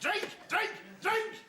Drink! Drink! Drink!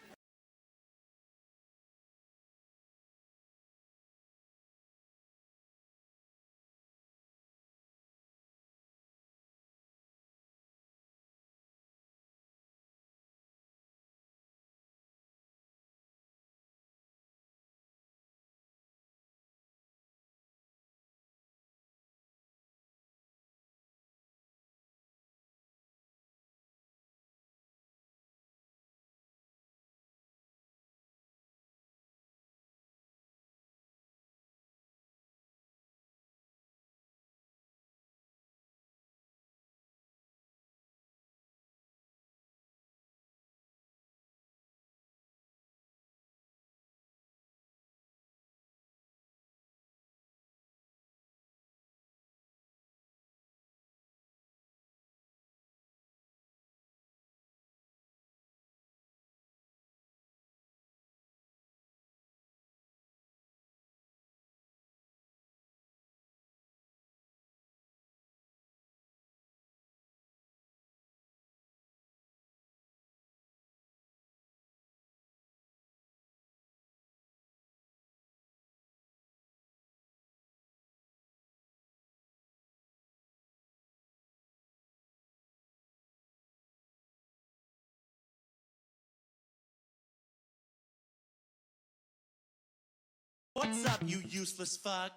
What's up, you useless fuck?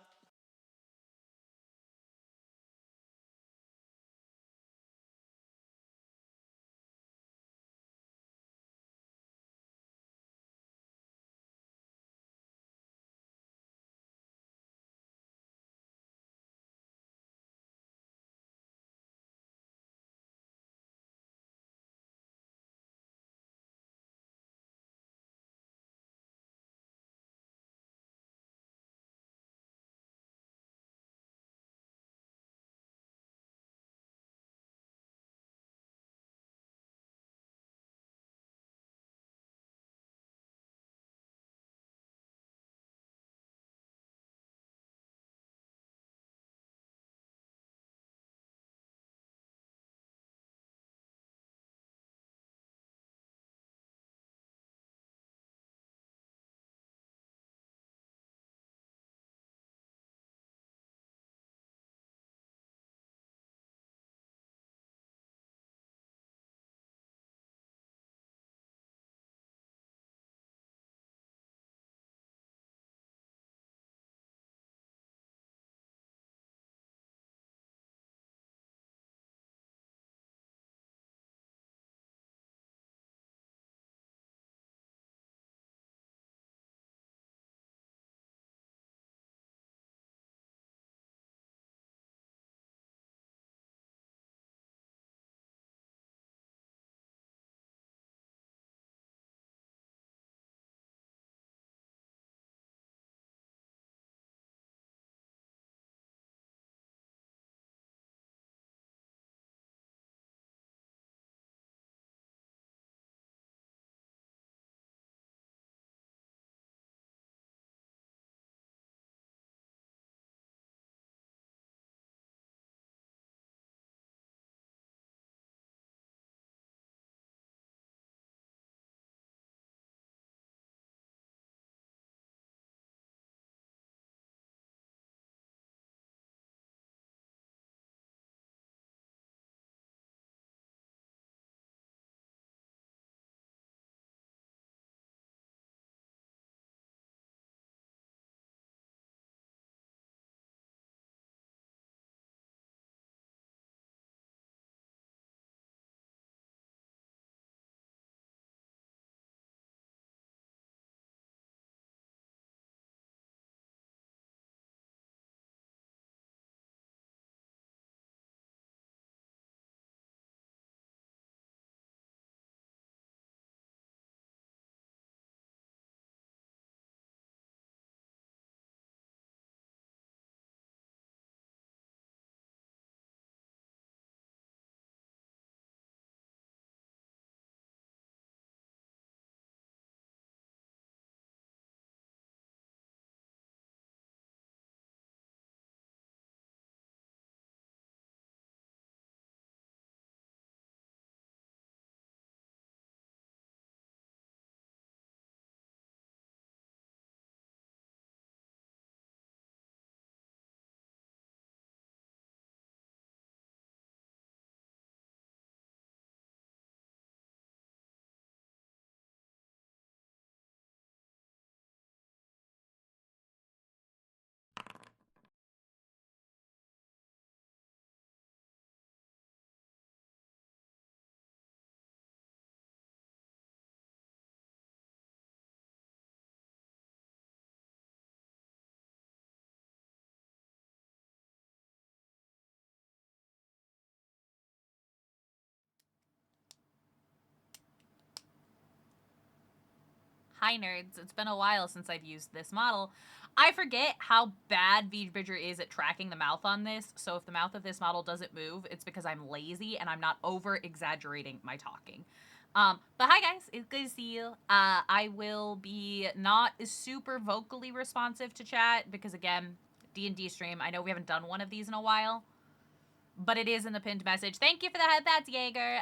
Hi nerds, it's been a while since I've used this model. I forget how bad VBridger is at tracking the mouth on this, so if the mouth of this model doesn't move, it's because I'm lazy and I'm not over-exaggerating my talking. But hi guys, it's good to see you. I will be not super vocally responsive to chat because again, D&D stream, I know we haven't done one of these in a while, but it is in the pinned message. Thank you for the headbats, Jaeger.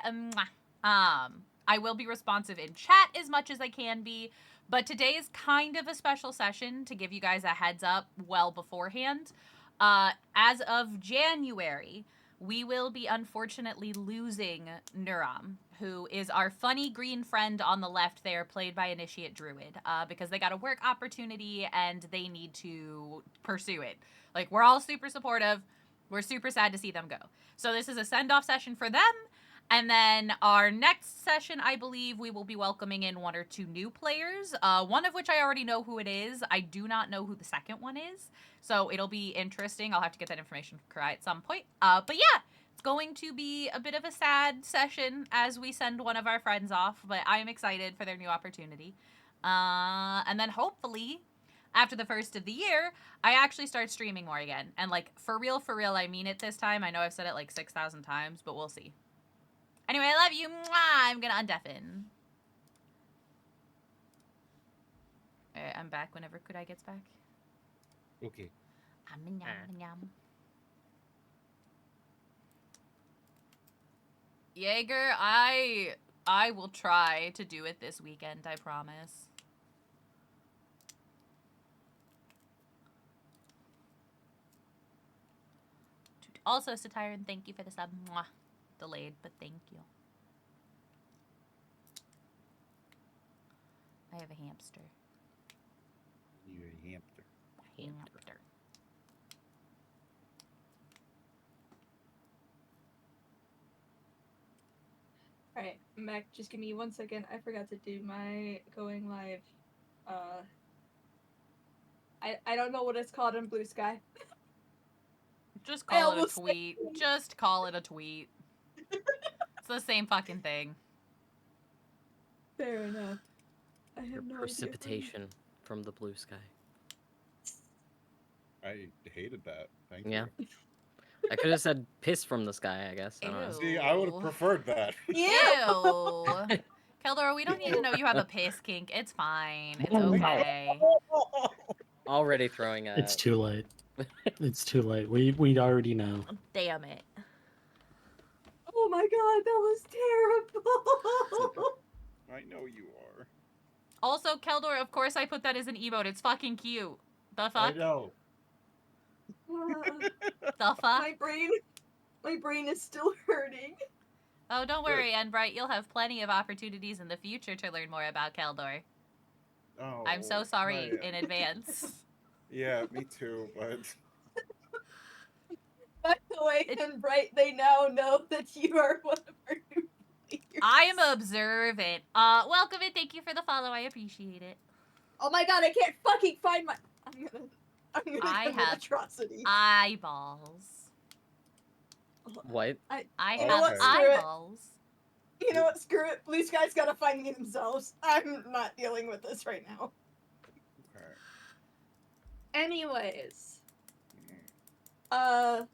I will be responsive in chat as much as I can be, but today is kind of a special session to give you guys a heads up well beforehand. As of January, we will be unfortunately losing Nuram, who is our funny green friend on the left there, played by Initiate Druid, because they got a work opportunity and they need to pursue it. Like, we're all super supportive. We're super sad to see them go. So this is a send-off session for them. And then our next session, I believe we will be welcoming in 1 or 2 new players, one of which I already know who it is. I do not know who the second one is. So it'll be interesting. I'll have to get that information from Karai at some point. But yeah, it's going to be a bit of a sad session as we send one of our friends off. But I am excited for their new opportunity. And then hopefully, after the first of the year, I actually start streaming more again. And like, for real, I mean it this time. I know I've said it like 6,000 times, but we'll see. Anyway, I love you. Mwah! I'm gonna undeafen. Alright, I'm back whenever Kudai gets back. Okay. Yum. Jaeger, I will try to do it this weekend, I promise. Also, Satiren, thank you for the sub. Mwah. Delayed, but thank you. I have a hamster. You're a hamster. Hamster. Alright, I'm back. Just give me 1 second. I forgot to do my going live. I don't know what it's called in Blue Sky. Just call it a tweet. Just call it a tweet. It's the same fucking thing. Fair enough. I have no precipitation from the blue sky. I hated that. Thank Yeah. you. I could have said piss from the sky, I guess. I don't know. See, I would have preferred that. Ew. Keldor, we don't need to know you have a piss kink. It's fine. It's okay. Already throwing a... It's too late. It's too late. We already know. Damn it. Oh my god, that was terrible! I know you are. Also, Keldor, of course I put that as an emote. It's fucking cute. The fuck? I know. The fuck? My brain is still hurting. Oh, don't worry, Enbright. You'll have plenty of opportunities in the future to learn more about Keldor. Oh, I'm so sorry in advance. Yeah, me too, but... By the way, Enbright, they now know that you are one of our new players. I am observant. Welcome and thank you for the follow. I appreciate it. Oh my god, I can't fucking find my... I'm gonna have atrocity. Eyeballs. What? I You know have what? Screw it. eyeballs. You know what? Screw it. Blue Sky's gotta find me themselves. I'm not dealing with this right now. Okay. Anyways. Fuck.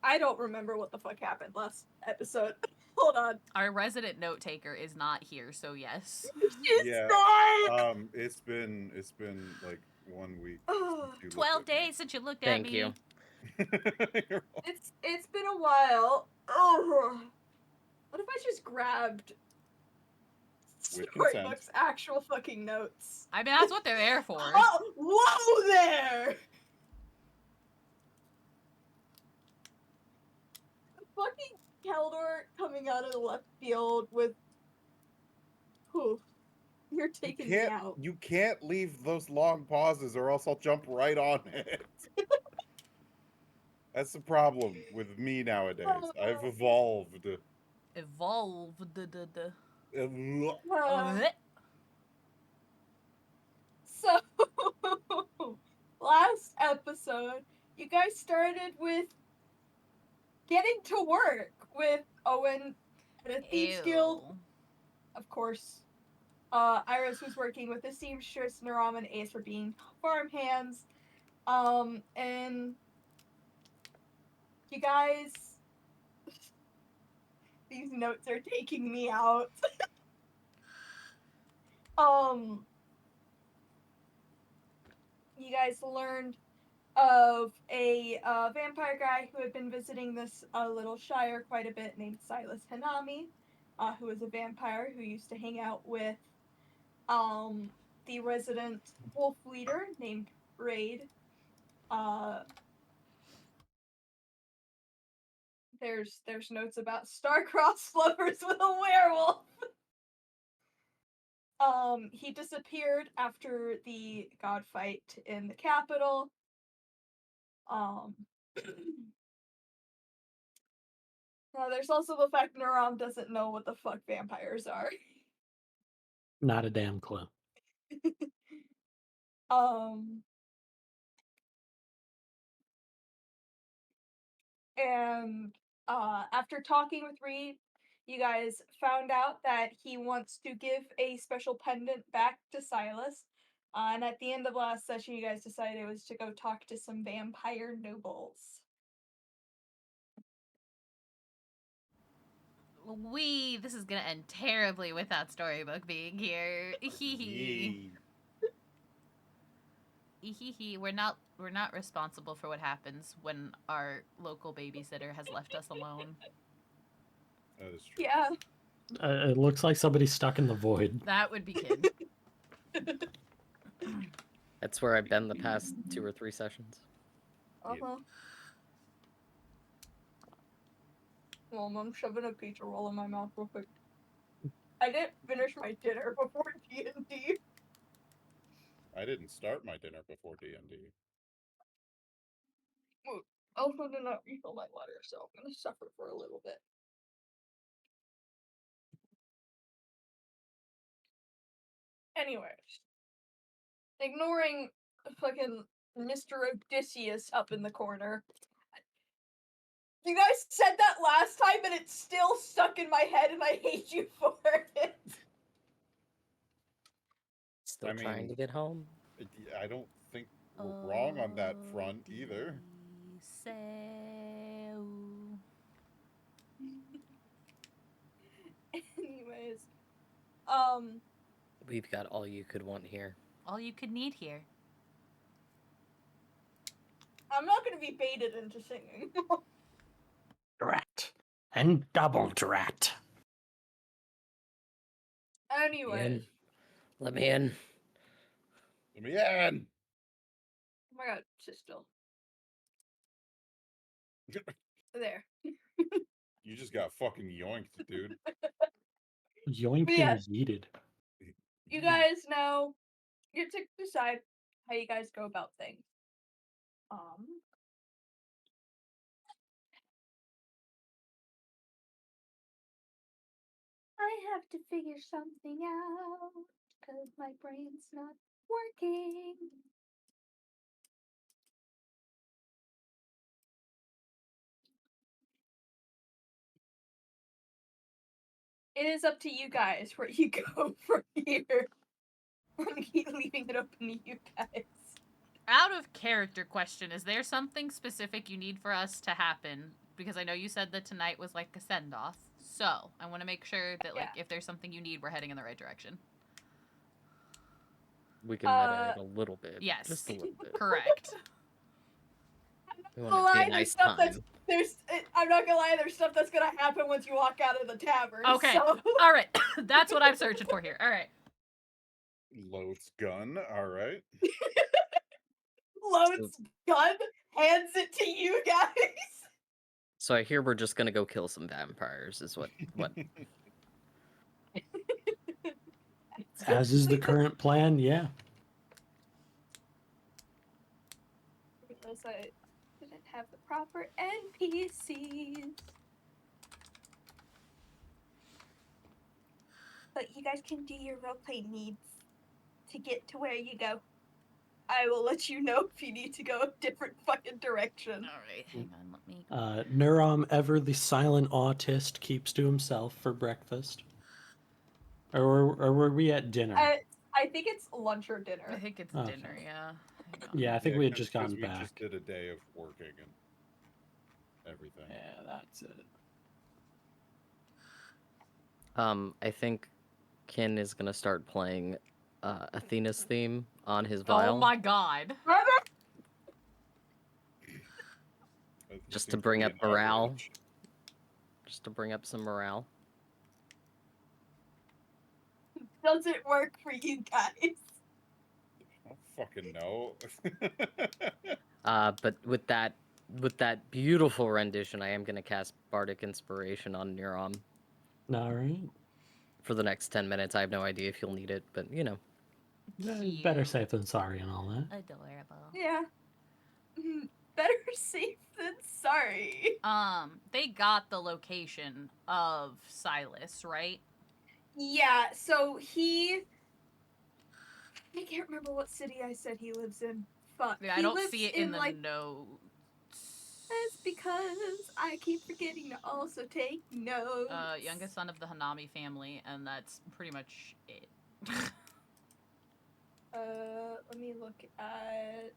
I don't remember what the fuck happened last episode. Hold on. Our resident note taker is not here, so yes. Yeah. Not! It's been like 1 week. Oh, since you 12 looked at me. days since you looked at me. Thank you. It's been a while. Oh. What if I just grabbed With consent. Storybook's actual fucking notes? I mean, that's what they're there for. Oh, whoa there! Fucking Keldor coming out of the left field with... Whew. You're taking me out. You can't leave those long pauses or else I'll jump right on it. That's the problem with me nowadays. I've evolved. Evolved. So, last episode, you guys started with getting to work with Owen at a Thieves Guild. Of course, Iris was working with the seamstress, Naram and Ace for being farm hands. And you guys, these notes are taking me out. You guys learned of a vampire guy who had been visiting this little shire quite a bit named Silas Hanami, who was a vampire who used to hang out with the resident wolf leader named Raid. There's notes about star-crossed lovers with a werewolf. He disappeared after the god fight in the capital. There's also the fact Naram doesn't know what the fuck vampires are. Not a damn clue. And after talking with Reed, you guys found out that he wants to give a special pendant back to Silas. And at the end of last session, you guys decided it was to go talk to some vampire nobles. This is gonna end terribly without Storybook being here. Hee hee. We're not responsible for what happens when our local babysitter has left us alone. That is true. Yeah. It looks like somebody's stuck in the void. That would be kid. That's where I've been the past 2 or 3 sessions. Well, I'm shoving a pizza roll in my mouth real quick. I didn't finish my dinner before D&D. I didn't start my dinner before D&D. I also did not refill my water, so I'm gonna suffer for a little bit. Anyways, ignoring fucking Mr. Odysseus up in the corner. You guys said that last time, and it's still stuck in my head, and I hate you for it. Still trying to get home? I don't think we're wrong on that front either. Anyways, We've got all you could want here. All you could need here. I'm not gonna be baited into singing. Drat. And double drat. Anyways. Let me in. Let me in! Oh my god, sit still. There. You just got fucking yoinked, dude. Yoinked Yes. and yeeted. You guys now get to decide how you guys go about things. I have to figure something out because my brain's not working. It is up to you guys where you go from here. I'm leaving it open to you guys. Out of character question, is there something specific you need for us to happen? Because I know you said that tonight was like a send-off. So, I want to make sure that like if there's something you need, we're heading in the right direction. We can meta it a little bit. Yes. Just a little bit. Correct. We want it to be a nice time. I'm not gonna lie, there's stuff that's gonna happen once you walk out of the tavern. Okay. So. Alright. That's what I'm searching for here. Alright. Loads gun, alright. Loads gun, hands it to you guys. So I hear we're just gonna go kill some vampires, is what? As is the current plan, yeah. Because I didn't have the proper NPCs. But you guys can do your roleplay needs to get to where you go. I will let you know if you need to go a different fucking direction. Alright, hang on, let me... Nurom, ever the silent autist, keeps to himself for breakfast. Or were we at dinner? I think it's lunch or dinner. I think it's Okay. dinner, yeah. Hang on. Yeah, I think we had just 'cause gotten we back. just did a day of working and everything. Yeah, that's it. I think Kin is gonna start playing Athena's theme on his Oh viol. my god. It Just to seems bring be up an morale. outrage. Just to bring up some morale. Does it work for you guys? I don't fucking know. But with that beautiful rendition, I am gonna cast Bardic Inspiration on Neuron All right. for the next 10 minutes. I have no idea if you'll need it, but you know. Better safe than sorry and all that. Adorable. Yeah. Better safe than sorry. They got the location of Silas, right? Yeah, so I can't remember what city I said he lives in. Fuck. Yeah, I He don't lives see it in in the like notes. that's because I keep forgetting to also take notes. Youngest son of the Hanami family, and that's pretty much it. Let me look at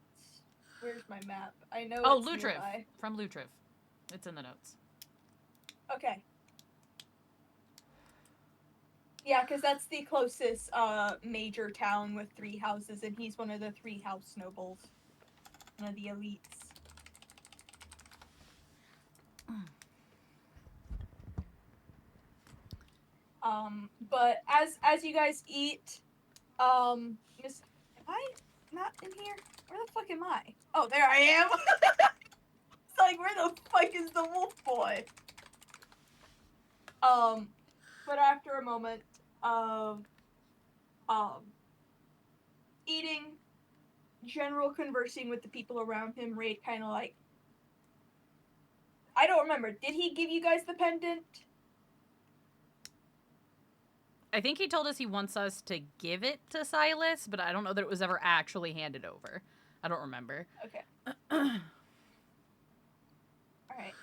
where's my map? I know Oh, it's Lutriv. nearby. From Lutriv. It's in the notes. Okay. Yeah, because that's the closest major town with 3 houses, and he's one of the 3 house nobles. One of the elites. But as you guys eat, am I not in here? Where the fuck am I? Oh, there I am. It's like, where the fuck is the wolf boy? But after a moment of eating, general conversing with the people around him, Raid kind of like, I don't remember. Did he give you guys the pendant? I think he told us he wants us to give it to Silas, but I don't know that it was ever actually handed over. I don't remember. Okay. Alright.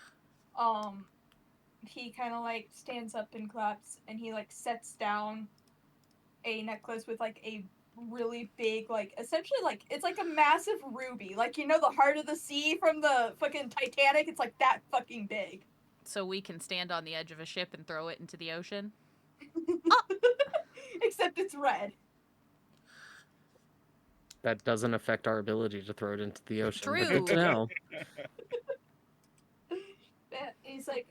He kind of like stands up and claps, and he like sets down a necklace with like a really big, like essentially like it's like a massive ruby. Like, you know, the heart of the sea from the fucking Titanic? It's like that fucking big. So we can stand on the edge of a ship and throw it into the ocean? Except it's red. That doesn't affect our ability to throw it into the ocean. But True. good to know. He's like,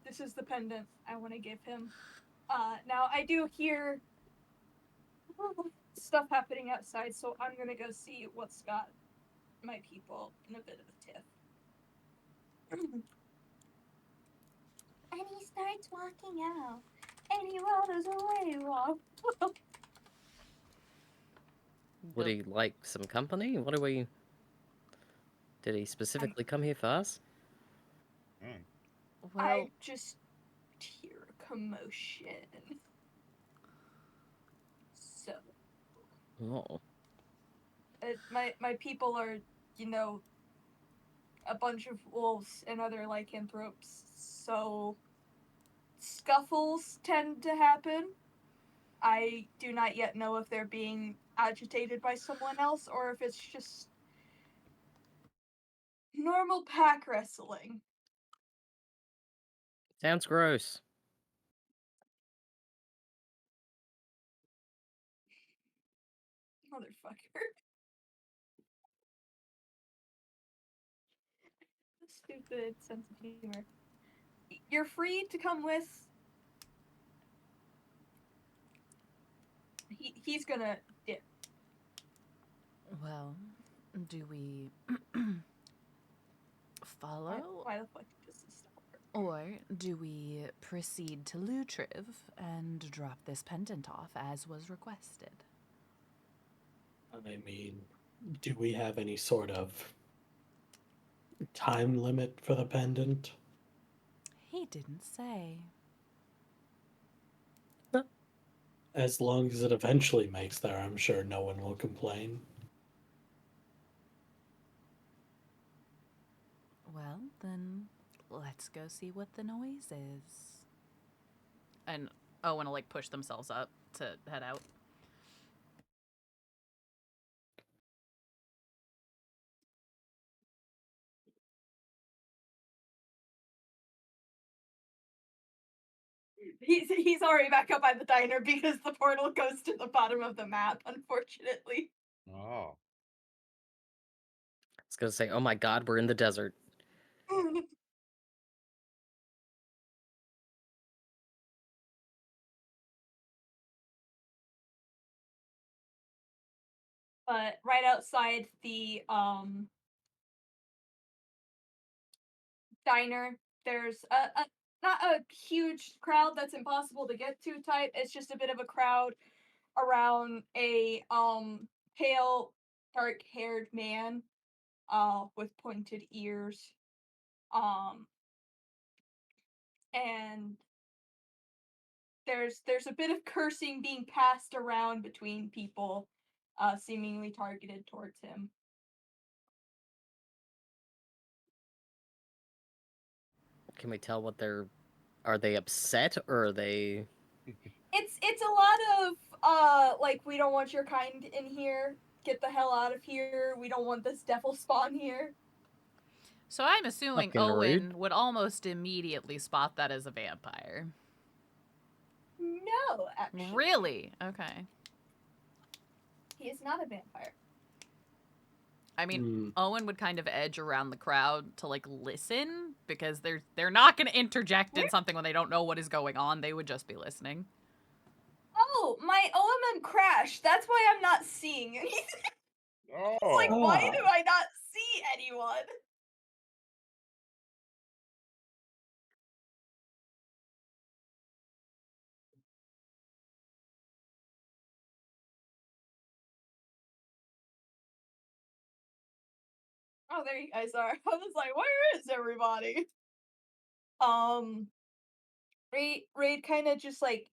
this is the pendant I want to give him. Now I do hear stuff happening outside, so I'm gonna go see what's got my people in a bit of a tiff. And he starts walking out, and he wanders away, Rob. Would he like some company? What do we... Did he specifically come here for us? Well, I just hear a commotion. So, Oh. my people are, you know, a bunch of wolves and other lycanthropes, so scuffles tend to happen. I do not yet know if they're being agitated by someone else or if it's just normal pack wrestling. Sounds gross. Motherfucker. Stupid sense of humor. You're free to come with. He's gonna dip. well, do we follow? Why the fuck does this stuff work? Or do we proceed to Lutriv and drop this pendant off as was requested? I mean, do we have any sort of time limit for the pendant? He didn't say. As long as it eventually makes there, I'm sure no one will complain. Well, then let's go see what the noise is. And Owen will like push themselves up to head out. He's already back up by the diner because the portal goes to the bottom of the map, unfortunately. Oh. I was gonna say, oh my god, we're in the desert. But right outside the diner, there's a not a huge crowd that's impossible to get to type. It's just a bit of a crowd around a pale, dark-haired man with pointed ears. And there's a bit of cursing being passed around between people, seemingly targeted towards him. Can we tell what they're? Are they upset or are they? It's a lot of like, we don't want your kind in here. Get the hell out of here. We don't want this devil spawn here. So I'm assuming Fucking Owen rude. would almost immediately spot that as a vampire. No, actually. Really? Okay. He is not a vampire. I mean, Hmm. Owen would kind of edge around the crowd to like listen because they're not going to interject in something when they don't know what is going on. They would just be listening. Oh, my OMM crashed. That's why I'm not seeing anything. Oh. It's like, why Ah. do I not see anyone? Oh, there you guys are. I was like, where is everybody? Raid kind of just like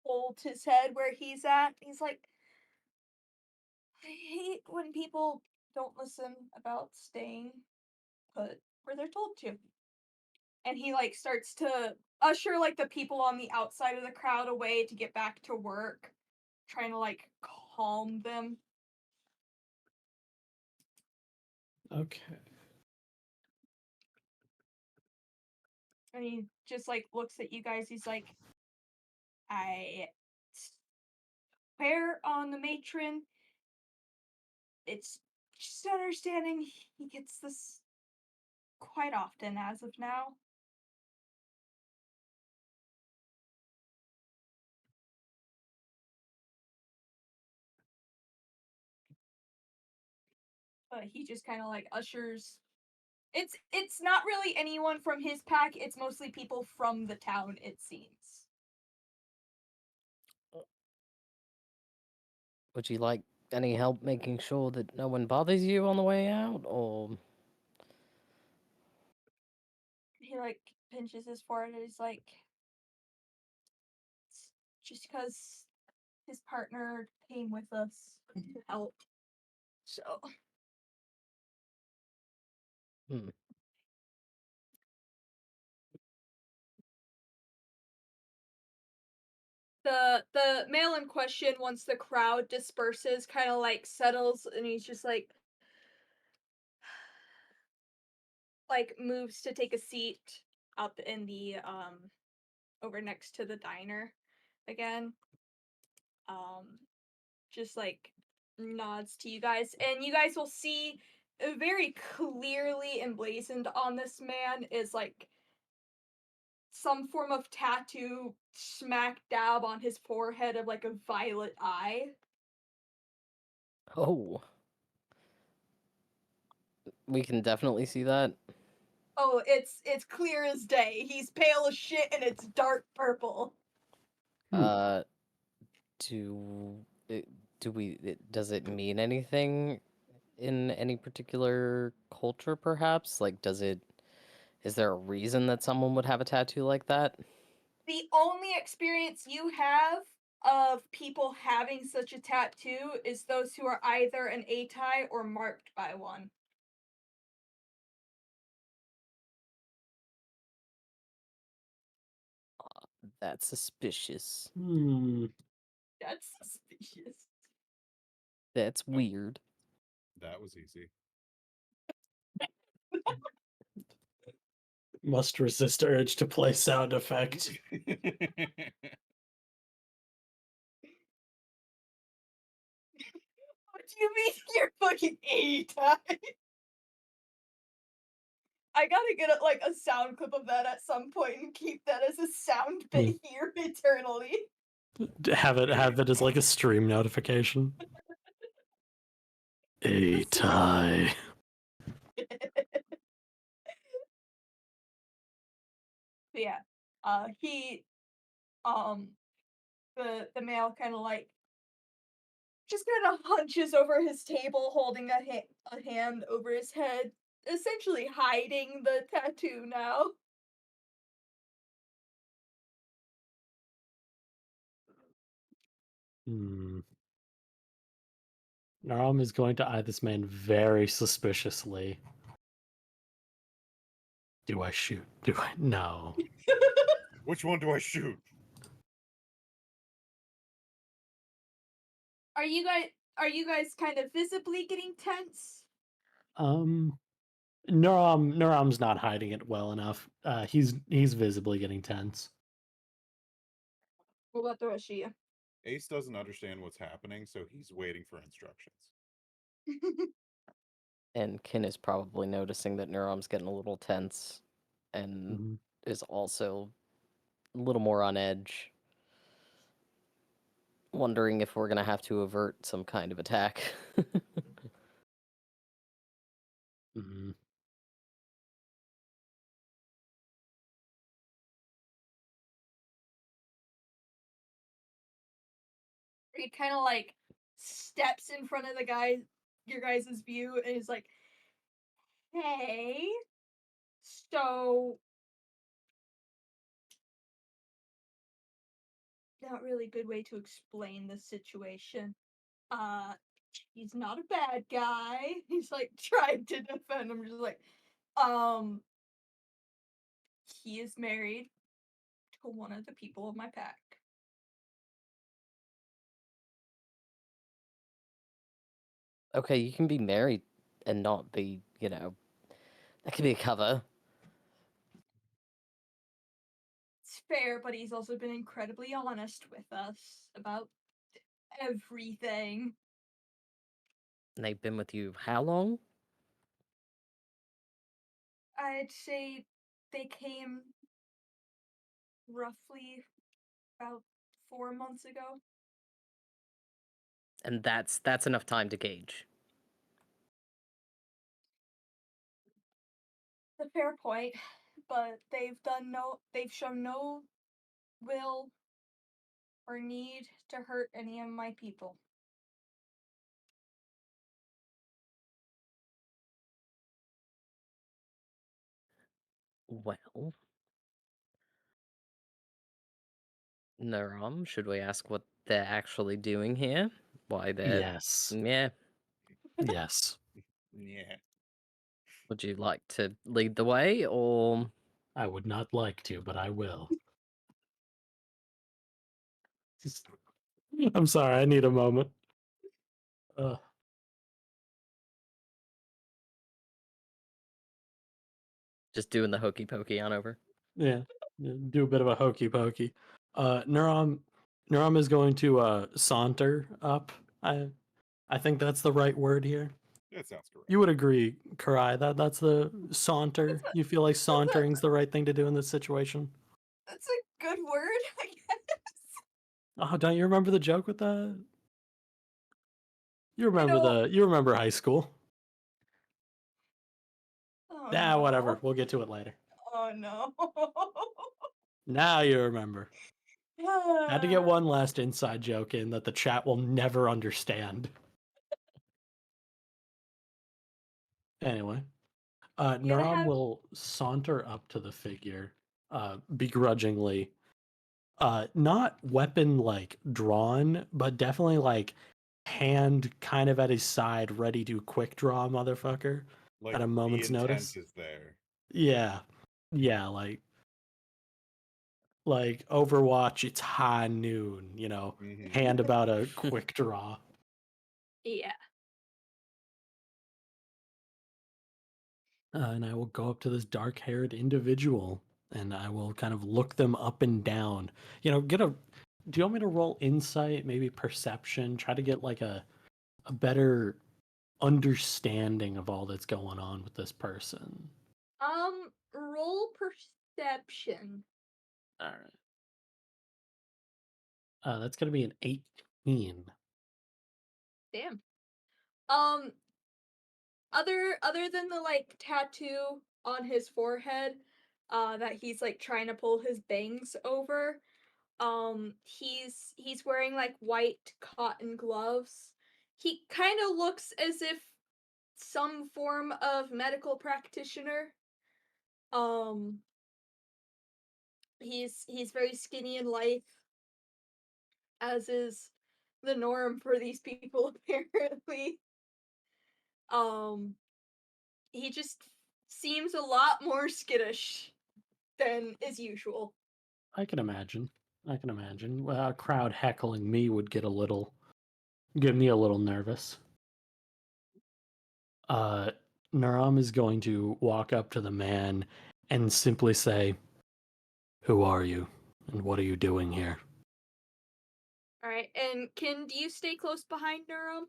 holds his head where he's at. He's like, I hate when people don't listen about staying put where they're told to. And he like starts to usher like the people on the outside of the crowd away to get back to work, trying to like calm them. Okay. And he just like looks at you guys. He's like, I swear on the matron, it's just understanding he gets this quite often as of now. But he just kind of like ushers. It's not really anyone from his pack. It's mostly people from the town. It seems. Would you like any help making sure that no one bothers you on the way out, or? He like pinches his forehead. And he's like, "It's just because his partner came with us to help. So Hmm. the male in question, once the crowd disperses, kind of like settles, and he's just like moves to take a seat up in the over next to the diner again. Just like nods to you guys, and you guys will see very clearly emblazoned on this man is like some form of tattoo smack dab on his forehead of like a violet eye. Oh, we can definitely see that. Oh, it's clear as day. He's pale as shit and it's dark purple. Uh, do do we? Does it mean anything in any particular culture? Perhaps, like, does it? Is there a reason that someone would have a tattoo like that? The only experience you have of people having such a tattoo is those who are either an Atai or marked by one. That's suspicious. That's suspicious. That's weird. That was easy. Must resist urge to play sound effect. What do you mean you're fucking A-type? I gotta get a sound clip of that at some point and keep that as a sound bit here eternally. Have it as like a stream notification. A tie. Yeah. He the male kind of just kind of hunches over his table holding a hand over his head, essentially hiding the tattoo now. Naram is going to eye this man very suspiciously. Do I shoot? Do I? No. Which one do I shoot? Are you guys kind of visibly getting tense? Naram's not hiding it well enough. He's visibly getting tense. What about the rest of you? Ace doesn't understand what's happening, so he's waiting for instructions. And Kin is probably noticing that Neuron's getting a little tense and is also a little more on edge. Wondering if we're going to have to avert some kind of attack. He kind of steps in front of your guys' view, and is like, "Hey, so not really a good way to explain the situation. He's not a bad guy." He's trying to defend him, just he is married to one of the people of my pack. Okay, you can be married and not be, that could be a cover. It's fair, but he's also been incredibly honest with us about everything. And they've been with you how long? I'd say they came roughly about 4 months ago. And that's enough time to gauge. A fair point, but they've shown no will or need to hurt any of my people. Well, Naram, should we ask what they're actually doing here? Why they're... Yes. Yeah. Yes. Yeah. Would you like to lead the way, or... I would not like to, but I will. I'm sorry, I need a moment. Just doing the hokey pokey on over? Yeah, do a bit of a hokey pokey. Naram is going to saunter up. I think that's the right word here. That sounds correct. You would agree, Karai, that's the saunter. You feel like sauntering's the right thing to do in this situation? That's a good word, I guess. Oh, don't you remember the joke with that? You remember high school. Oh, No. Whatever. no. We'll get to it later. Oh no. Now you remember. Had to get one last inside joke in that the chat will never understand. Anyway. Naram will saunter up to the figure, begrudgingly. Not weapon drawn, but definitely hand kind of at his side, ready to quick draw motherfucker at a moment's the intent notice. is there. Yeah. Yeah, like Overwatch, it's high noon, you know, Mhm. hand about a quick draw. Yeah. And I will go up to this dark-haired individual and I will kind of look them up and down. You know, do you want me to roll insight, maybe perception, try to get like a better understanding of all that's going on with this person? Roll perception. All right. That's gonna be an 18. Damn. Other than the like tattoo on his forehead, that he's like trying to pull his bangs over, he's wearing like white cotton gloves. He kind of looks as if some form of medical practitioner. Um, he's very skinny and lithe, as is the norm for these people apparently. Um, he just seems a lot more skittish than is usual. I can imagine. Well, a crowd heckling me would get me a little nervous. Uh, Naram is going to walk up to the man and simply say, "Who are you, and what are you doing here?" All right, and do you stay close behind Nurum?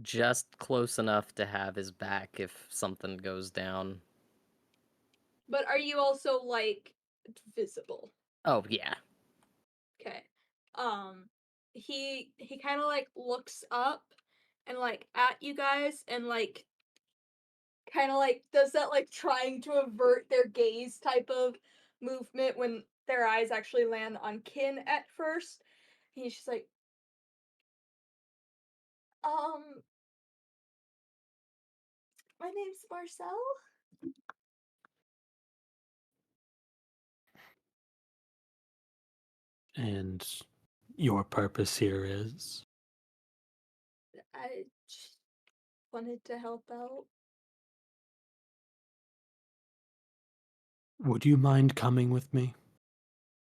Just close enough to have his back if something goes down. But are you also like visible? Oh, yeah. Okay. He kind of like looks up and like at you guys and like kind of like does that like trying to avert their gaze type of movement when their eyes actually land on Kin at first. He's just like, um, my name's Marcel. And your purpose here is? I just wanted to help out. Would you mind coming with me?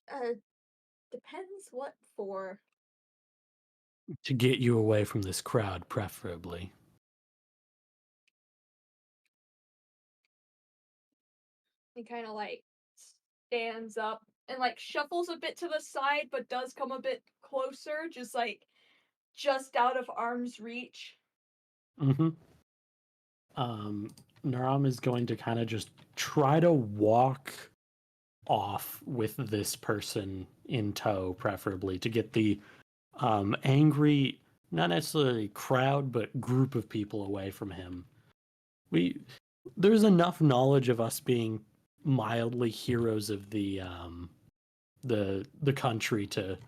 Depends what for. To get you away from this crowd, preferably. He kind of like stands up and like shuffles a bit to the side, but does come a bit closer, just out of arm's reach. Mm-hmm. Naram is going to kind of just try to walk off with this person in tow, preferably, to get the angry, not necessarily crowd, but group of people away from him. There's enough knowledge of us being mildly heroes of the country to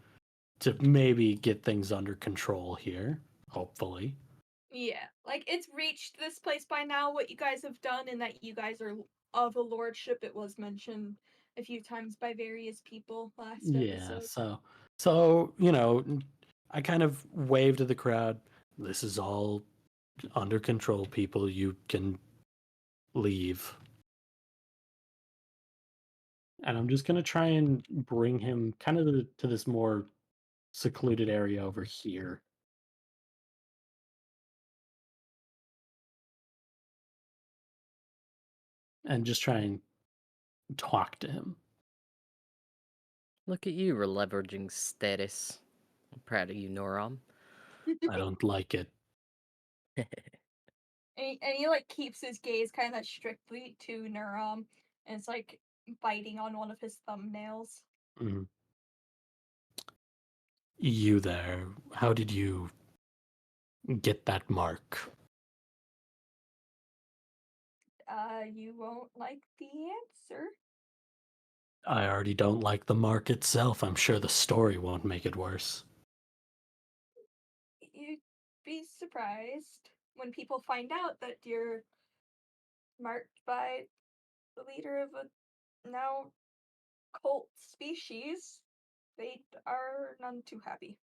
maybe get things under control here, hopefully. Yeah, like it's reached this place by now. What you guys have done, and that you guys are of a lordship. It was mentioned a few times by various people last Yeah, episode. so you know, I kind of wave to the crowd. This is all under control, people. You can leave. And I'm just gonna try and bring him kind of to this more secluded area over here. And just try and talk to him. Look at you, we're leveraging status. I'm proud of you, Noram. I don't like it. And he like keeps his gaze kind of strictly to Nurum, and it's like biting on one of his thumbnails. Mhm. You there, how did you get that mark? You won't like the answer. I already don't like the mark itself. I'm sure the story won't make it worse. You'd be surprised when people find out that you're marked by the leader of a now cult species. They are none too happy.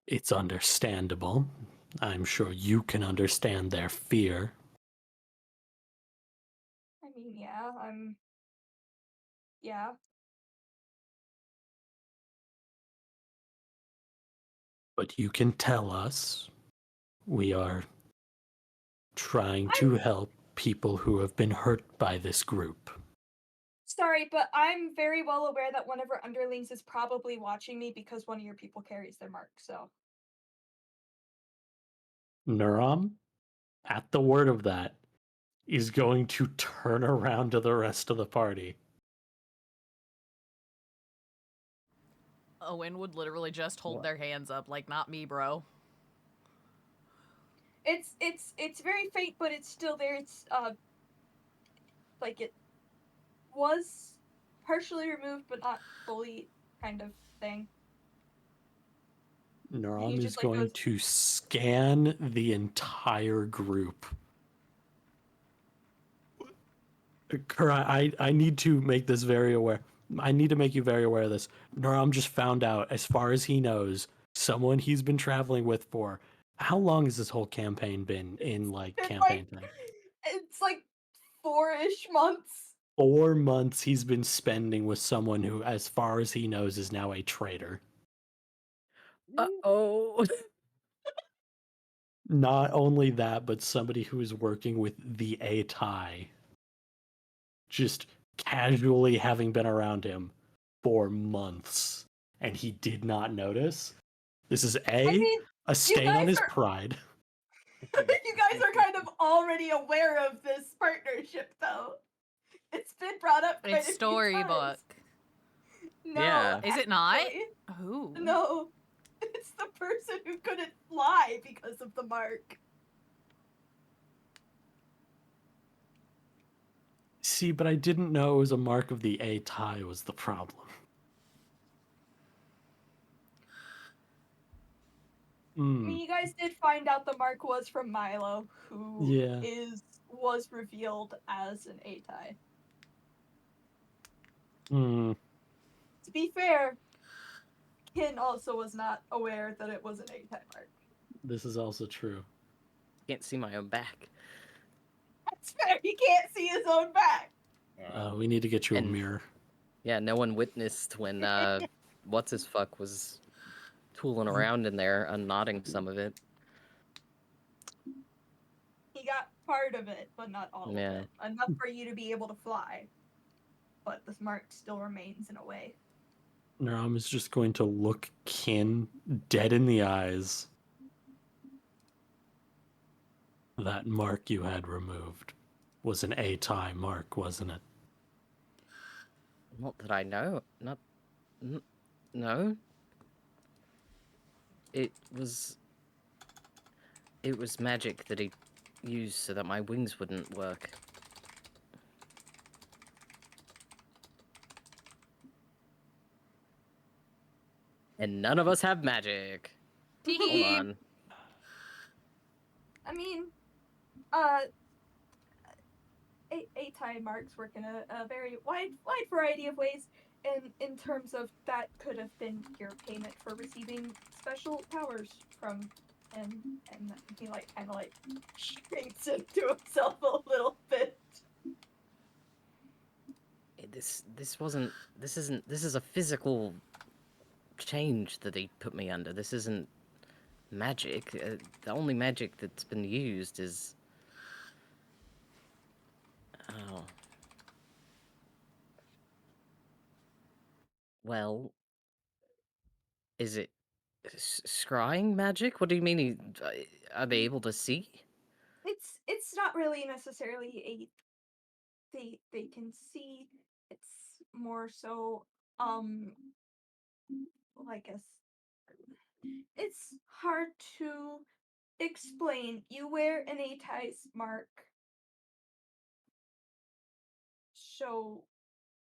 It's understandable. I'm sure you can understand their fear. I mean, yeah, I'm Yeah. But you can tell us. We are trying to help people who have been hurt by this group. Sorry, but I'm very well aware that one of our underlings is probably watching me because one of your people carries their mark, so. Nuram, at the word of that, is going to turn around to the rest of the party. Owen would literally just hold What? their hands up, like, not me, bro. It's very faint, but it's still there. It's like it was partially removed, but not fully, kind of thing. Nuram is just, like, going goes- to scan the entire group. Kura, I need to make this very aware. I need to make you very aware of this. Nuram just found out, as far as he knows, someone he's been traveling with for how long has this whole campaign been in like It's campaign like, time? it's like 4-ish months. 4 months he's been spending with someone who, as far as he knows, is now a traitor. Uh-oh. Not only that, but somebody who is working with the Atai. Just casually having been around him for months, and he did not notice. This is I mean, a stain on guys his are- pride. you guys are kind of already aware of this partnership, though. It's been brought up quite a It's few storybook. times. No, Yeah. Is it not? actually. Who? No, it's the person who couldn't fly because of the mark. See, but I didn't know it was a mark of the Atai was the problem. I mean, you guys did find out the mark was from Milo, who Yeah. was revealed as an Atai. Hmm. To be fair, Kin also was not aware that it was an Atai mark. This is also true. Can't see my own back. That's fair. He can't see his own back. We need to get you a And- mirror. Yeah, no one witnessed when what's his fuck was tooling around in there, unknotting some of it. He got part of it, but not all Yeah. of it. Enough for you to be able to fly. But this mark still remains in a way. Nuram is just going to look Kin dead in the eyes. That mark you had removed was an Atai mark, wasn't it? Not that I know. No. It was magic that he used so that my wings wouldn't work. And none of us have magic. Hold Tee-hee. on. I mean, Atai marks work in a very wide variety of ways, and in terms of that could have been your payment for receiving special powers from him, and he like kind of like shrinks into himself a little bit. This is a physical change that he put me under. This isn't magic. The only magic that's been used is oh. Well, is it scrying magic? What do you mean? Are they able to see? It's not really necessarily a they can see. It's more so like it's hard to explain. You wear an Atai's mark so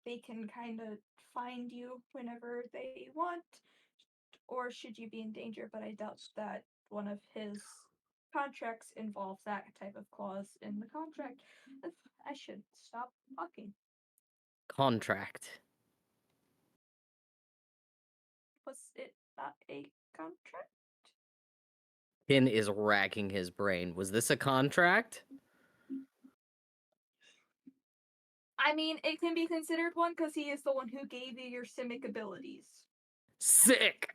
they can kind of find you whenever they want, or should you be in danger, but I doubt that one of his contracts involves that type of clause in the contract. I should stop talking. Contract. Was it not a contract? Kin is racking his brain. Was this a contract? I mean, it can be considered one because he is the one who gave you your simic abilities. Sick.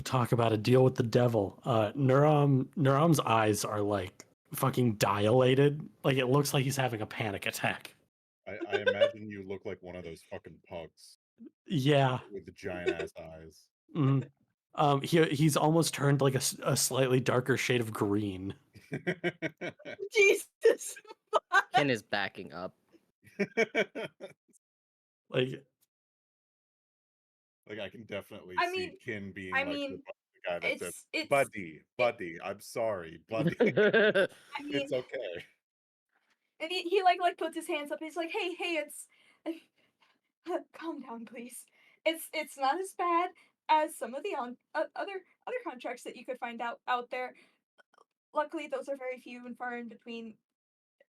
Talk about a deal with the devil. Nuram's eyes are like fucking dilated. Like it looks like he's having a panic attack. I imagine you look like one of those fucking pugs Yeah. with the giant ass eyes. Mhm. He's almost turned like a slightly darker shade of green. Jesus. Ken is backing up. Like Like I can definitely I see mean- Kin being I like mean, the guy that says, it's. Buddy, I'm sorry, Buddy. I mean, It's okay. and he like puts his hands up. He's like, hey, it's. Calm down, please. It's not as bad as some of the other contracts that you could find out there. Luckily, those are very few and far in between,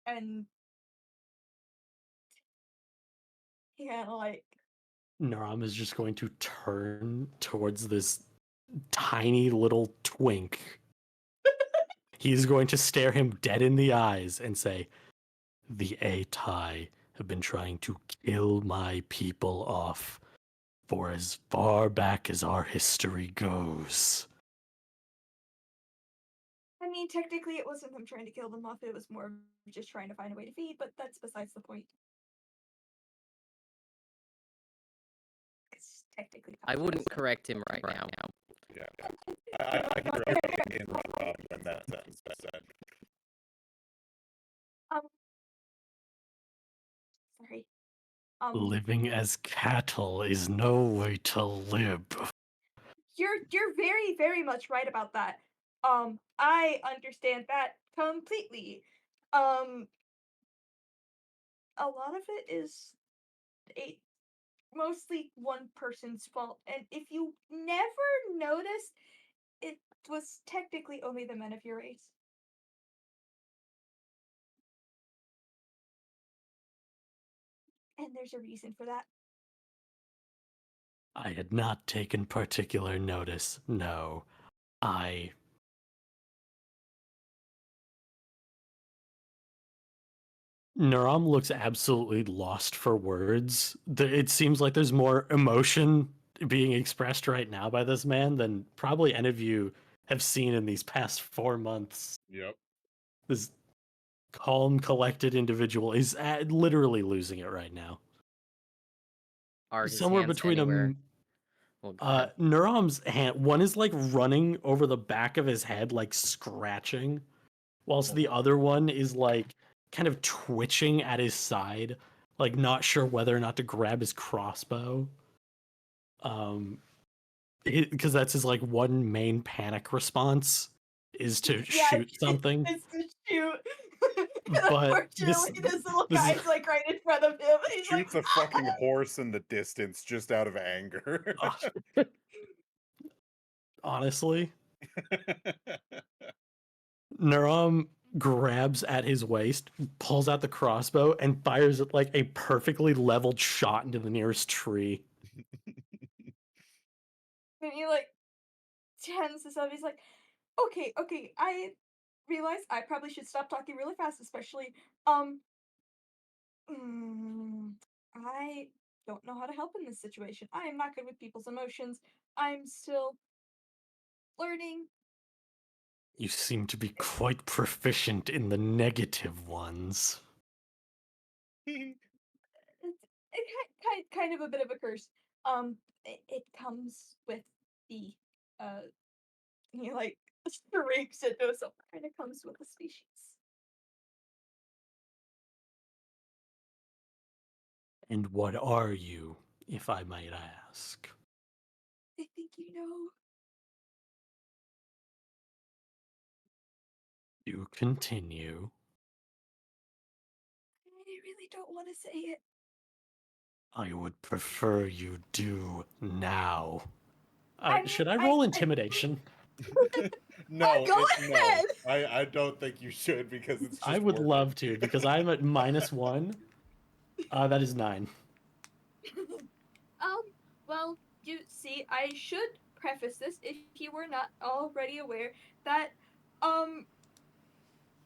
and yeah, like Nuram is just going to turn towards this tiny little twink. He's going to stare him dead in the eyes and say, "The Atai have been trying to kill my people off for as far back as our history goes." I mean, technically, it wasn't them trying to kill them off. It was more of just trying to find a way to feed. But that's besides the point. 'Cause technically, I wouldn't correct him right now. Yeah. I can remember Kin when that sentence was said. Sorry. Living as cattle is no way to live. You're very, very much right about that. I understand that completely. A lot of it is a mostly one person's fault, and if you never noticed, it was technically only the men of your race. And there's a reason for that. I had not taken particular notice. No, Nuram looks absolutely lost for words. It seems like there's more emotion being expressed right now by this man than probably any of you have seen in these past 4 months. Yep. This calm, collected individual is literally losing it right now. Are his Somewhere hands between anywhere? Well, go ahead. Nuram's hand, one is like running over the back of his head, like scratching, whilst the other one is like kind of twitching at his side, like not sure whether or not to grab his crossbow. Because that's his like one main panic response is to shoot something. It's to shoot. But Unfortunately, this little this- guy's like right in front of him. He's Shoots like, a fucking horse in the distance just out of anger. honestly, Nuram grabs at his waist, pulls out the crossbow, and fires it like a perfectly leveled shot into the nearest tree. and he like tenses up. He's like, okay, I realize I probably should stop talking really fast, especially I don't know how to help in this situation. I am not good with people's emotions. I'm still learning. You seem to be quite proficient in the negative ones. It's kind of a bit of a curse. It comes with the he like scrapes into himself. Kind of comes with the species. And what are you, if I might ask? I think you know. You continue. I really don't want to say it. I would prefer you do now. I Should mean, I roll intimidation? No, Go no. ahead. I don't think you should because it's just I would working. love to because I'm at -1. That is 9. Well, you see, I should preface this if you were not already aware that,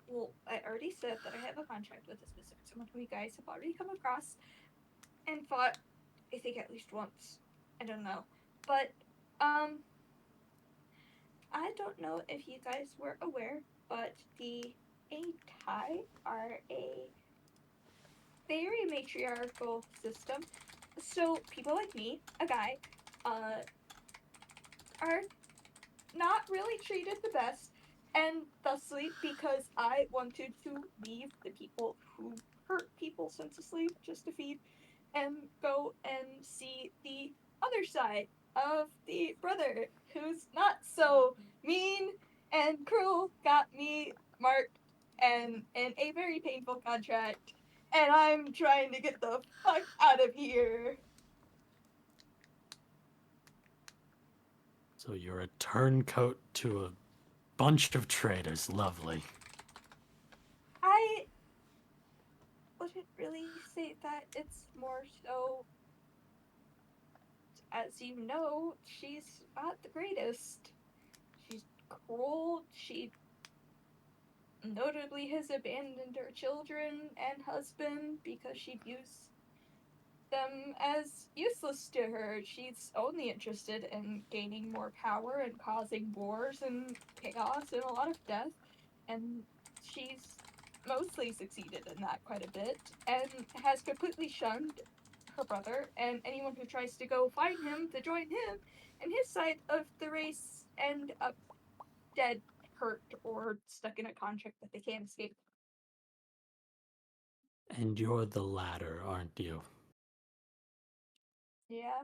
well, I already said that I have a contract with a specific someone who you guys have already come across and fought, I think at least once. I don't know. But, I don't know if you guys were aware, but the Atai are a very matriarchal system. So people like me, a guy, are not really treated the best, and thusly, because I wanted to leave the people who hurt people senselessly just to feed, and go and see the other side of the brother who's not so mean and cruel, got me marked and in a very painful contract, and I'm trying to get the fuck out of here. So you're a turncoat to a bunch of traitors. Lovely. I wouldn't really say that. It's more so, as you know, she's not the greatest. She's cruel. She notably has abandoned her children and husband because she views them as useless to her. She's only interested in gaining more power and causing wars and chaos and a lot of death. And she's mostly succeeded in that quite a bit and has completely shunned her brother and anyone who tries to go find him to join him and his side of the race end up dead, hurt, or stuck in a contract that they can't escape. And you're the latter, aren't you? Yeah.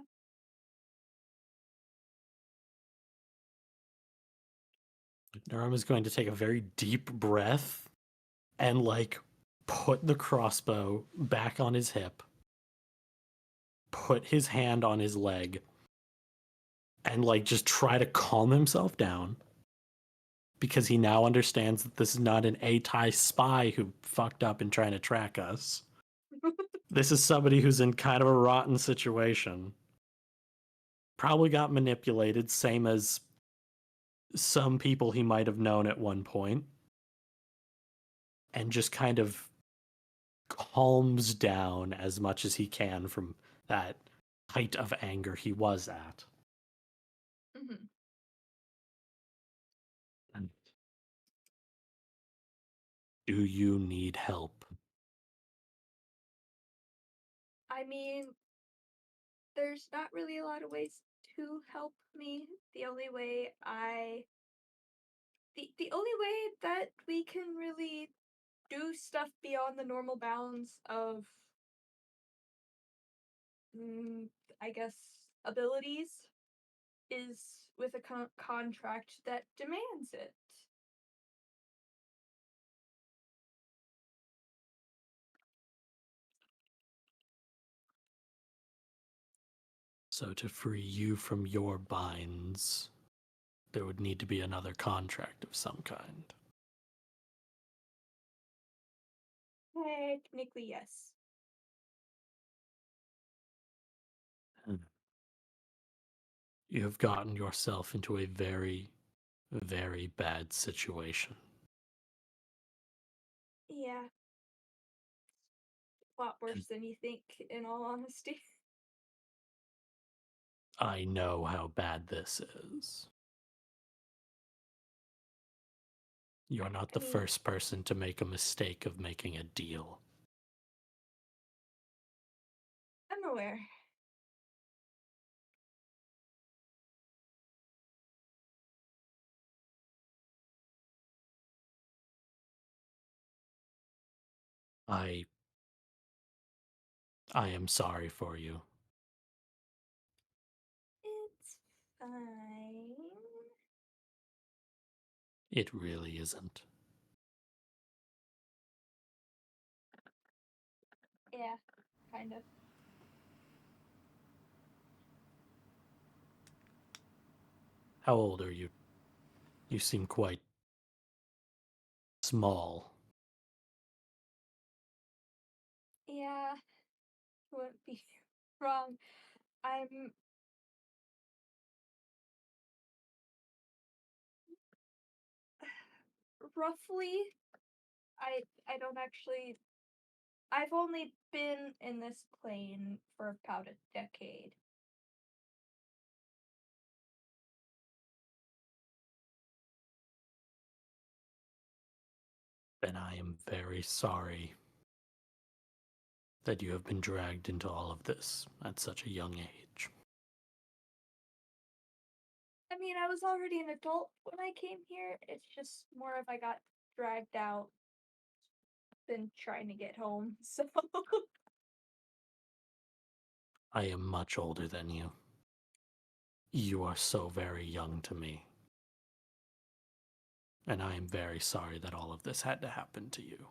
Nurum is going to take a very deep breath and like put the crossbow back on his hip, put his hand on his leg, and like just try to calm himself down because he now understands that this is not an A-tie spy who fucked up in trying to track us. This is somebody who's in kind of a rotten situation. Probably got manipulated, same as some people he might have known at one point, and just kind of calms down as much as he can from that height of anger he was at. Mm-hmm. And do you need help? I mean, there's not really a lot of ways to help me. The only way that we can really do stuff beyond the normal bounds of mm, I guess abilities is with a contract that demands it. So to free you from your binds, there would need to be another contract of some kind. Technically, yes. You have gotten yourself into a very, very bad situation. Yeah, a lot And worse than you think, in all honesty. I know how bad this is. You're not I the mean, first person to make a mistake of making a deal. I'm aware. I I am sorry for you. It's fine. It really isn't. Yeah, kind of. How old are you? You seem quite small. Yeah, wouldn't be wrong. I'm roughly I don't actually. I've only been in this plane for about a decade. Then I am very sorry that you have been dragged into all of this at such a young age. I mean, I was already an adult when I came here. It's just more of I got dragged out than trying to get home. So I am much older than you. You are so very young to me. And I am very sorry that all of this had to happen to you.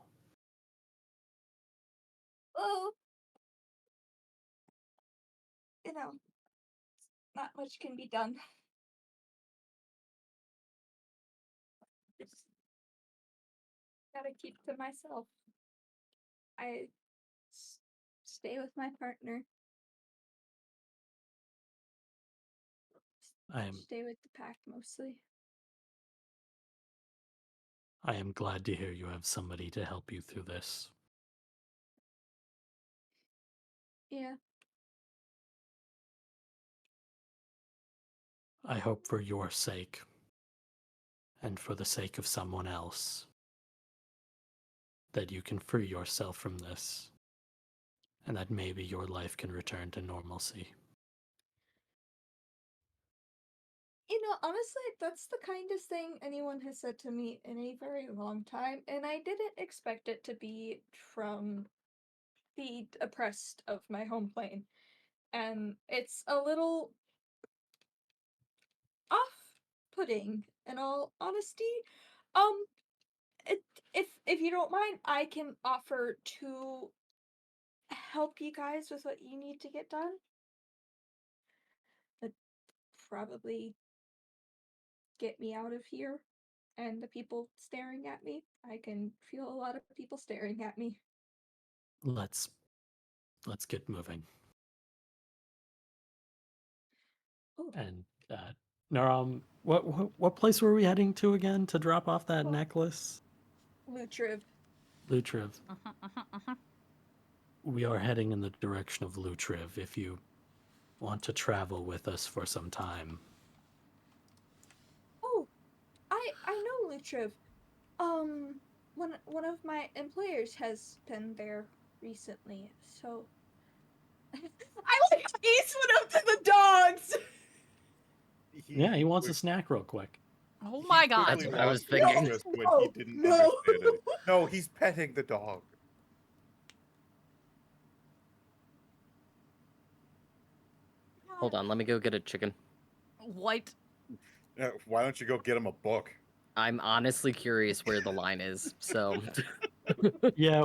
oh, you know, not much can be done. Just gotta keep to myself. I stay with my partner. I am Stay with the pack mostly. glad to hear you have somebody to help you through this. Yeah. I hope for your sake and for the sake of someone else that you can free yourself from this and that maybe your life can return to normalcy. You know, honestly, that's the kindest thing anyone has said to me in a very long time, and I didn't expect it to be from the oppressed of my home plane. And it's a little off-putting, in all honesty. Um, it, if you don't mind, I can offer to help you guys with what you need to get done. But probably get me out of here and the people staring at me. I can feel a lot of people staring at me. Let's get moving. Oh, And Naram, what place were we heading to again to drop off that Oh. necklace? Lutriv. Lutriv. We are heading in the direction of Lutriv if you want to travel with us for some time. Oh, I know Lutriv. One of my employers has been there recently, so I like Ace went up to the dogs. Yeah, he wants a snack real quick. Oh He my god. quickly That's what I was lost thinking. interest when he didn't No. understand it. No, he's petting the dog. Hold on, let me go get a chicken. What? Why don't you go get him a book? I'm honestly curious where the line is. So Yeah,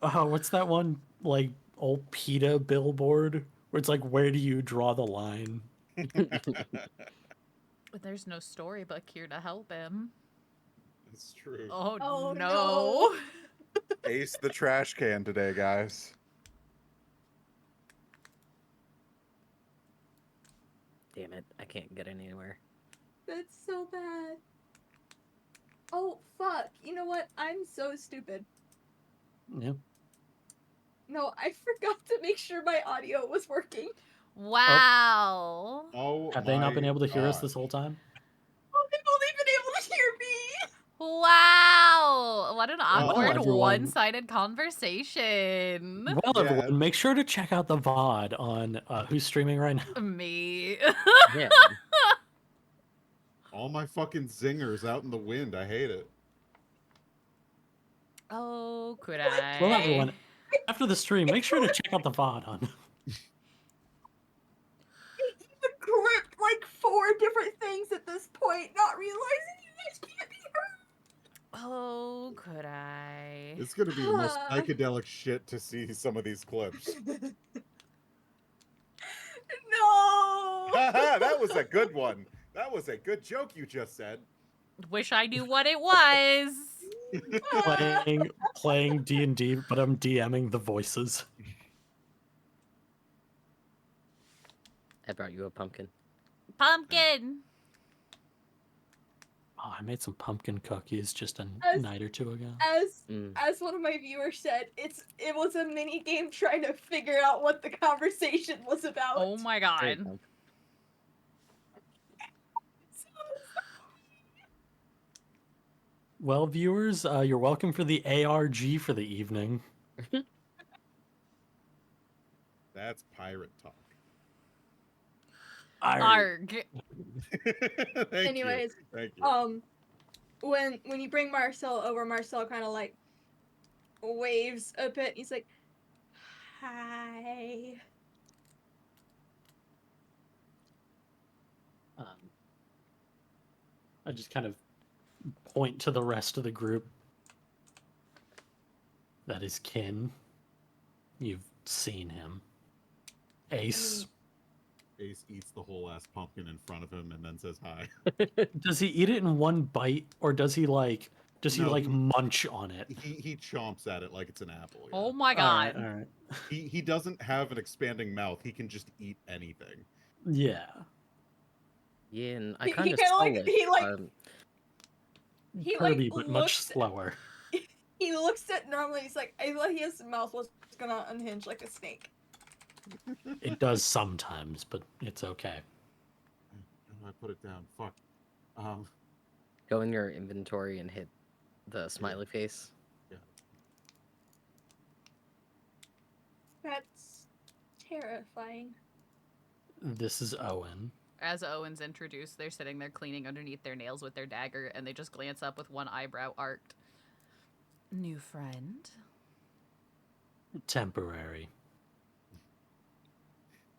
what's that one like old PETA billboard where it's like, where do you draw the line? There's no storybook here to help him. It's true. Oh, Oh, no. Ace the trash can today, guys. damn it, I can't get anywhere. That's so bad. Oh, fuck. You know what? I'm so stupid. Yeah. No, I forgot to make sure my audio was working. Wow. Oh, Have they not been my able to hear us God. this whole time? Oh, they've only been able to hear me. Wow. What an awkward everyone. one-sided conversation. Well, Yeah. everyone, make sure to check out the VOD on who's streaming right now. Me. Yeah. All my fucking zingers out in the wind. I hate it. Oh, could What? I? Well, everyone, after the stream, make sure to check out the VOD on. I even gripped like 4 different things at this point, not realizing you guys can't be heard. Oh, could I? It's gonna be the most psychedelic shit to see some of these clips. No. That was a good one. That was a good joke you just said. Wish I knew what it was. playing D&D, but I'm DMing the voices. I brought you a pumpkin. Pumpkin. Oh, I made some pumpkin cookies just a As- night or two ago. As one of my viewers said, it was a mini game trying to figure out what the conversation was about. Oh my There you god. go. Well, viewers, you're welcome for the ARG for the evening. That's pirate talk. Arg. Thank Anyways, you. Thank you. When you bring Marcel over, Marcel kind of like waves a bit. He's like, "Hi." I just kind of point to the rest of the group. That is Kin. You've seen him. Ace. Ace eats the whole ass pumpkin in front of him and then says hi. Does he eat it in one bite, or does he like No, munch on it? He chomps at it like it's an apple. Yeah. Oh my god. All right. He doesn't have an expanding mouth. He can just eat anything. Yeah. Yeah, and I He kind of kinda saw like- it. he, like- He Kirby, like but looks much slower. He looks at normally. He's like, I thought his mouth was gonna unhinge like a snake. It does sometimes, but it's okay. How do I put it down? Fuck. Go in your inventory and hit the smiley face. That's terrifying. This is Owen. As Owen's introduced, they're sitting there cleaning underneath their nails with their dagger, and they just glance up with one eyebrow arced. New friend? Temporary.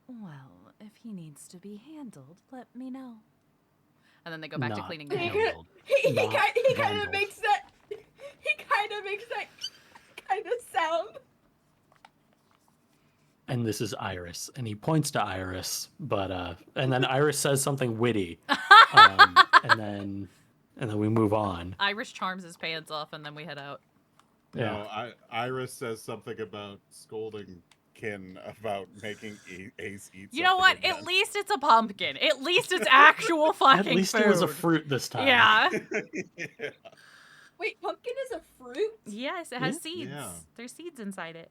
Well, if he needs to be handled, let me know. And then they go back to Not cleaning their handled. nails. handled. He Not kind of handled. makes that. He kind of makes that kind of sound. And this is Iris, and he points to Iris, but and then Iris says something witty, and then we move on. Irish charms his pants off, and then we head out. Yeah. No, Iris says something about scolding Kin about making Ace eat. You know what? something At least it's a pumpkin. At least it's actual fucking At least food. it was a fruit this time. Yeah. Yeah. Wait, pumpkin is a fruit? Yes, it has Yeah. seeds. Yeah. There's seeds inside it.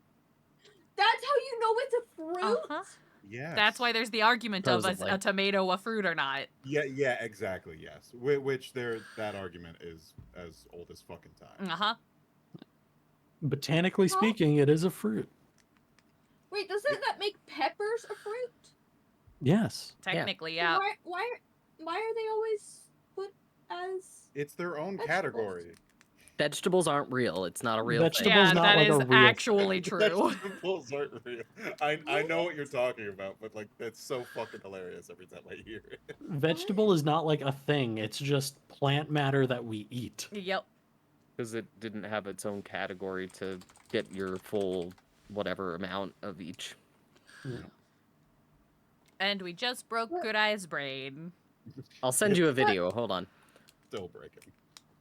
That's how you know it's a fruit? Uh-huh. Yes. That's why there's the argument of Supposedly. a tomato a fruit or not. Yeah, exactly. Yes. Which that argument is as old as fucking time. Uh-huh. Botanically speaking, it is a fruit. Wait, doesn't that make peppers a fruit? Yes. Technically, So yeah. why are they always put as... It's their own Vegetables. category. Vegetables aren't real. It's not a real Vegetables thing. Yeah, not that like is a real actually true. Vegetables aren't real. I know what you're talking about, but like that's so fucking hilarious every time I hear it. Vegetable is not like a thing. It's just plant matter that we eat. Yep. Because it didn't have its own category to get your full whatever amount of each. And we just broke Good Eye's brain. I'll send you a video. Hold on. Still breaking.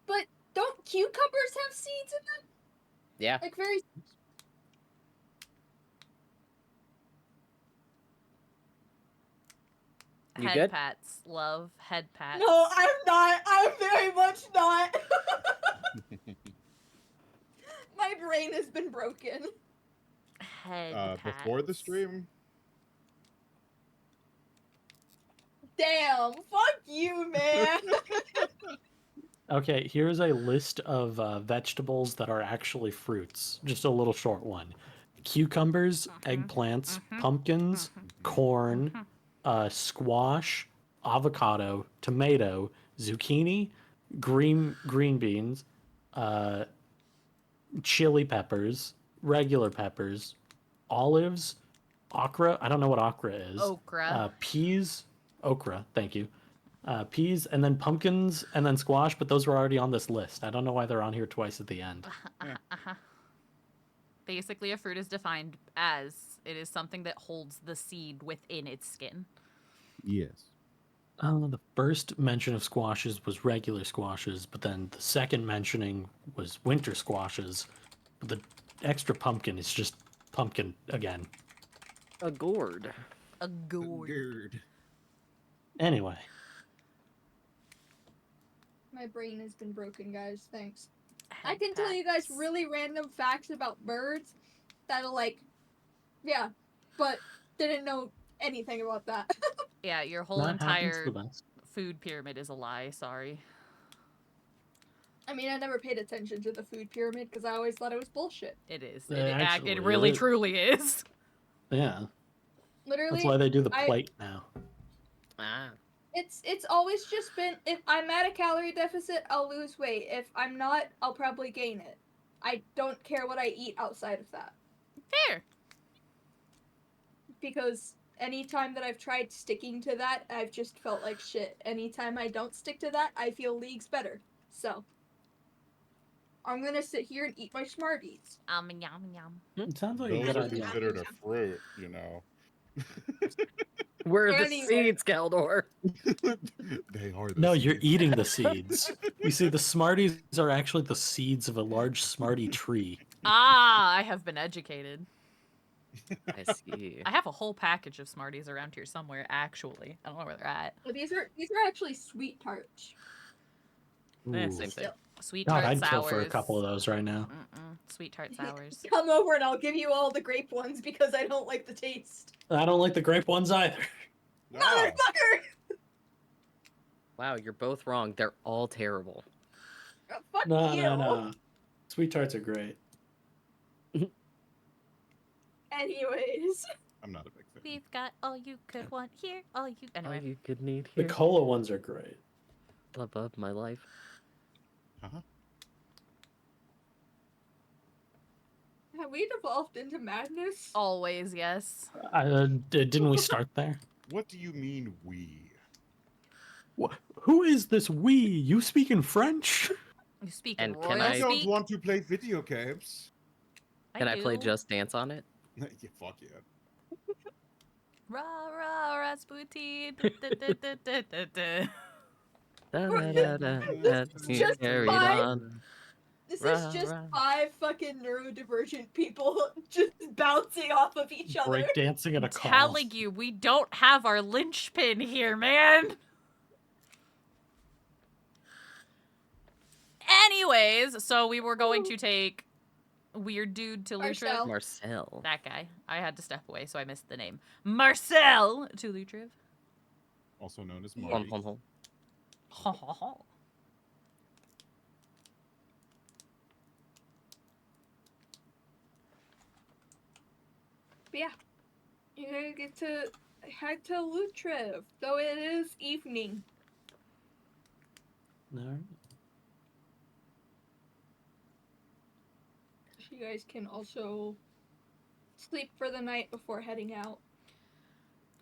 But don't cucumbers have seeds in them? Yeah. Like very... You Head good? pats. Love head pats. No, I'm not. I'm very much not. My brain has been broken. Head pats. Before the stream, Damn, fuck you, man. Okay, here's a list of vegetables that are actually fruits. Just a little short one. Cucumbers, eggplants, pumpkins, corn, squash, avocado, tomato, zucchini, green beans, chili peppers, regular peppers, olives, okra. I don't know what okra is. Okra. Peas, okra. Thank you. Peas, and then pumpkins, and then squash. But those were already on this list. I don't know why they're on here twice at the end. Basically, a fruit is defined as it is something that holds the seed within its skin. yes. The first mention of squashes was regular squashes, but then the second mentioning was winter squashes. The extra pumpkin is just pumpkin again. A gourd. A gourd. Anyway. My brain has been broken, guys. Thanks. I can tell you guys really random facts about birds that'll yeah, but didn't know anything about that. Yeah, your whole That happens entire to the best. food pyramid is a lie. Sorry. I mean, I never paid attention to the food pyramid because I always thought it was bullshit. It is. Actually, It really, truly is. Yeah. Literally, That's why they do the plate now. Ah. It's always just been, if I'm at a calorie deficit, I'll lose weight. If I'm not, I'll probably gain it. I don't care what I eat outside of that. Fair. Because anytime that I've tried sticking to that, I've just felt like shit. Anytime I don't stick to that, I feel leagues better. So, I'm gonna sit here and eat my Smarties. Yum, yum. It sounds like a Those good are idea. considered a fruit, you know. Where are the Anyway. seeds, Caldor? They are the No, seeds. you're eating the seeds. You see, the Smarties are actually the seeds of a large Smartie tree. Ah, I have been educated. I see. I have a whole package of Smarties around here somewhere, actually. I don't know where they're at. Well, these are actually sweet tarts. Yeah, Ooh. same thing. Sweet God, tart I'd sours. kill for a couple of those right now. Sweet tart sours. Come over and I'll give you all the grape ones because I don't like the taste. I don't like the grape ones either. Ah, Motherfucker! Wow, you're both wrong. They're all terrible. Fuck No, you. no. Sweet tarts are great. Anyways. I'm not a big fan. We've got all you could want here, all you... Anyway. All you could need The here. cola ones are great. Love of my life. Uh-huh. Have we devolved into madness? Always, yes. Didn't we start there? What do you mean we? Who is this we? You speak in French? You speak And in can royal I don't speak? want to play video games. Can I play do. Just Dance on it? Yeah, fuck yeah. Rah, rah, Rasputin. Da-da-da-da-da-da. Just Carried fine. on. This Rah, is just rah. 5 fucking neurodivergent people just bouncing off of each other. Break dancing at a I'm call. telling you, we don't have our linchpin here, man. Anyways, so we were going to take weird dude to Marcel. Lutriv. Marcel. That guy. I had to step away, so I missed the name. Marcel to Lutriv. Also known as Hom, Marty. hom, hom. Ho, ho, ho. But yeah, you're gonna get to head to Lutriv, though it is evening. No. You guys can also sleep for the night before heading out.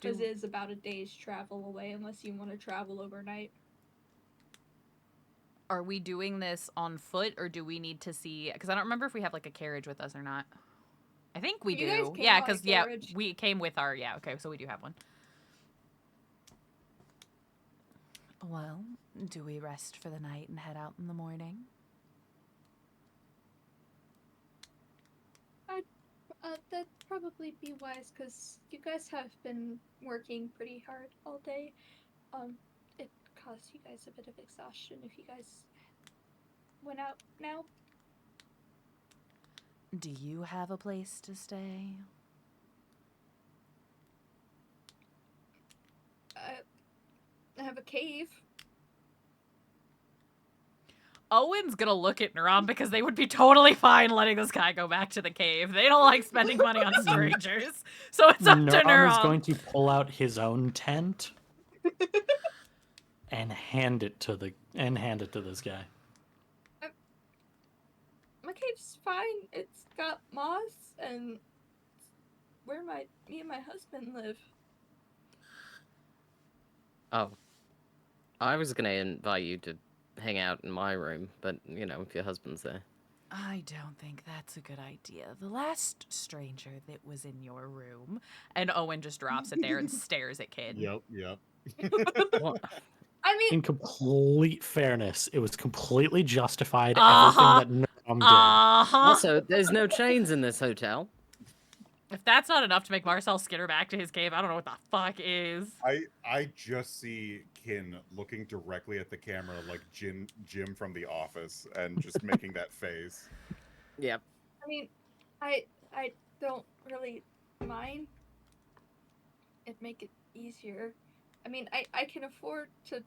Because it is about a day's travel away, unless you want to travel overnight. Are we doing this on foot, or do we need to see... Because I don't remember if we have, like, a carriage with us or not. I think we You guys do. came Yeah, on a because, yeah, carriage. we came with our... Yeah, okay, so we do have one. Well, do we rest for the night and head out in the morning? That'd probably be wise, because you guys have been working pretty hard all day. It caused you guys a bit of exhaustion if you guys went out now. Do you have a place to stay? I have a cave. Owen's gonna look at Naram because they would be totally fine letting this guy go back to the cave. They don't like spending money on strangers. So it's up to Naram is Naram. going to pull out his own tent and hand it to this guy. My cave's fine. It's got moss and where me and my husband live. Oh. I was gonna invite you to hang out in my room, but, you know, if your husband's there. I don't think that's a good idea. The last stranger that was in your room... And Owen just drops it there and stares at Kid. Yep. What? I mean, In complete fairness, it was completely justified Uh-huh. everything that Naram did. Uh-huh. Also, there's no chains in this hotel. If that's not enough to make Marcel skitter back to his cave, I don't know what the fuck is. I just see Kin looking directly at the camera like Jim from The Office and just making that face. Yep. I mean, I don't really mind. It'd make it easier. I mean, I can afford to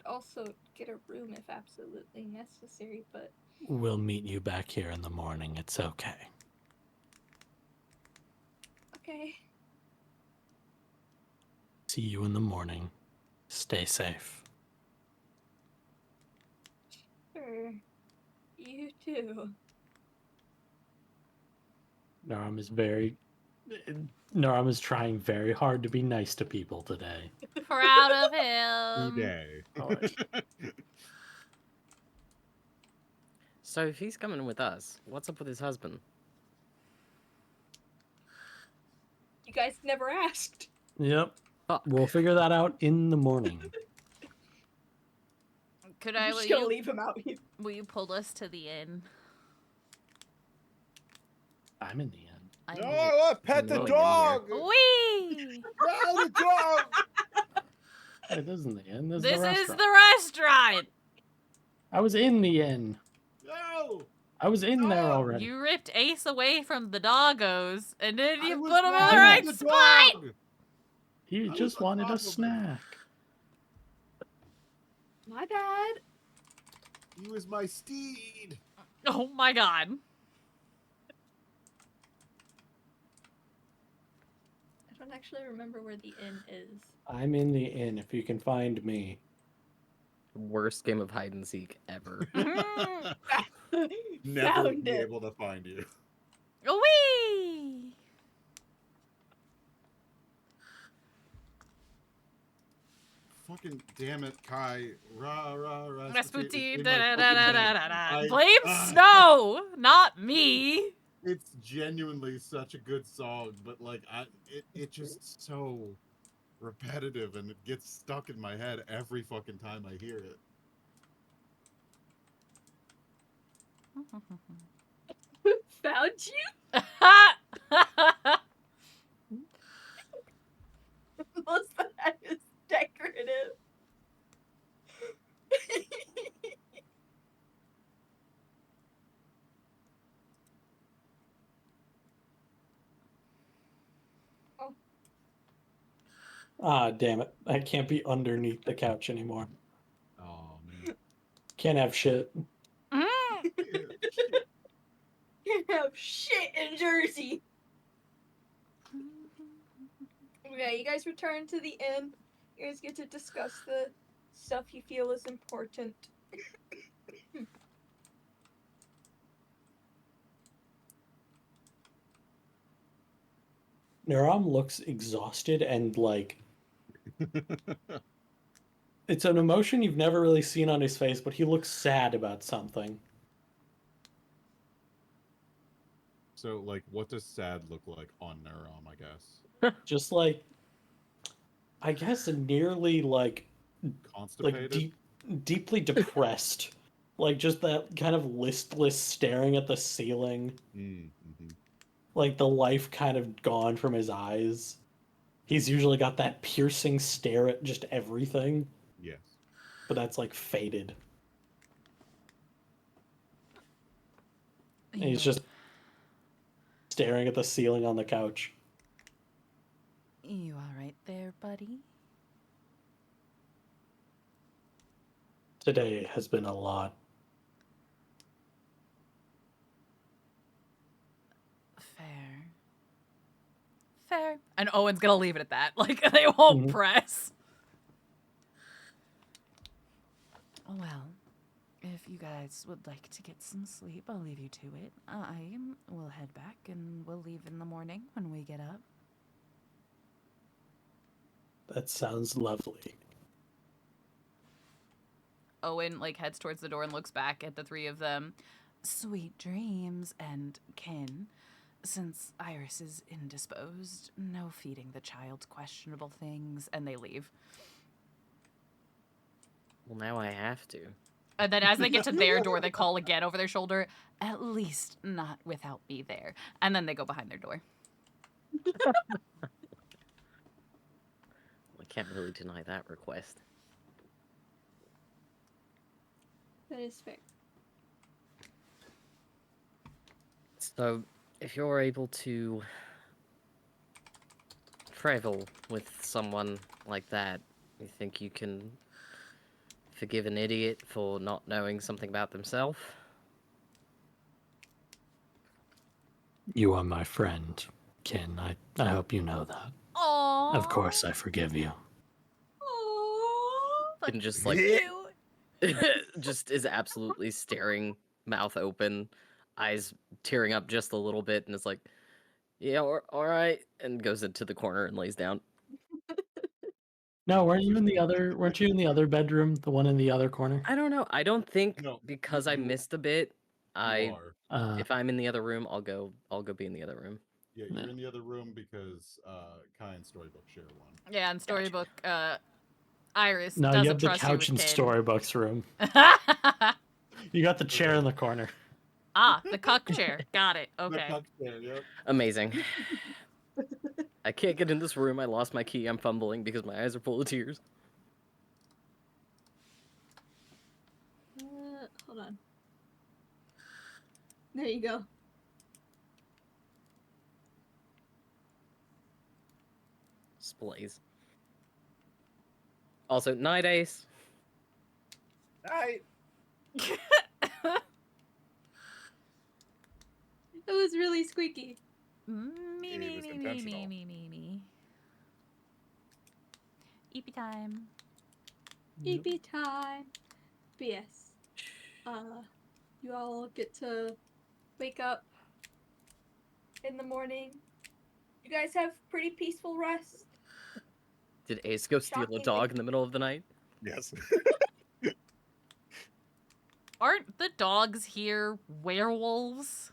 also get a room if absolutely necessary, but We'll meet you back here in the morning. It's okay. okay. See you in the morning. Stay safe. Sure. You too. Naram is trying very hard to be nice to people today. Proud of him. Day. So if he's coming with us, what's up with his husband? You guys never asked. Yep. Fuck. We'll figure that out in the morning. Could I'm I? just Will gonna you? leave him out here. Will you pull us to the inn? I'm in the end. No, look, pet the Annoying dog! Wee! No, the dog! Wait, this isn't the inn. This This is the is restaurant. the restaurant. I was in the inn. No! I was in there No! already. You ripped Ace away from the doggos, and then I you was put him in not the right the spot. dog! He I just was on wanted top a of it. snack. My bad. He was my steed! Oh my god. I don't actually remember where the inn is. I'm in the inn if you can find me. Worst game of hide and seek ever. Never Found be it. able to find you. Wee! Fucking damn it, Kai. Rah, rah, Rasputin. Rasputin. is Da, in da, my da, fucking da, head. da, da. I- Blame Snow, not me. It's genuinely such a good song, but like it just so repetitive and it gets stuck in my head every fucking time I hear it. Found you? Most of that is decorative. Ah, damn it. I can't be underneath the couch anymore. Oh man. Can't have shit. Mm. Can't have shit in Jersey. Okay, you guys return to the inn. You guys get to discuss the stuff you feel is important. Naram looks exhausted and like it's an emotion you've never really seen on his face, but he looks sad about something. So like what does sad look like on Neurom, I guess? Just like I guess nearly like Constipated? deeply depressed. Like just that kind of listless staring at the ceiling. Mm-hmm. Like the life kind of gone from his eyes. He's usually got that piercing stare at just everything, Yes. but that's like faded. And he's just staring at the ceiling on the couch. You all right there, buddy? Today has been a lot. Fair. And Owen's gonna leave it at that. Like, they won't Mhm. press. Well, if you guys would like to get some sleep, I'll leave you to it. I will head back and we'll leave in the morning when we get up. That sounds lovely. Owen, like, heads towards the door and looks back at the three of them. Sweet dreams, and Kin. Since Iris is indisposed, no feeding the child questionable things, and they leave. Well, now I have to. And then as they get to their door, they call again over their shoulder, at least not without me there. And then they go behind their door. I can't really deny that request. That is fair. So, if you're able to travel with someone like that, you think you can forgive an idiot for not knowing something about themselves? You are my friend, Ken. I hope you know that. Aww. Of course, I forgive you. Aww. And just Fuck like you. just is absolutely staring, mouth open, eyes tearing up just a little bit, and is like, "Yeah, all right," and goes into the corner and lays down. No, weren't you in the other? Weren't you in the other bedroom? The one in the other corner? I don't know. I don't think No, because I you missed a bit. you are. If I'm in the other room, I'll go be in the other room. Yeah, Yeah. you're in the other room because Kai and Storybook share one. Yeah, and Storybook, Iris No, doesn't you have the trust you couch with in Ken. Storybooks room. You got the chair in the corner. Ah, the cuck chair. Got it. The Okay. cuck chair, yep. Amazing. I can't get in this room. I lost my key. I'm fumbling because my eyes are full of tears. Hold on. There you go. Splays. Also, night Ace. Night. It was really squeaky. Me, It me, was me, me, intentional. me. EP time. EP time. But yes. You all get to wake up in the morning. You guys have pretty peaceful rest. Did Ace go steal a Shockingly. dog in the middle of the night? Yes. Aren't the dogs here werewolves?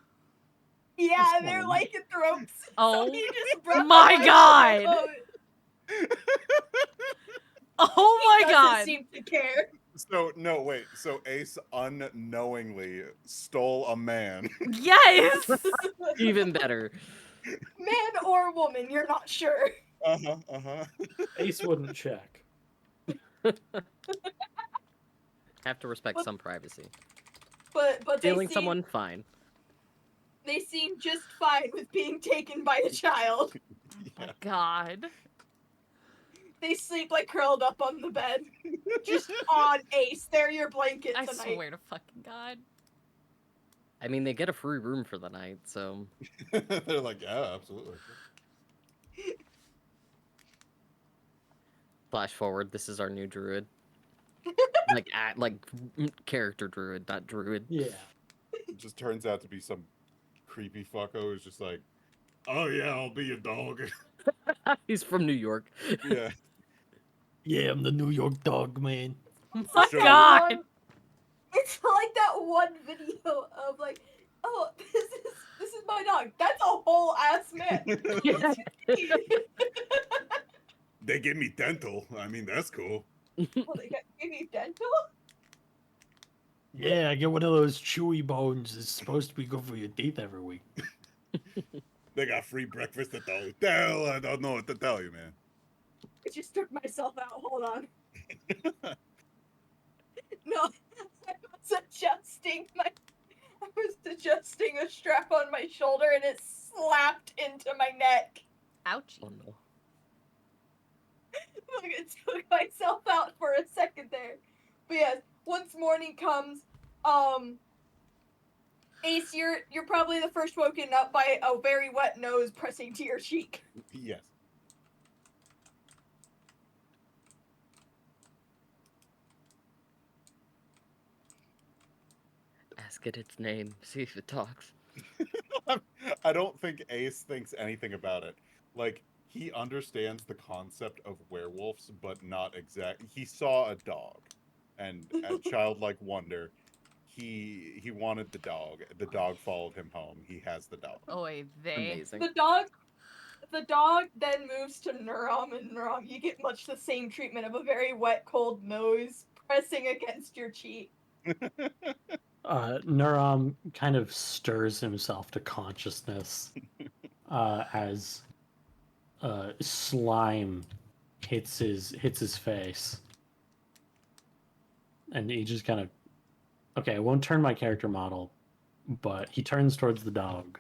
Yeah, This they're one. lycanthropes. Oh So he just brought my them by God. their boat. Oh He my doesn't god. seem to care. So no, wait. So Ace unknowingly stole a man. Yes. Even better. Man or woman, you're not sure. Ace wouldn't check. Have to respect But- some privacy. But Stealing someone, fine. they seem just fine with being taken by a child. Oh my god. They sleep like curled up on the bed. Just on Ace. They're your blanket I tonight. swear to fucking god. I mean, they get a free room for the night, so They're like, yeah, absolutely. flash forward. This is our new druid. like character druid, not druid. Yeah. It just turns out to be some creepy fucko who's just like, oh yeah, I'll be your dog. He's from New York. Yeah. Yeah, I'm the New York dog man. Oh my Sure. god. It's like that one video of like, oh, this is my dog. That's a whole ass man. They give me dental. I mean, that's cool. Well, they give you dental? Yeah, I get one of those chewy bones. It's supposed to be good for your teeth every week. They got free breakfast at the hotel. I don't know what to tell you, man. I just took myself out. Hold on. No, I was adjusting a strap on my shoulder and it slapped into my neck. Ouchie. Oh no. Like I took myself out for a second there. But yes, once morning comes, Ace, you're probably the first woken up by a very wet nose pressing to your cheek. Yes. Ask it its name. See if it talks. I don't think Ace thinks anything about it. Like, he understands the concept of werewolves, but not exact. He saw a dog, and at childlike wonder, he wanted the dog. The dog followed him home. He has the dog. Oy vey. Amazing. The dog then moves to Nuram, and Nuram, you get much the same treatment of a very wet, cold nose pressing against your cheek. Nuram kind of stirs himself to consciousness as slime hits his face, and he just kind of Okay, I won't turn my character model, but he turns towards the dog.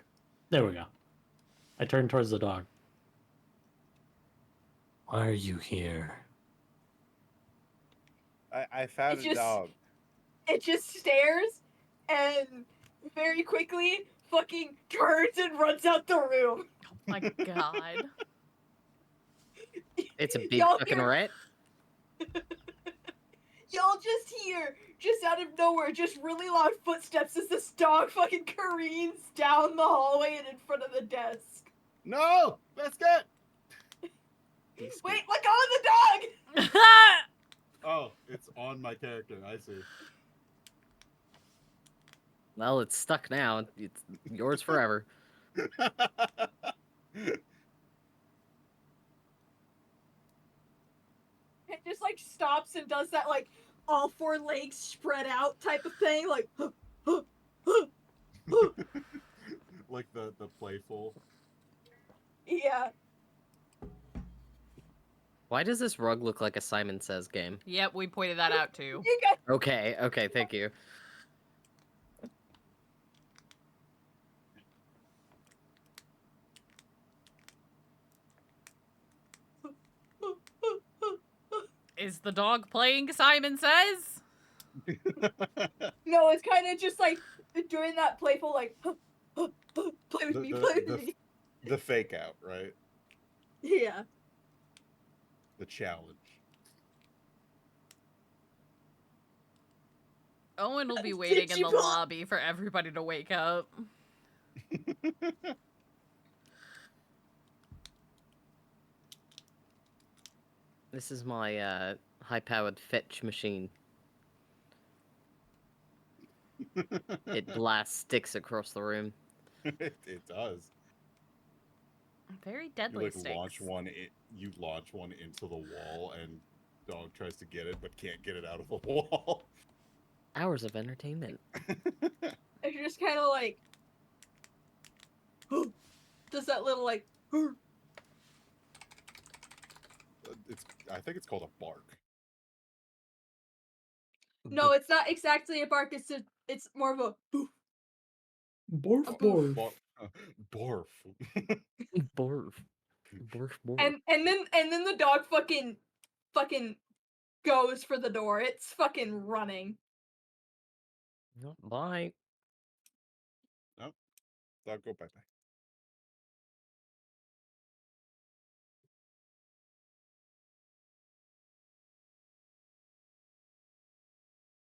There we go. I turn towards the dog. Why are you here? I found a dog. It just stares and very quickly fucking turns and runs out the room. Oh my god. It's a big Y'all fucking hear- rat. Y'all just hear, just out of nowhere, just really loud footsteps as this dog fucking careens down the hallway and in front of the desk. No, biscuit. Wait, let go of the dog! Oh, it's on my character. I see. Well, it's stuck now. It's yours forever. It just like stops and does that like all four legs spread out type of thing, like Like the playful. yeah. Why does this rug look like a Simon Says game? Yep, we pointed that out too. You guys Okay, thank you. Is the dog playing Simon Says? No, it's kind of just like doing that playful like play with me, play with me. The fake out, right? Yeah. The challenge. Owen will be Did waiting in you the pull- lobby for everybody to wake up. This is my high-powered fetch machine. It blasts sticks across the room. It does. Very You deadly like sticks. you launch one into the wall, and dog tries to get it but can't get it out of the wall. Hours of entertainment. And you're just kind of like does that little like I think it's called a bark. no, it's not exactly a bark. It's more of a Borf, A borf. Barf. Borf. Borf, borf. and then the dog fucking goes for the door. It's fucking running. Oh, bye. Dog, go bye-bye.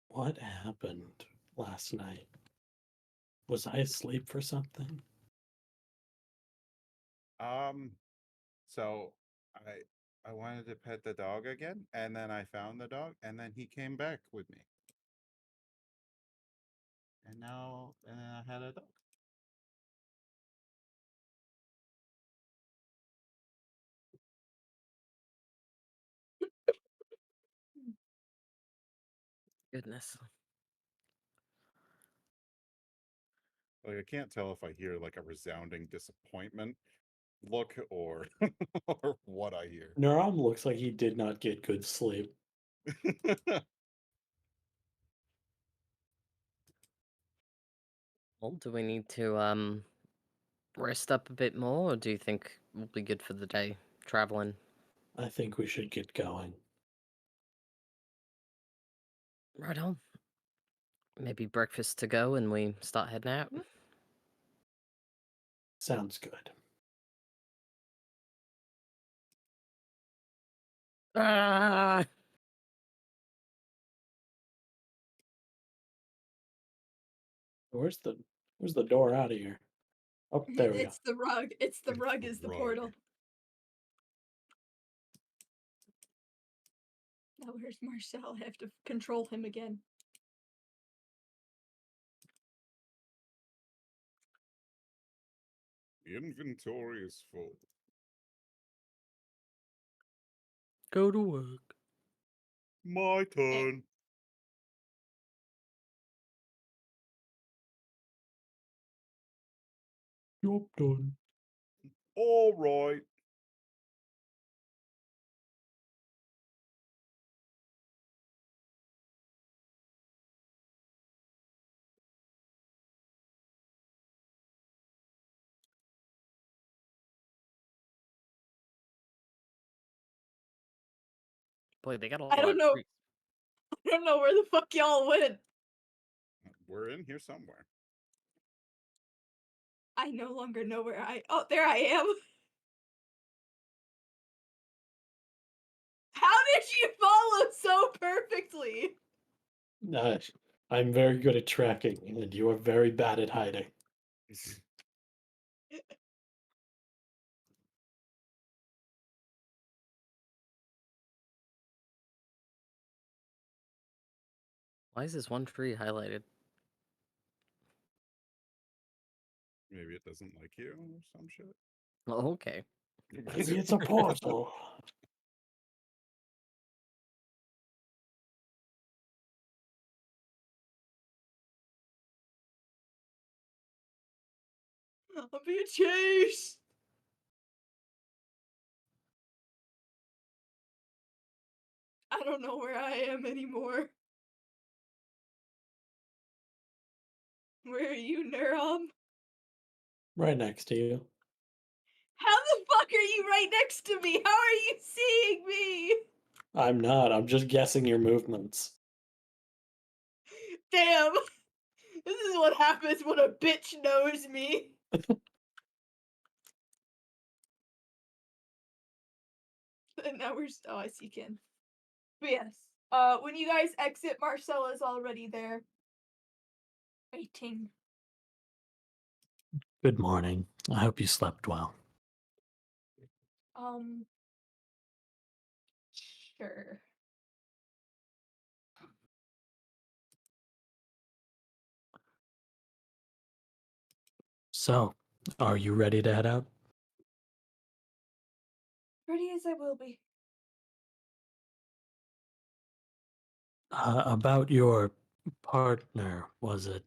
What happened last night? Was I asleep for something? So I wanted to pet the dog again, and then I found the dog, and then he came back with me. And then I had a dog. Goodness. Like, I can't tell if I hear like a resounding disappointment look or or what I hear. Nuram looks like he did not get good sleep. Well, do we need to rest up a bit more, or do you think we'll be good for the day traveling? I think we should get going. Right on. Maybe breakfast to go and we start heading out. Sounds good. Ah! Where's the door out of here? Oh, there we go. It's the rug. It's the rug is the Rug. portal. Now where's Marcel? I have to control him again. The inventory is full. Go to work. My turn. Job done. All right. Boy, they got a I lot don't of know. trees. I don't know where the fuck y'all went. We're in here somewhere. I no longer know where oh, there I am. How did you follow so perfectly? I'm very good at tracking, and you are very bad at hiding. Why is this one tree highlighted? Maybe it doesn't like you or some shit. Oh, okay. Maybe it's a portal. I'm being chased. I don't know where I am anymore. Where are you, Neuron? Right next to you. How the fuck are you right next to me? How are you seeing me? I'm not. I'm just guessing your movements. Damn. This is what happens when a bitch knows me. And now oh, I see Ken. But yes, when you guys exit, Marcella's already there. Waiting. Good morning. I hope you slept well. Sure. So, are you ready to head out? Ready as I will be. About your partner, was it?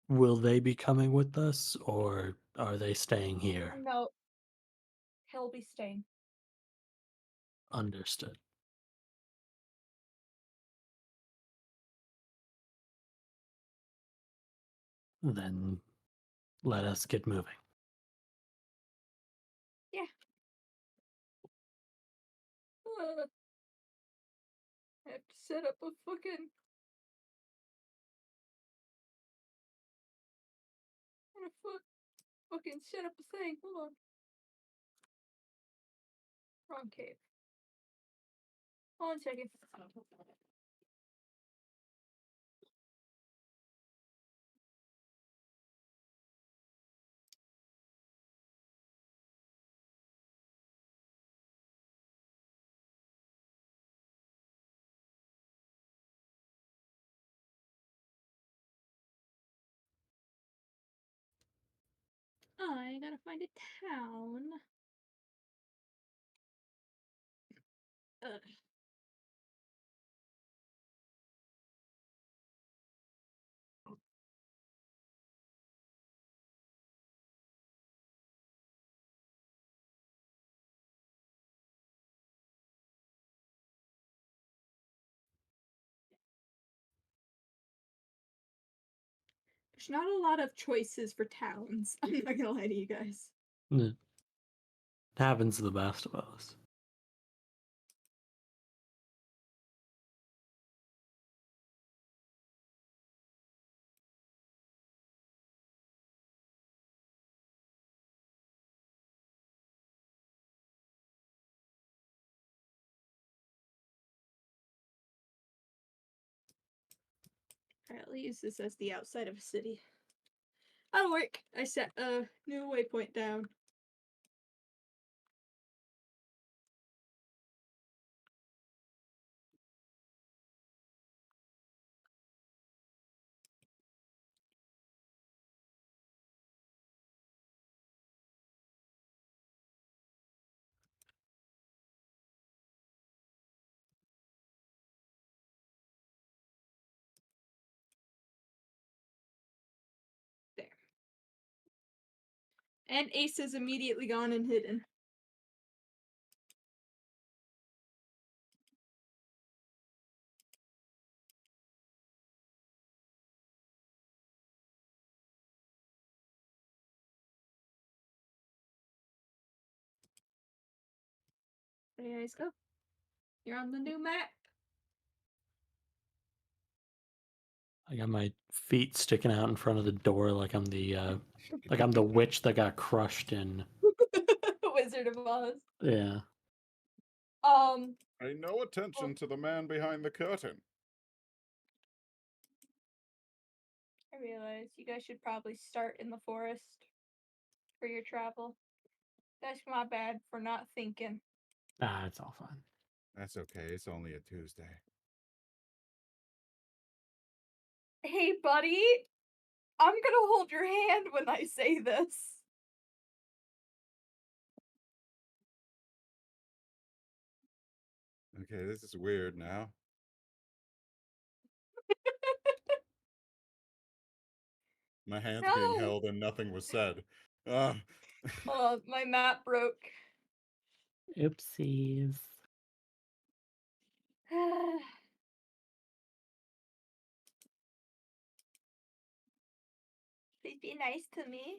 Will they be coming with us, or are they staying here? No, he'll be staying. Understood. Then let us get moving. Yeah. I have to set up a fucking set up a thing. Hold on. Wrong cave. Hold on a second. I gotta find a town. Ugh. There's not a lot of choices for towns. I'm not gonna lie to you guys. It happens to the best of us. Alright, I'll use this as the outside of a city. That'll work. I set a new waypoint down. There. And Ace is immediately gone and hidden. There you guys go. You're on the new map. I got my feet sticking out in front of the door like I'm the witch that got crushed in. Wizard of Oz. Yeah. Pay no attention to the man behind the curtain. I realize you guys should probably start in the forest for your travel. That's my bad for not thinking. Ah, it's all fine. That's okay. It's only a Tuesday. Hey, buddy, I'm gonna hold your hand when I say this. Okay, this is weird now. My hand's being No. held and nothing was said. Uh, Oh, my map broke. Oopsies. Please be nice to me.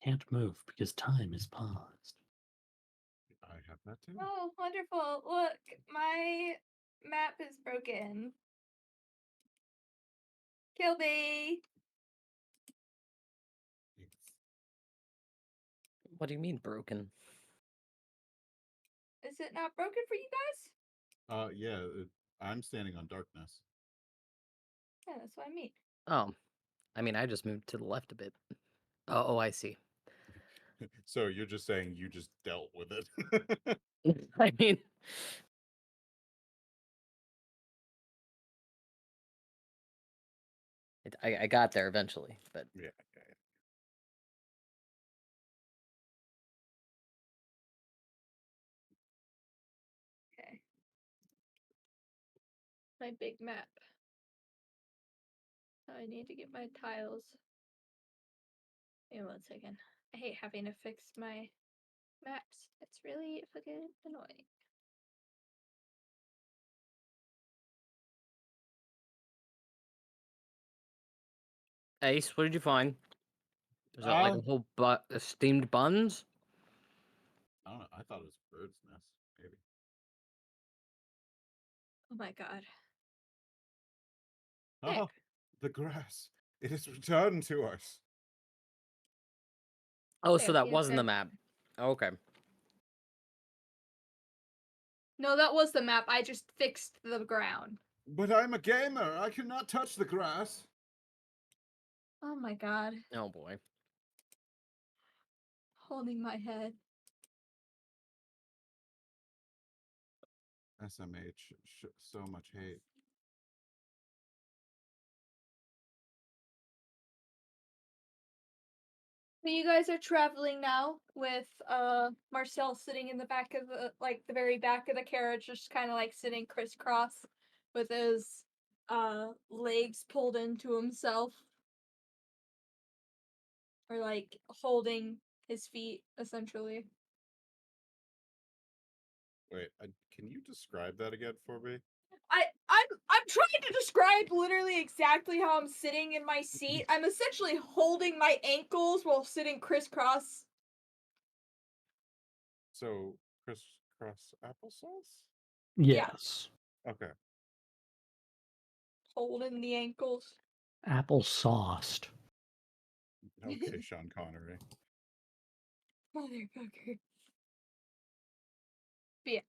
Can't move because time is paused. I have that too. Oh, wonderful. Look, my map is broken. Kilby! What do you mean broken? Is it not broken for you guys? Yeah, I'm standing on darkness. Yeah, that's what I mean. Oh, I mean, I just moved to the left a bit. Oh, I see. So you're just saying you just dealt with it. I mean, I got there eventually, but Yeah. Okay. My big map. I need to get my tiles. Wait 1 second. I hate having to fix my maps. It's really fucking annoying. Ace, what did you find? Is it like a whole steamed buns? I don't know. I thought it was a bird's nest, maybe. Oh my god. Oh, the grass. It has returned to us. Oh, There, so that yeah, wasn't the there. map. Okay. No, that was the map. I just fixed the ground. But I'm a gamer. I cannot touch the grass. Oh my god. Oh boy. Holding my head. SMH. So much hate. So you guys are traveling now with Marcel sitting in the back of the very back of the carriage, just kind of like sitting crisscross with his legs pulled into himself, or like holding his feet essentially. Wait, can you describe that again for me? I'm trying to describe literally exactly how I'm sitting in my seat. I'm essentially holding my ankles while sitting crisscross. So, crisscross applesauce? Yes. Okay. Holding the ankles. Apple sauced. Okay, Sean Connery. Motherfucker. But yeah.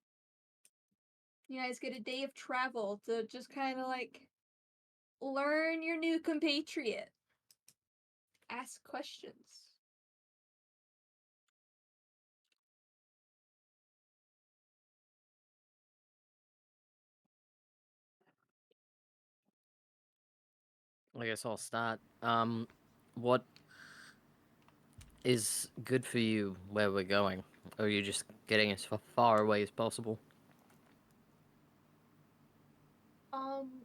You guys get a day of travel to just kind of like learn your new compatriot. Ask questions. I guess I'll start. What is good for you where we're going? Or are you just getting as far away as possible? Um,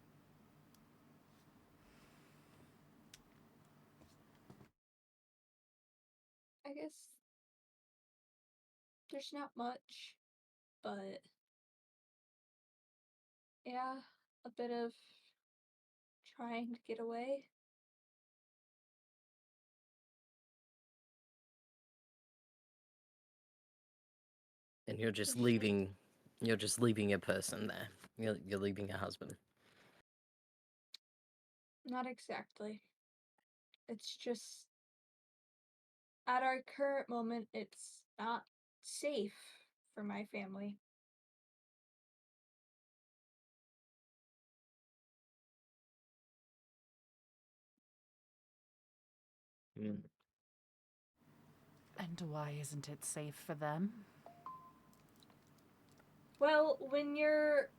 I guess there's not much, but yeah, a bit of trying to get away. And you're just It's just- leaving a person there. You're leaving a husband. Not exactly. It's just at our current moment, it's not safe for my family. Mm. And why isn't it safe for them? Well, when you're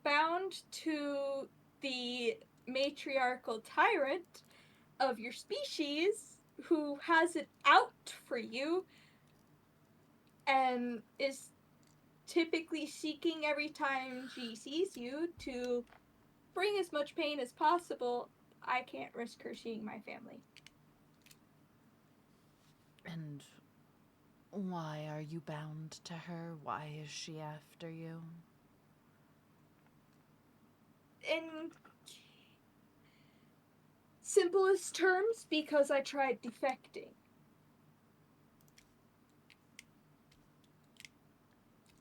bound to the matriarchal tyrant of your species who has it out for you and is typically seeking every time she sees you to bring as much pain as possible, I can't risk her seeing my family. And why are you bound to her? Why is she after you? In simplest terms, because I tried defecting.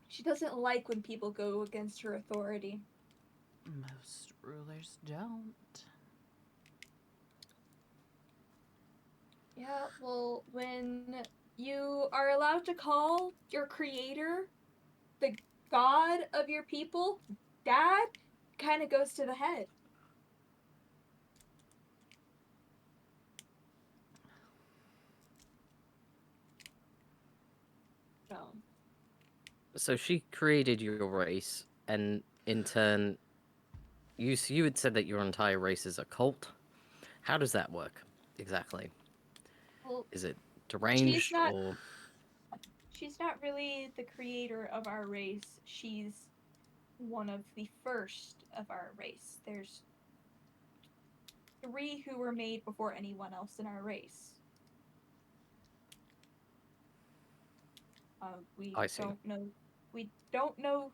She doesn't like when people go against her authority. Most rulers don't. Yeah, well, when you are allowed to call your creator the god of your people, dad, kind of goes to the head. So, So she created your race, and in turn, you had said that your entire race is a cult. How does that work exactly? well, Is it she's deranged not or? she's not really the creator of our race. She's one of the first of our race. There's 3 who were made before anyone else in our race. We I see. don't know. We don't know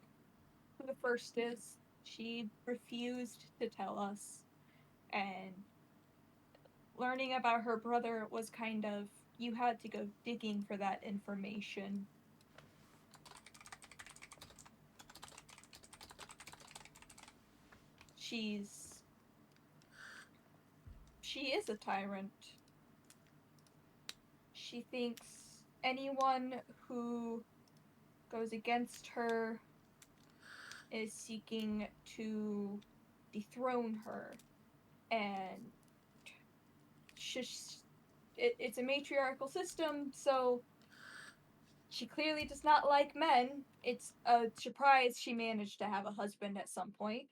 who the first is. She refused to tell us, and learning about her brother was kind of you had to go digging for that information. She's she is a tyrant. She thinks anyone who goes against her is seeking to dethrone her, and it's a matriarchal system, so she clearly does not like men. It's a surprise she managed to have a husband at some point.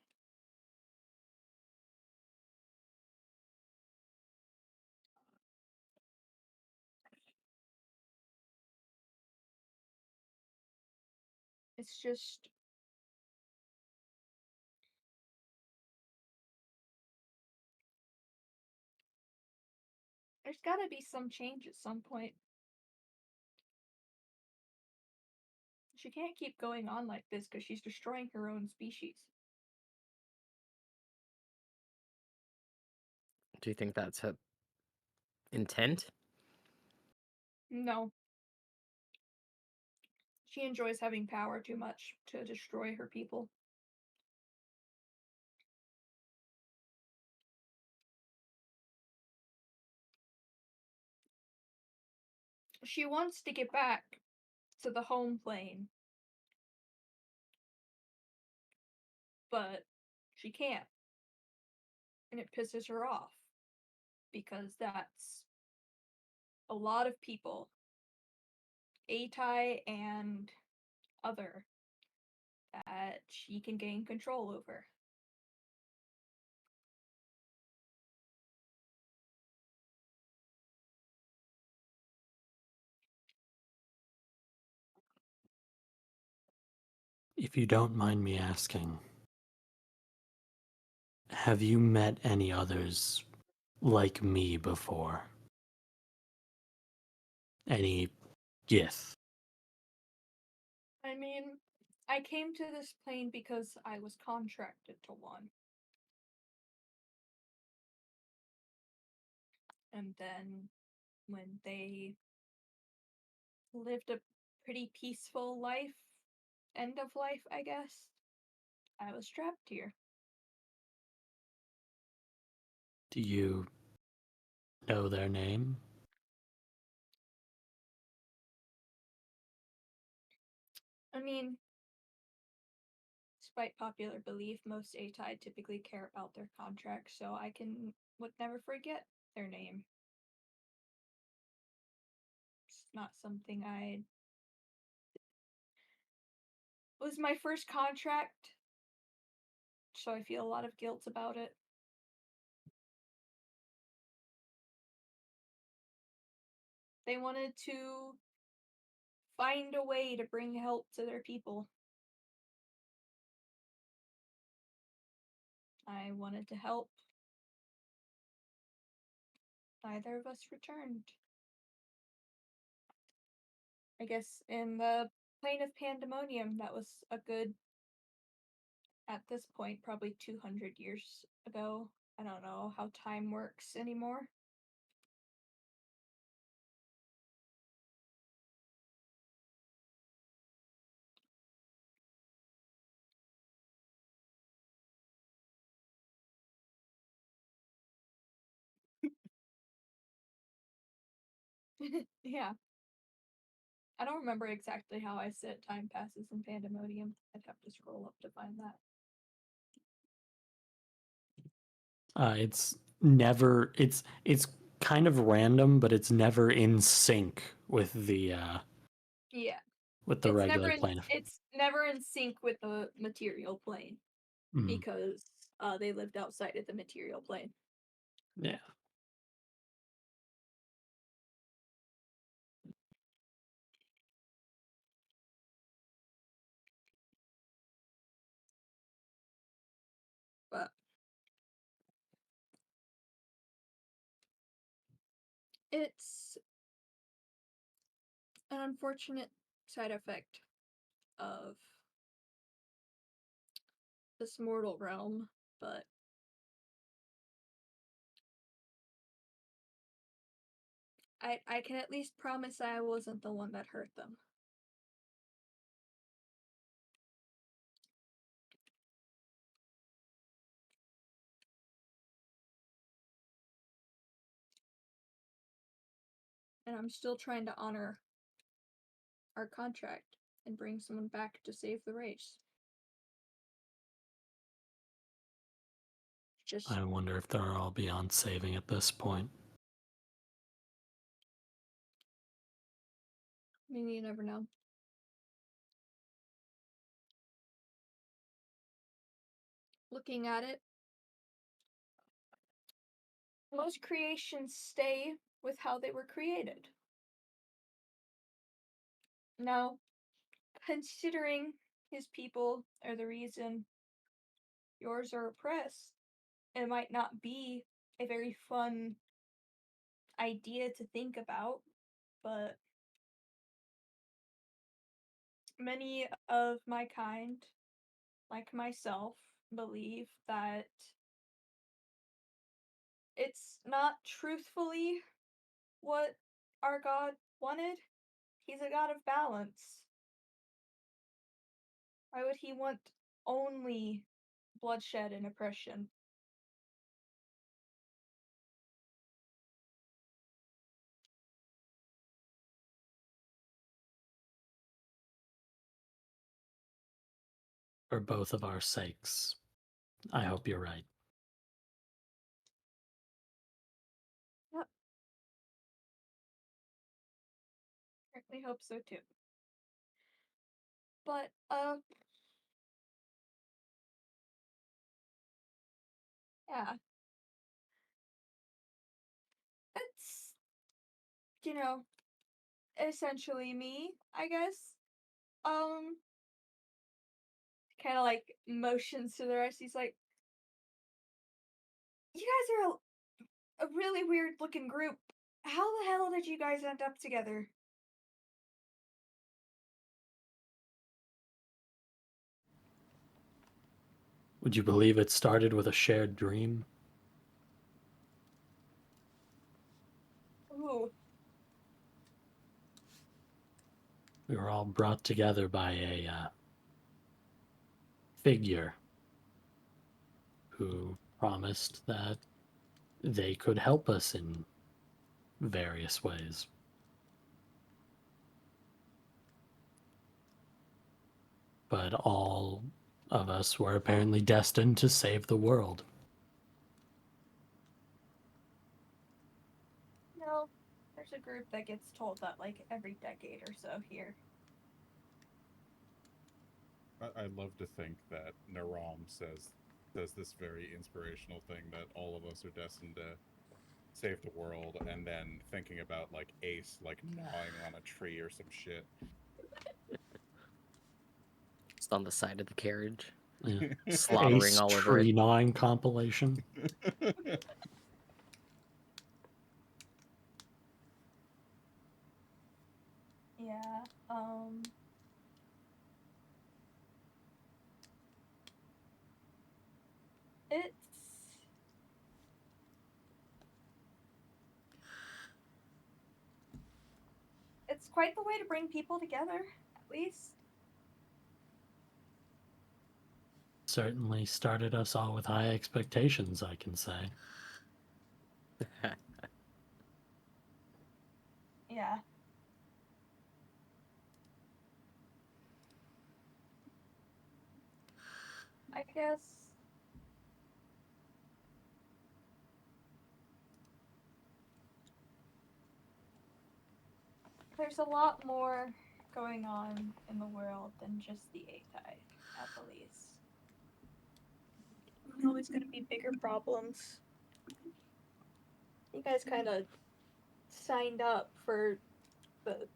It's just there's got to be some change at some point. She can't keep going on like this because she's destroying her own species. Do you think that's her intent? No, she enjoys having power too much to destroy her people. She wants to get back to the home plane, but she can't. And it pisses her off because that's a lot of people, Atai and other, that she can gain control over. If you don't mind me asking, have you met any others like me before? Any Gith? I mean, I came to this plane because I was contracted to one. And then when they lived a pretty peaceful life, end of life, I guess, I was trapped here. Do you know their name? I mean, despite popular belief, most A-Tide typically care about their contracts, so I would never forget their name. It's not something it was my first contract, so I feel a lot of guilt about it. They wanted to find a way to bring help to their people. I wanted to help. Neither of us returned. I guess in the plane of pandemonium, that was a good, at this point, probably 200 years ago. I don't know how time works anymore. Yeah. I don't remember exactly how I said time passes in pandemonium. I'd have to scroll up to find that. It's never. It's kind of random, but it's never in sync with the Yeah. regular plane. It's never in sync with the material plane because they lived outside of the material plane. Yeah. But it's an unfortunate side effect of this mortal realm, but I can at least promise I wasn't the one that hurt them. And I'm still trying to honor our contract and bring someone back to save the race. Just I wonder if they're all beyond saving at this point. I mean, you never know. Looking at it, most creations stay with how they were created. Now, considering his people are the reason yours are oppressed, it might not be a very fun idea to think about, but many of my kind, like myself, believe that it's not truthfully what our God wanted. He's a God of balance. Why would he want only bloodshed and oppression? For both of our sakes, I hope you're right. Yep. Certainly hope so too. But, yeah. It's, you know, essentially me, I guess. Kind of like motions to the rest. He's like, you guys are a really weird looking group. How the hell did you guys end up together? Would you believe it started with a shared dream? Ooh. We were all brought together by a figure who promised that they could help us in various ways. But all of us were apparently destined to save the world. No, there's a group that gets told that like every decade or so here. I love to think that Naram says this very inspirational thing that all of us are destined to save the world, and then thinking about like Ace like gnawing on a tree or some shit. Just on the side of the carriage, Yeah. slaughtering Ace all over Tree it. Gnawing compilation. Yeah. It's quite the way to bring people together, at least. Certainly started us all with high expectations, I can say. Yeah. I guess there's a lot more going on in the world than just the A-Tide, at the least. There's always going to be bigger problems. You guys kind of signed up for the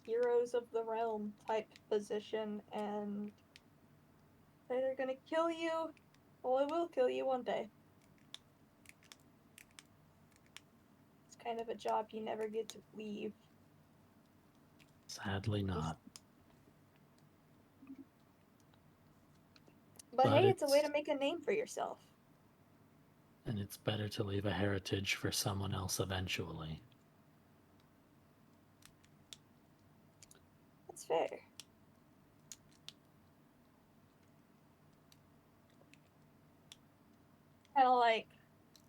heroes of the realm type position, and they're either going to kill you, or it will kill you one day. It's kind of a job you never get to leave. Sadly not. But hey, it's a way it's- to make a name for yourself. And it's better to leave a heritage for someone else eventually. That's fair. Kind of like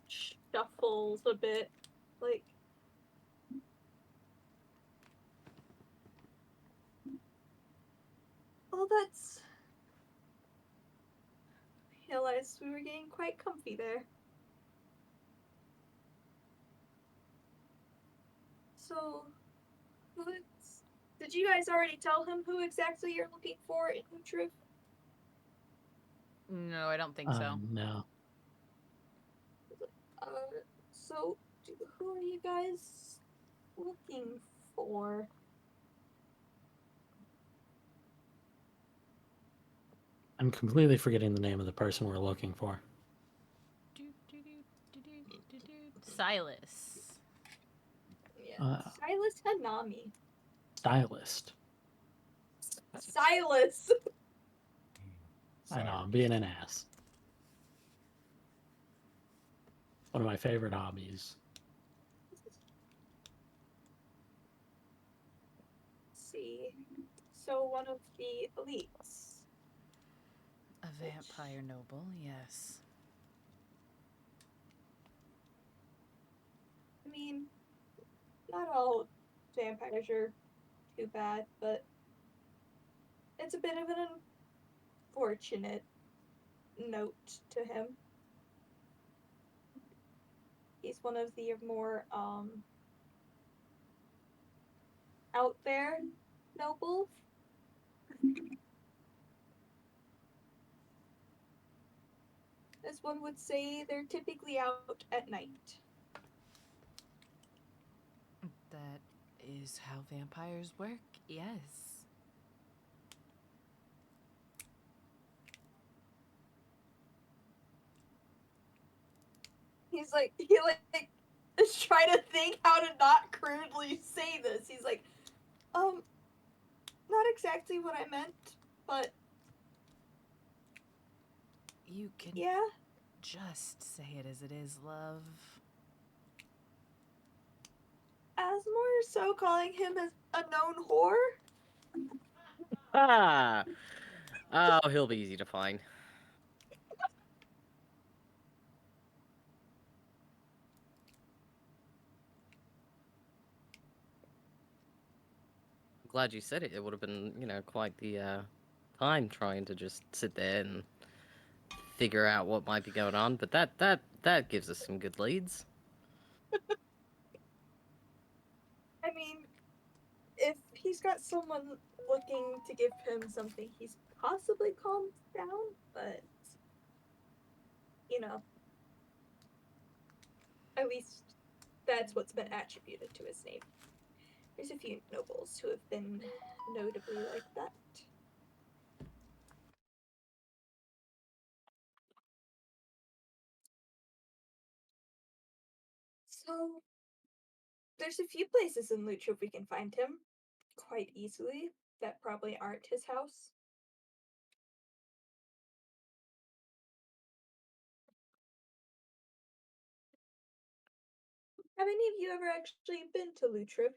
shuffles a bit, like. Oh, that's. I realized we were getting quite comfy there. So, did you guys already tell him who exactly you're looking for in Uhtruth? No, I don't think so. No. Uh, so, who are you guys looking for? I'm completely forgetting the name of the person we're looking for. Silas. Yeah, Silas Hanami. Stylist. Silas! I know, I'm being an ass. One of my favorite hobbies. Let's see. So, one of the elites. A vampire noble, yes. I mean, not all vampires are too bad, but it's a bit of an unfortunate note to him. He's one of the more out there nobles. As one would say, they're typically out at night. That is how vampires work, yes. He is trying to think how to not crudely say this. He's like, not exactly what I meant, but You can yeah. just say it as it is, love. Asmore is so calling him as a known whore. Ah! Oh, he'll be easy to find. I'm glad you said it. It would have been, quite the time trying to just sit there and figure out what might be going on. But that gives us some good leads. I mean, if he's got someone looking to give him something, he's possibly calmed down, but at least that's what's been attributed to his name. There's a few nobles who have been notably like that. So, there's a few places in Lucha we can find him quite easily that probably aren't his house. Have any of you ever actually been to Lutrip?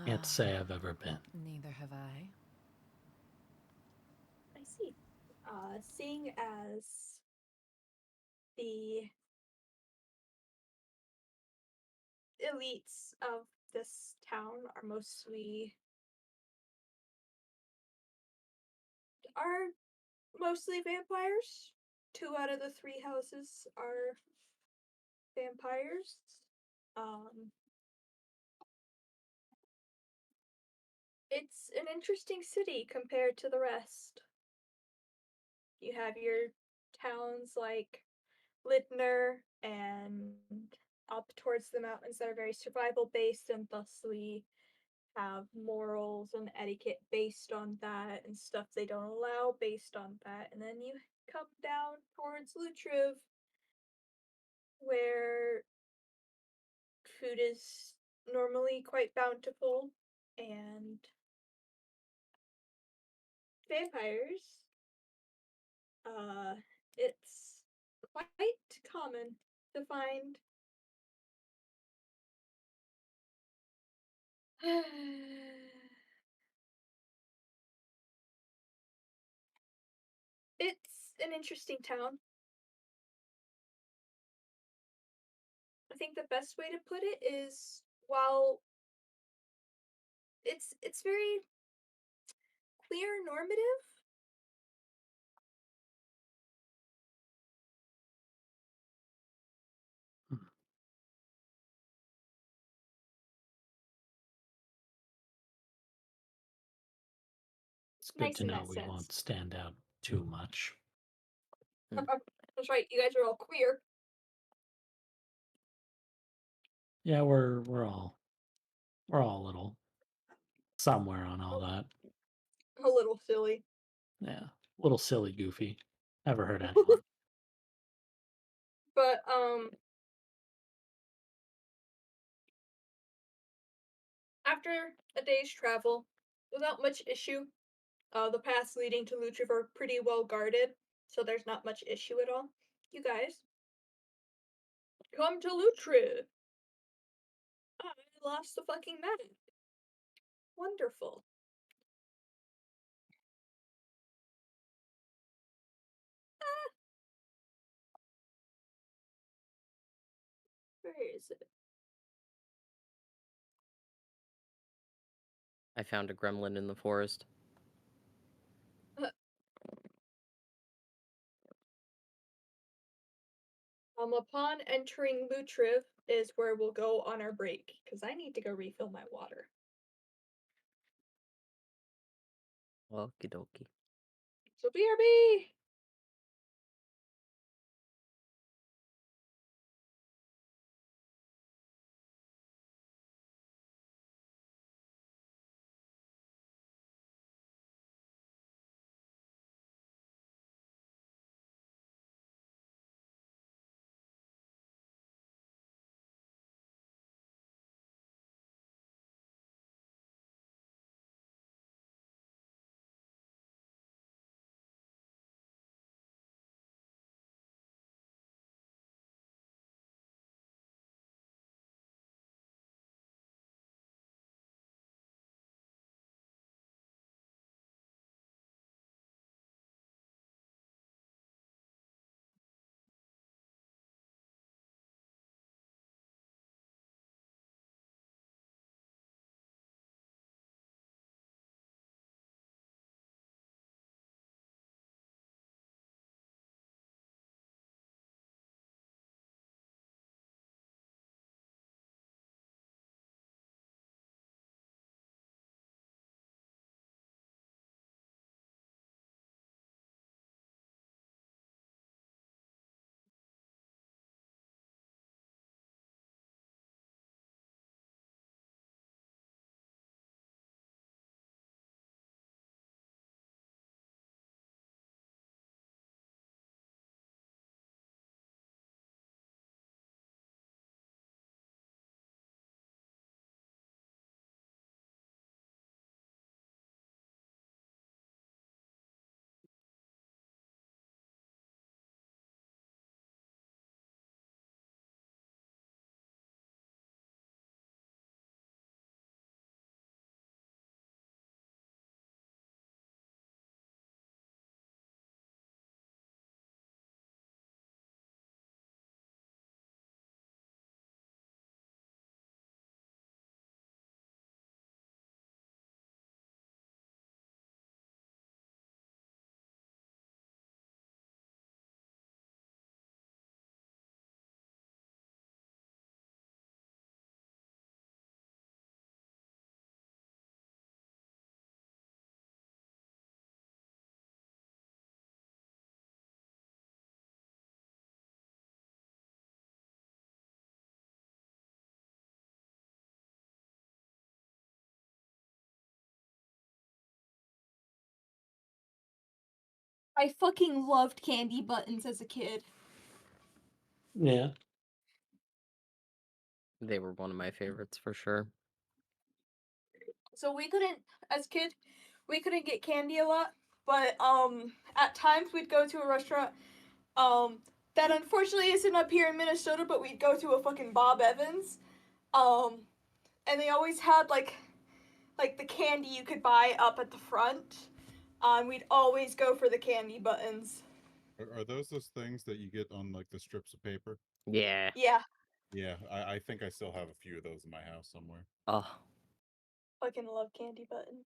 Can't say I've ever been. Neither have I. I see. Seeing as the elites of this town are mostly vampires. 2 out of the 3 houses are vampires. It's an interesting city compared to the rest. You have your towns like Lidner and up towards the mountains that are very survival based and thusly have morals and etiquette based on that and stuff they don't allow based on that. And then you come down towards Lutriv where food is normally quite bountiful and vampires. It's quite common to find. It's an interesting town. I think the best way to put it is while it's very queer normative. Hmm. It's good Nice to in know that we sense. won't stand out too much. That's right, you guys are all queer. Yeah, we're all a little somewhere on all that. A little silly. Yeah, a little silly, goofy. Never hurt anyone. But after a day's travel, without much issue, the paths leading to Lutriv are pretty well guarded, so there's not much issue at all. You guys, come to Lutriv. I lost the fucking map. Wonderful. Where is it? I found a gremlin in the forest. Upon entering Lutriv is where we'll go on our break, because I need to go refill my water. Okie dokie. So BRB! I fucking loved candy buttons as a kid. Yeah. They were one of my favorites for sure. So we couldn't, as kid, we couldn't get candy a lot, but at times we'd go to a restaurant that unfortunately isn't up here in Minnesota, but we'd go to a fucking Bob Evans, and they always had like the candy you could buy up at the front. We'd always go for the candy buttons. Are those things that you get on like the strips of paper? Yeah. Yeah, Yeah, I think I still have a few of those in my house somewhere. Oh, fucking love candy buttons.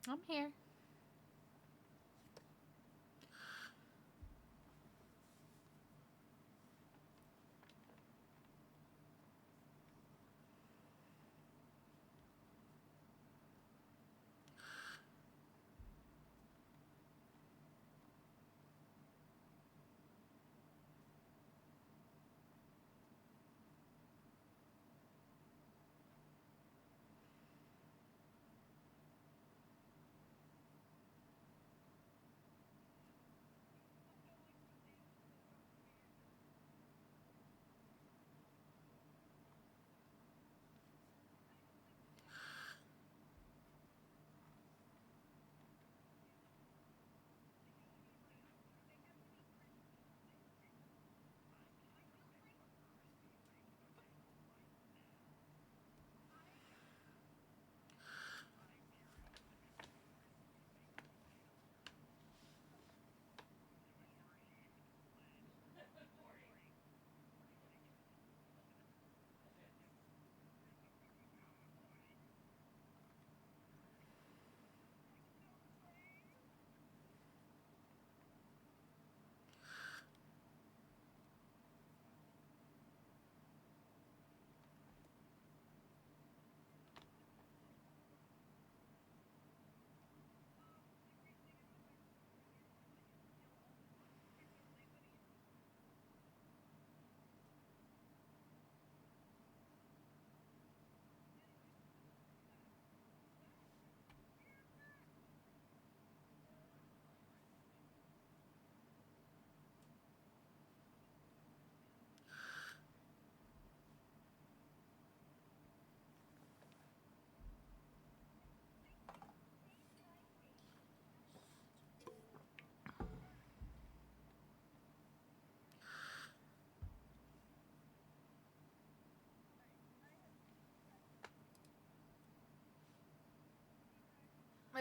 I'm here.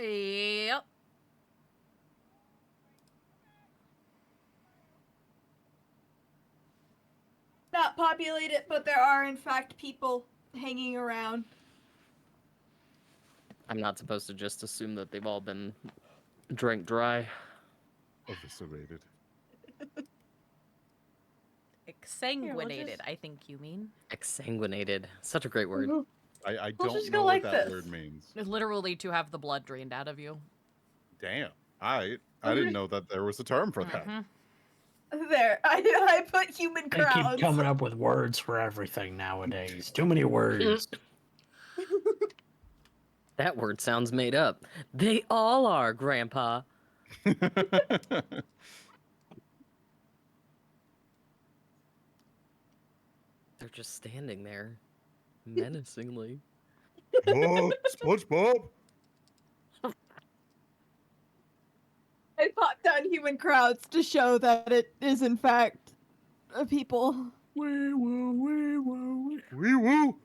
Yep. Not populated, but there are in fact people hanging around. I'm not supposed to just assume that they've all been drank dry. Eviscerated. Exsanguinated, just- I think you mean. Exsanguinated. Such a great word. I We'll don't just know go what like that this. word means. Literally to have the blood drained out of you. Damn. I didn't know that there was a term for that. Mhm. There, I put human They crowds. keep coming up with words for everything nowadays. Too many words. That word sounds made up. They all are, Grandpa. They're just standing there, menacingly. Oh, SpongeBob. I popped on human crowds to show that it is in fact people. Wee woo, wee woo. Wee woo.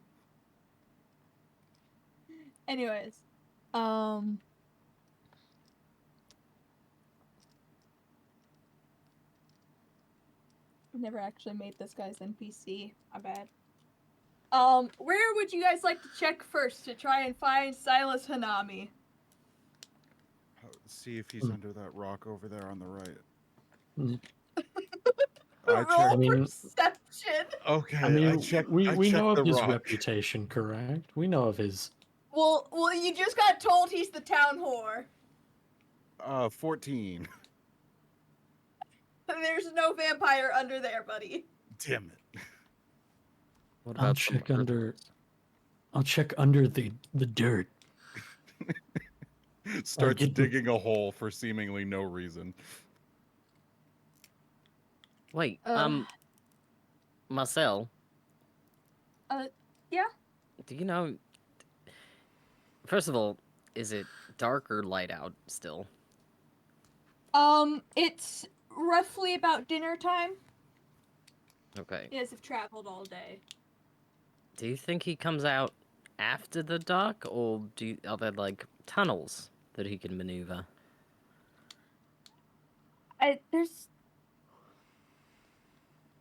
Anyways, never actually made this guy's NPC. My bad. Where would you guys like to check first to try and find Silas Hanami? See if he's under that rock over there on the right. Mm. I Roll checked. I mean- perception. Okay, I mean, I checked. we I know checked of the his rock. reputation, correct? We know of his. Well, you just got told he's the town whore. 14. There's no vampire under there, buddy. Damn it. What I'll about some check other under. words? I'll check under the dirt. Starts get- digging a hole for seemingly no reason. Wait, Uh, Marcel. Yeah. Do you know? First of all, is it dark or light out still? It's roughly about dinner time. Okay. You guys have traveled all day. Do you think he comes out after the dark, or are there like tunnels that he can maneuver? There's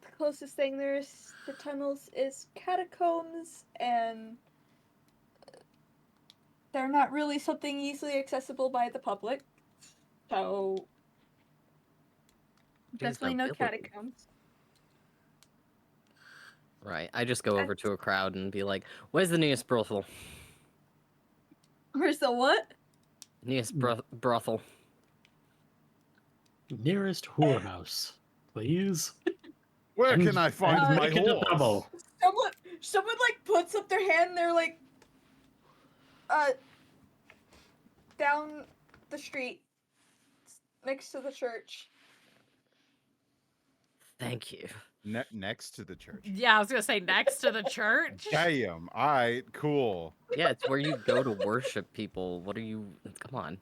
the closest thing there's to tunnels is catacombs, and they're not really something easily accessible by the public. So definitely no mobility. catacombs. Right. I just go over to a crowd and be like, "Where's the nearest brothel? Where's the what? Nearest brothel." Nearest whorehouse, please. Where And- can I find and my make it a horse? double. Someone like puts up their hand. They're like, down the street, next to the church. Thank you. Next to the church. Yeah, I was gonna say next to the church. Damn. All right. Cool. Yeah, it's where you go to worship people. What are you? Come on.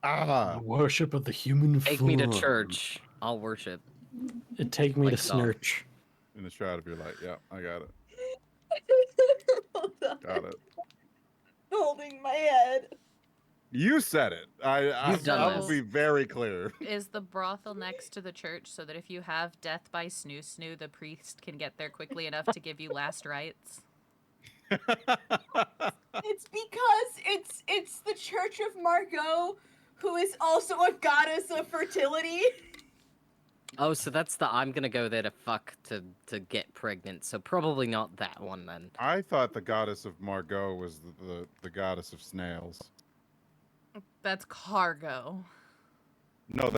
The worship of the human Take form. me to church. I'll worship. Take me Like to dog. snurch. In the shroud of your light. Yeah, I got it. Hold on. Got it. Holding my head. You said it. You've done I will this. be very clear. Is the brothel next to the church so that if you have death by snoo, the priest can get there quickly enough to give you last rites? It's because it's the Church of Margot, who is also a goddess of fertility. Oh, so that's the I'm gonna go there to fuck to get pregnant. So probably not that one then. I thought the goddess of Margot was the goddess of snails. That's cargo. No,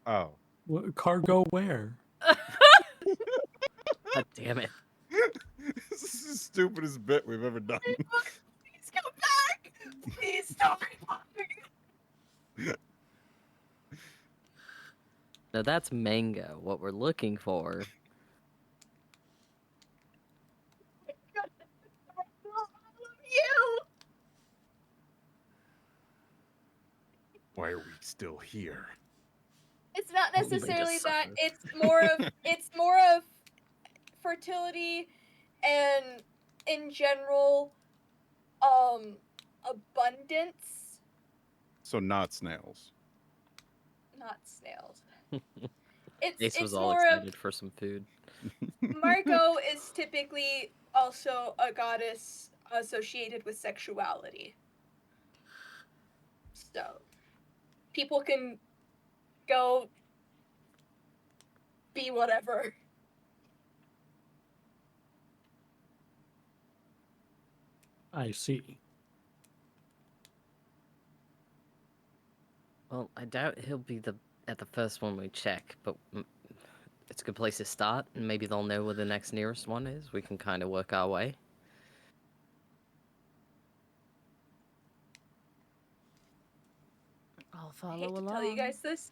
oh. Cargo where? God damn it. This is the stupidest bit we've ever done. Please come back. Please stop. No, that's mango. What we're looking for. You. Why are we still here? It's not Only to necessarily that. suffer. It's more of fertility and in general abundance, So not snails. not snails. Ace It's was all more of excited for some food. Margot is typically also a goddess associated with sexuality. So people can go be whatever. I see. Well, I doubt he'll be at the first one we check, but it's a good place to start, and maybe they'll know where the next nearest one is. We can kind of work our way. I'll I follow hate to along. tell you guys this.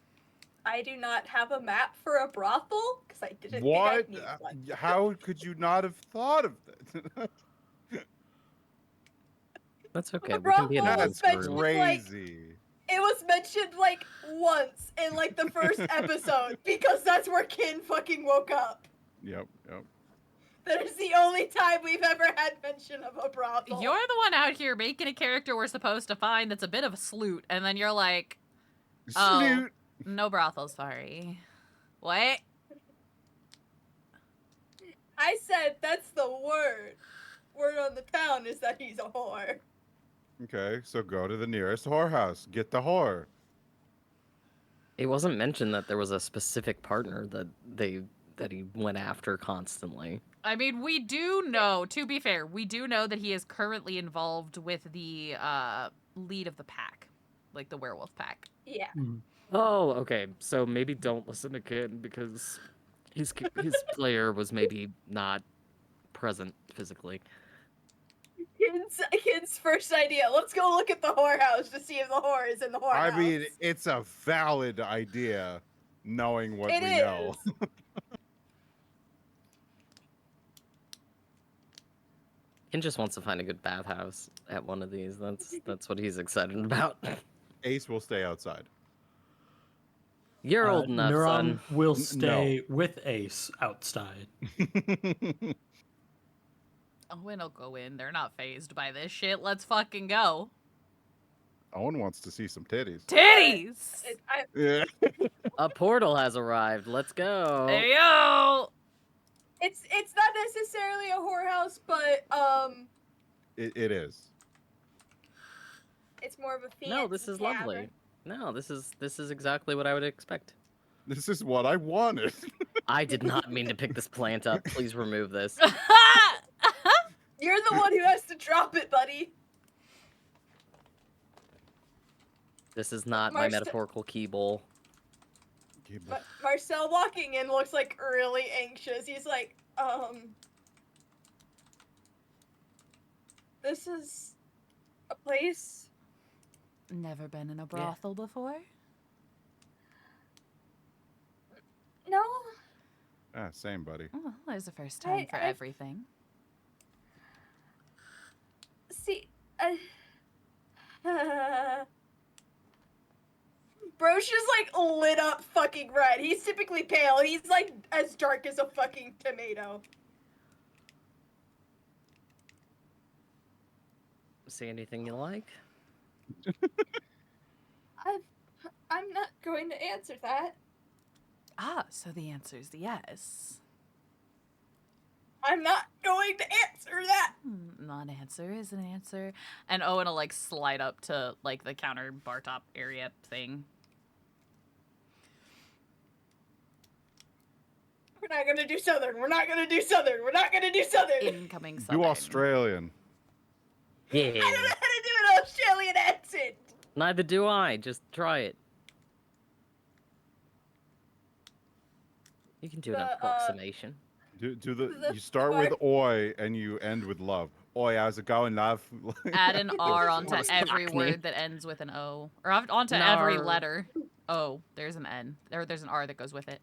I do not have a map for a brothel because I didn't What? think I'd need one. How could you not have thought of that? That's okay. The We can be an brothel alliance was group. mentioned, like, Crazy. it was mentioned like once in like the first episode because that's where Kin fucking woke up. Yep. That is the only time we've ever had mention of a brothel. You're the one out here making a character we're supposed to find that's a bit of a sloot, and then you're like, oh, Snoot. no brothel, sorry. What? I said that's the word. Word on the town is that he's a whore. Okay, so go to the nearest whorehouse. Get the whore. It wasn't mentioned that there was a specific partner that he went after constantly. I mean, we do know, to be fair, we do know that he is currently involved with the lead of the pack, like the werewolf pack. Yeah. Oh, okay. So maybe don't listen to Kin because his player was maybe not present physically. Kid's first idea. Let's go look at the whorehouse to see if the whore is in the whorehouse. I mean, it's a valid idea, knowing what we know. Kin just wants to find a good bathhouse at one of these. That's what he's excited about. Ace will stay outside. You're old enough, Neuron son. will stay with Ace outside. Owen will go in. They're not phased by this shit. Let's fucking go. Owen wants to see some titties. Titties! Yeah. A portal has arrived. Let's go. Hey, yo! It's not necessarily a whorehouse, but It is. it's more of a fancy No, this is lovely. tavern. No, this is exactly what I would expect. This is what I wanted. I did not mean to pick this plant up. Please remove this. You're the one who has to drop it, buddy. This is not my metaphorical key bowl. Marcel walking in looks like really anxious. He's like, this is a place. Never been in a brothel before? No. Ah, same, buddy. Oh, there's a first time for everything. See, Bro's just like lit up fucking red. He's typically pale. He's like as dark as a fucking tomato. See anything you like? I'm not going to answer that. Ah, so the answer's yes. I'm not going to answer that. Non-answer is an answer. And Owen will like slide up to like the counter bar top area thing. We're not gonna do Southern. We're not gonna do Southern. We're not gonna do Southern. Incoming Southern. Do Australian. Yeah. I don't know how to do an Australian accent. Neither do I. Just try it. You can do an approximation. You start with oi and you end with love. Oi, how's it going, love? Add an R onto What's every Cockney? word that ends with an O. Or onto every letter. Oh, there's an N. There's an R that goes with it.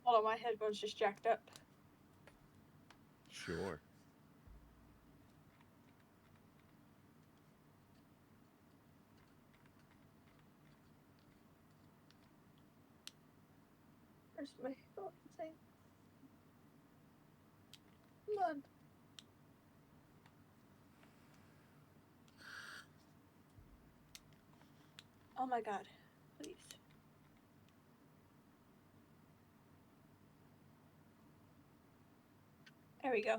Hold on, my headphones just jacked up. Sure. Where's my phone thing? Come on. Oh my god. Please. There we go.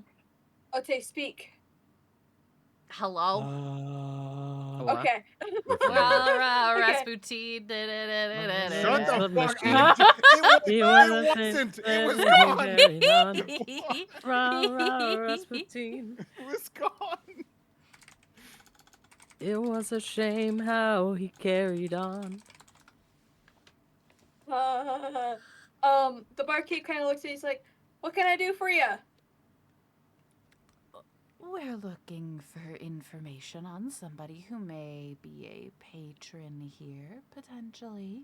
Ote, speak. Hello? Okay. Rah, Okay. Rasputin. Shut the fuck Machine. up! You It wasn't! It was gone! Rasputin. It was gone! It was a shame how he carried on. The barkeep kind of looks at you. He's like, "What can I do for you?" We're looking for information on somebody who may be a patron here, potentially.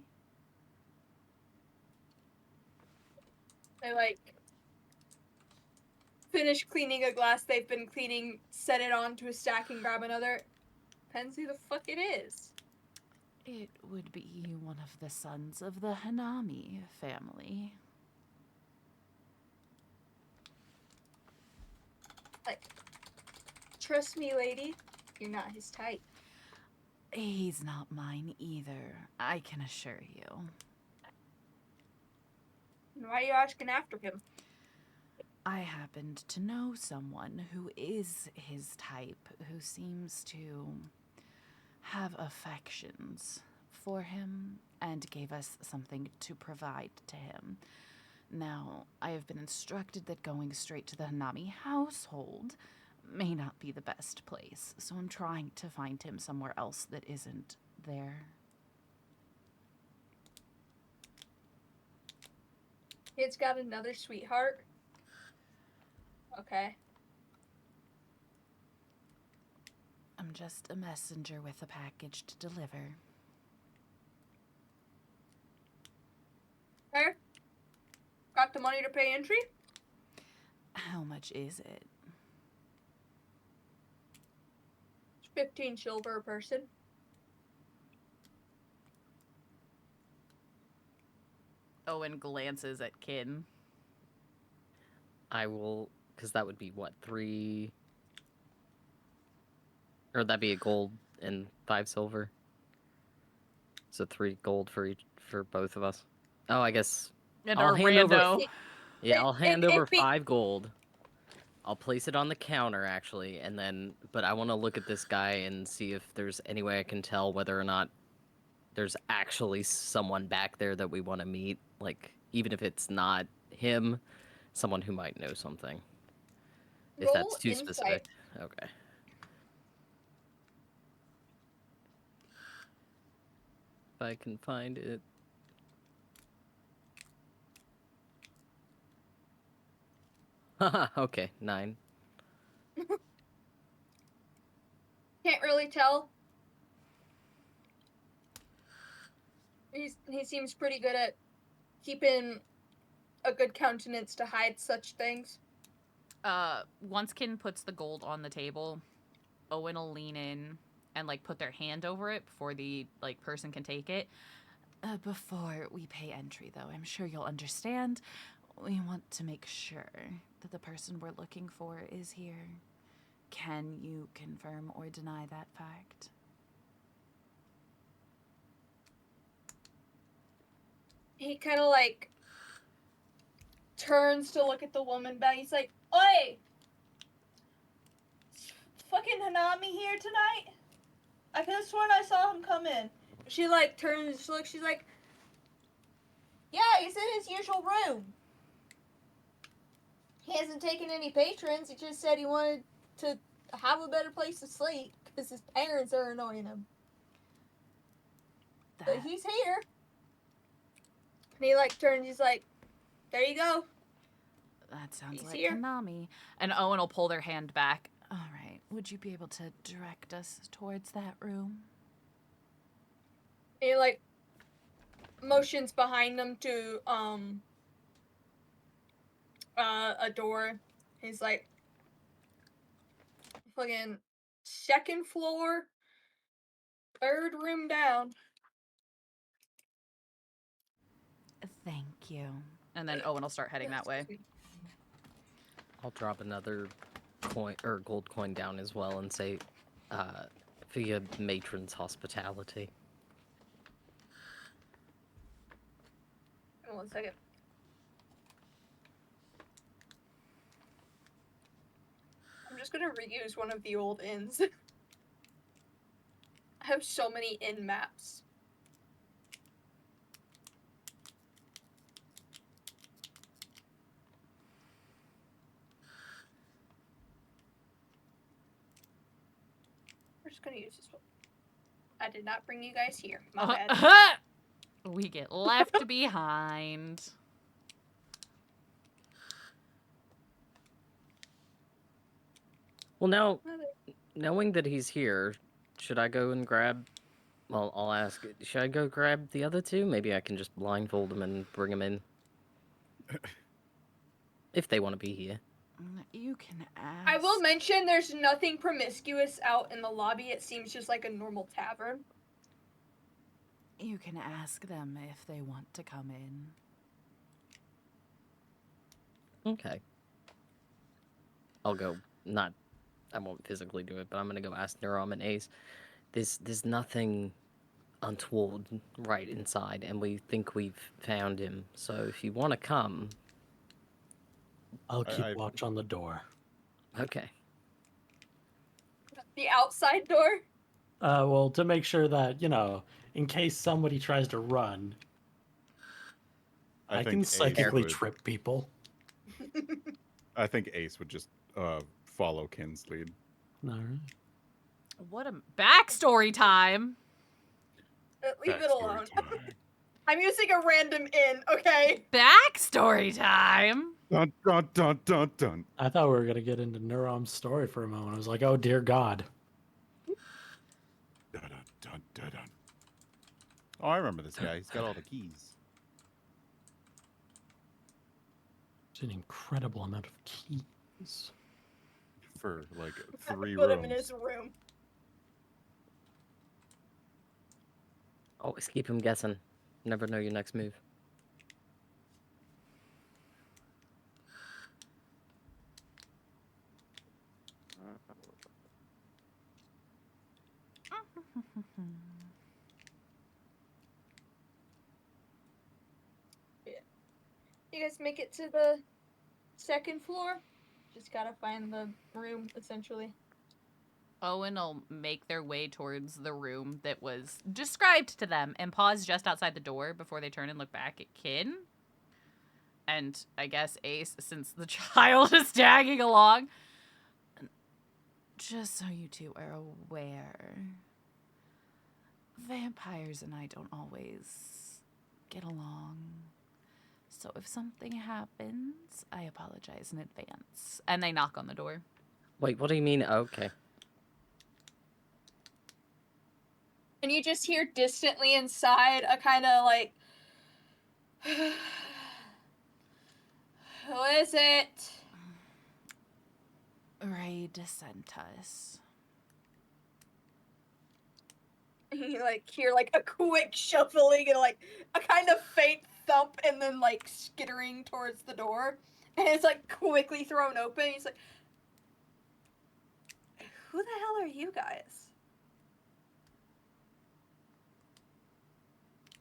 They like finish cleaning a glass they've been cleaning, set it onto a stack, and grab another. Depends who the fuck it is. It would be one of the sons of the Hanami family. Like, trust me, lady, you're not his type. He's not mine either, I can assure you. And why are you asking after him? I happened to know someone who is his type, who seems to have affections for him and gave us something to provide to him. Now, I have been instructed that going straight to the Hanami household may not be the best place, so I'm trying to find him somewhere else that isn't there. Kid's got another sweetheart. Okay. I'm just a messenger with a package to deliver. Fair. Got the money to pay entry? How much is it? It's 15 silver a person. Owen glances at Kin. I will, because that would be what, 3, or would that be a gold and 5 silver? So 3 gold for both of us. Oh, I guess And I'll our hand over. rando. Yeah, I'll hand over be- 5 gold. I'll place it on the counter, actually, and then... But I want to look at this guy and see if there's any way I can tell whether or not there's actually someone back there that we want to meet. Like, even if it's not him, someone who might know something. If Roll that's too insight. specific. Okay. If I can find it. Haha, okay, 9. Can't really tell. He seems pretty good at keeping a good countenance to hide such things. Once Kin puts the gold on the table, Owen will lean in and like put their hand over it before the like person can take it. Before we pay entry, though, I'm sure you'll understand. We want to make sure that the person we're looking for is here. Can you confirm or deny that fact? He kind of like turns to look at the woman back. He's like, "Oi! Fucking Hanami here tonight? I could have sworn I saw him come in." She like turns, looks, she's like, "Yeah, he's in his usual room. He hasn't taken any patrons. He just said he wanted to have a better place to sleep because his parents are annoying him. But he's here." And he like turns, he's like, "There you go. That sounds He's like here." Konami. And Owen will pull their hand back. All right, would you be able to direct us towards that room? And he like motions behind them to a door. He's like, "Fucking second floor, third room down." Thank you. And then Owen will start heading that way. I'll drop another coin or gold coin down as well and say, for your matron's hospitality. 1 second. I'm just gonna reuse one of the old inns. I have so many inn maps. We're just gonna use this one. I did not bring you guys here. My bad. We get left behind. Well, now, knowing that he's here, should I go and grab... Well, I'll ask, should I go grab the other 2? Maybe I can just blindfold them and bring them in. If they want to be here. You can ask. I will mention there's nothing promiscuous out in the lobby. It seems just like a normal tavern. You can ask them if they want to come in. Okay. I'll go. I won't physically do it, but I'm gonna go ask Neurom and Ace. There's nothing untoward right inside, and we think we've found him. So if you want to come... I'll keep watch on the door. Okay. The outside door? Well, to make sure that, in case somebody tries to run, I can psychically trip people. I think Ace would just follow Kin's lead. All right. What a backstory time. Leave it alone. I'm using a random inn, okay? Backstory time. Dun dun dun dun dun. I thought we were gonna get into Neurom's story for a moment. I was like, oh dear God. Dun, dun, dun, dun, dun. Oh, I remember this guy. He's got all the keys. It's an incredible amount of keys. For like 3 rooms. Put him in his room. Always keep him guessing. Never know your next move. Yeah. You guys make it to the second floor. Just gotta find the room, essentially. Owen will make their way towards the room that was described to them and pause just outside the door before they turn and look back at Kin. And I guess Ace, since the child is tagging along. Just so you two are aware, vampires and I don't always get along. So if something happens, I apologize in advance. And they knock on the door. Wait, what do you mean? Okay. And you just hear distantly inside a kind of like, who is it? Ray DeSantis. You like hear like a quick shuffling and like a kind of faint thump and then like skittering towards the door. And it's like quickly thrown open. He's like, who the hell are you guys?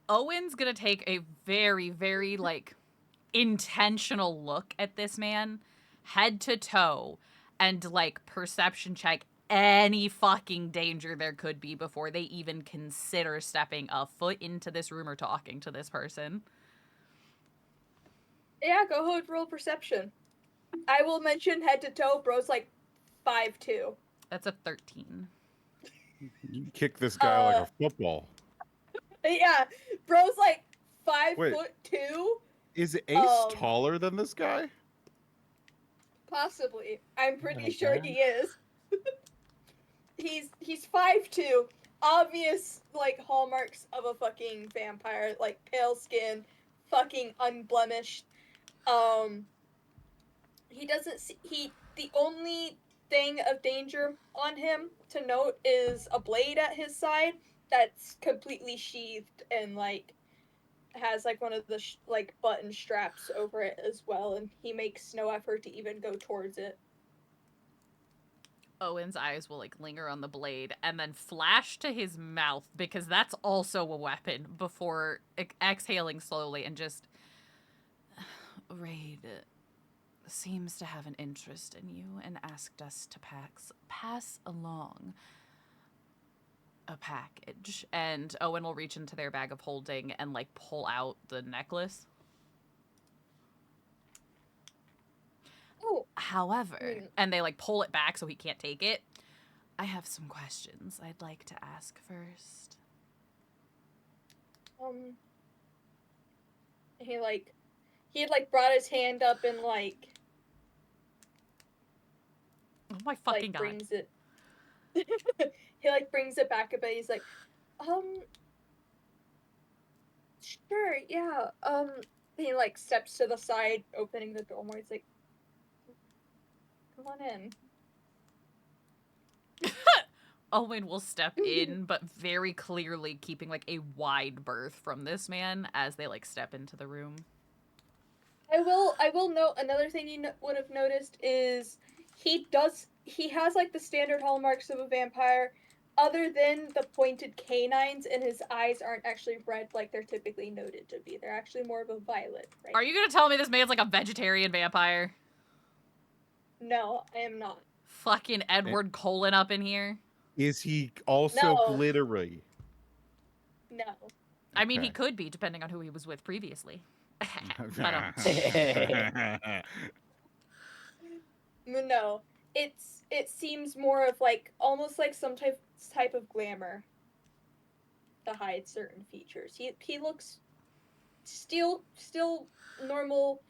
Owen's gonna take a very, very, like, intentional look at this man, head to toe, and, like, perception check any fucking danger there could be before they even consider stepping a foot into this room or talking to this person. Yeah, go ahead, roll perception. I will mention head to toe, bro's like 5'2". That's a 13. You kick this guy like a football. Yeah, bro's like 5'2". Is Ace taller than this guy? Possibly. I'm pretty my sure God. he is. He's 5'2". Obvious like hallmarks of a fucking vampire, like pale skin, fucking unblemished. He doesn't see, the only thing of danger on him to note is a blade at his side that's completely sheathed and like has like one of the like button straps over it as well, and he makes no effort to even go towards it. Owen's eyes will, like, linger on the blade and then flash to his mouth because that's also a weapon before exhaling slowly and just... Raid seems to have an interest in you and asked us to pass along a package. And Owen will reach into their bag of holding and, like, pull out the necklace. Oh, However, and they, like, pull it back so he can't take it. I have some questions I'd like to ask first. he had like brought his hand up and like Oh my fucking like God. brings it he like brings it back a bit. He's like, sure, yeah. He like steps to the side, opening the door more. He's like, come on in. Owen will step in, but very clearly keeping, like, a wide berth from this man as they, like, step into the room. I will note another thing you would have noticed is he has like the standard hallmarks of a vampire, other than the pointed canines, and his eyes aren't actually red like they're typically noted to be. They're actually more of a violet. Right? Are you gonna tell me this man's like a vegetarian vampire? No, I am not. Fucking Edward Cullen up in here. Is he also No. glittery? No. I mean, he Okay. could be, depending on who he was with previously. No. It seems more of like almost like some type of glamour to hide certain features. He looks still normal,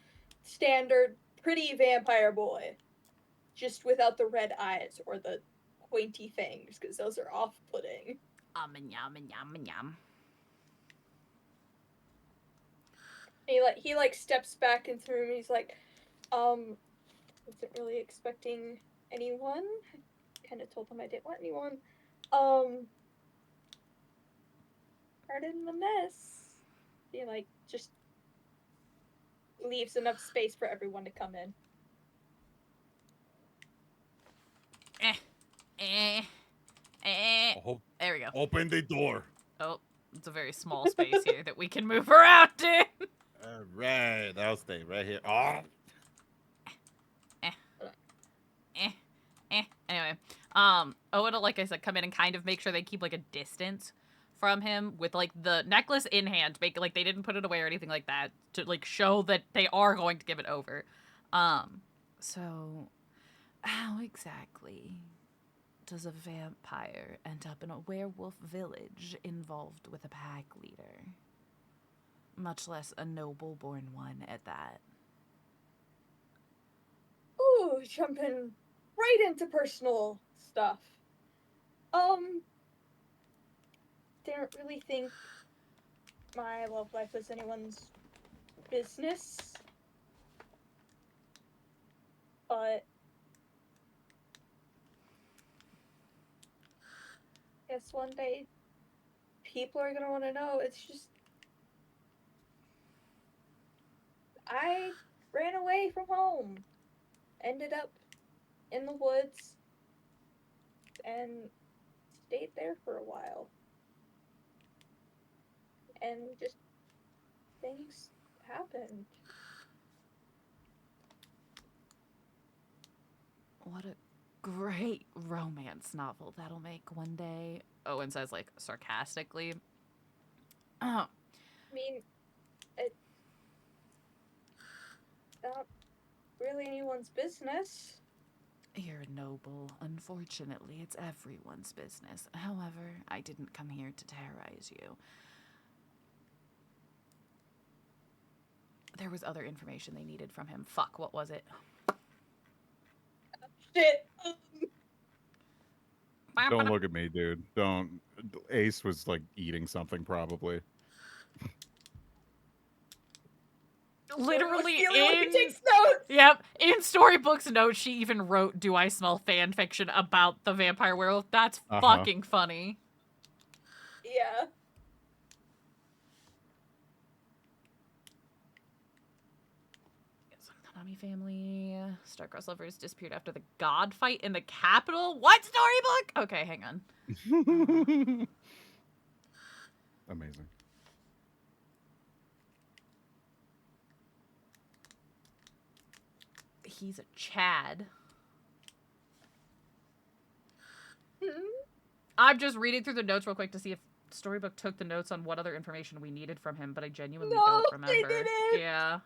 standard, pretty vampire boy, just without the red eyes or the pointy fangs, because those are off-putting. Yum, yum, yum. He like steps back into the room. And he's like, wasn't really expecting anyone. Kind of told him I didn't want anyone. Pardon the mess. He like just leaves enough space for everyone to come in. There we go. Open the door. Oh, it's a very small space here that we can move around in. All right, I'll stay right here. Oh. Anyway, Owen will, like I said, come in and kind of make sure they keep like a distance from him with like the necklace in hand, make like they didn't put it away or anything like that to like show that they are going to give it over. So how exactly does a vampire end up in a werewolf village involved with a pack leader? Much less a noble-born one at that. Ooh, jumping right into personal stuff. Didn't really think my love life was anyone's business. But guess one day people are gonna want to know. It's just I ran away from home, ended up in the woods, and stayed there for a while. And just things happened. What a great romance novel that'll make one day. Owen says, like, sarcastically. Oh. I mean, it's not really anyone's business. You're noble. Unfortunately, it's everyone's business. However, I didn't come here to terrorize you. There was other information they needed from him. Fuck, what was it? Shit. Don't look at me, dude. Don't. Ace was like eating something probably. Literally the only one who in takes notes. Yep, in Storybook's notes, she even wrote, "Do I smell fan fiction about the vampire werewolf?" That's fucking funny. Yeah. Konami family, star-crossed lovers disappeared after the god fight in the capital. What Storybook? Okay, hang on. Amazing. He's a Chad. I'm just reading through the notes real quick to see if Storybook took the notes on what other information we needed from him, but I genuinely don't remember. They didn't. Yeah.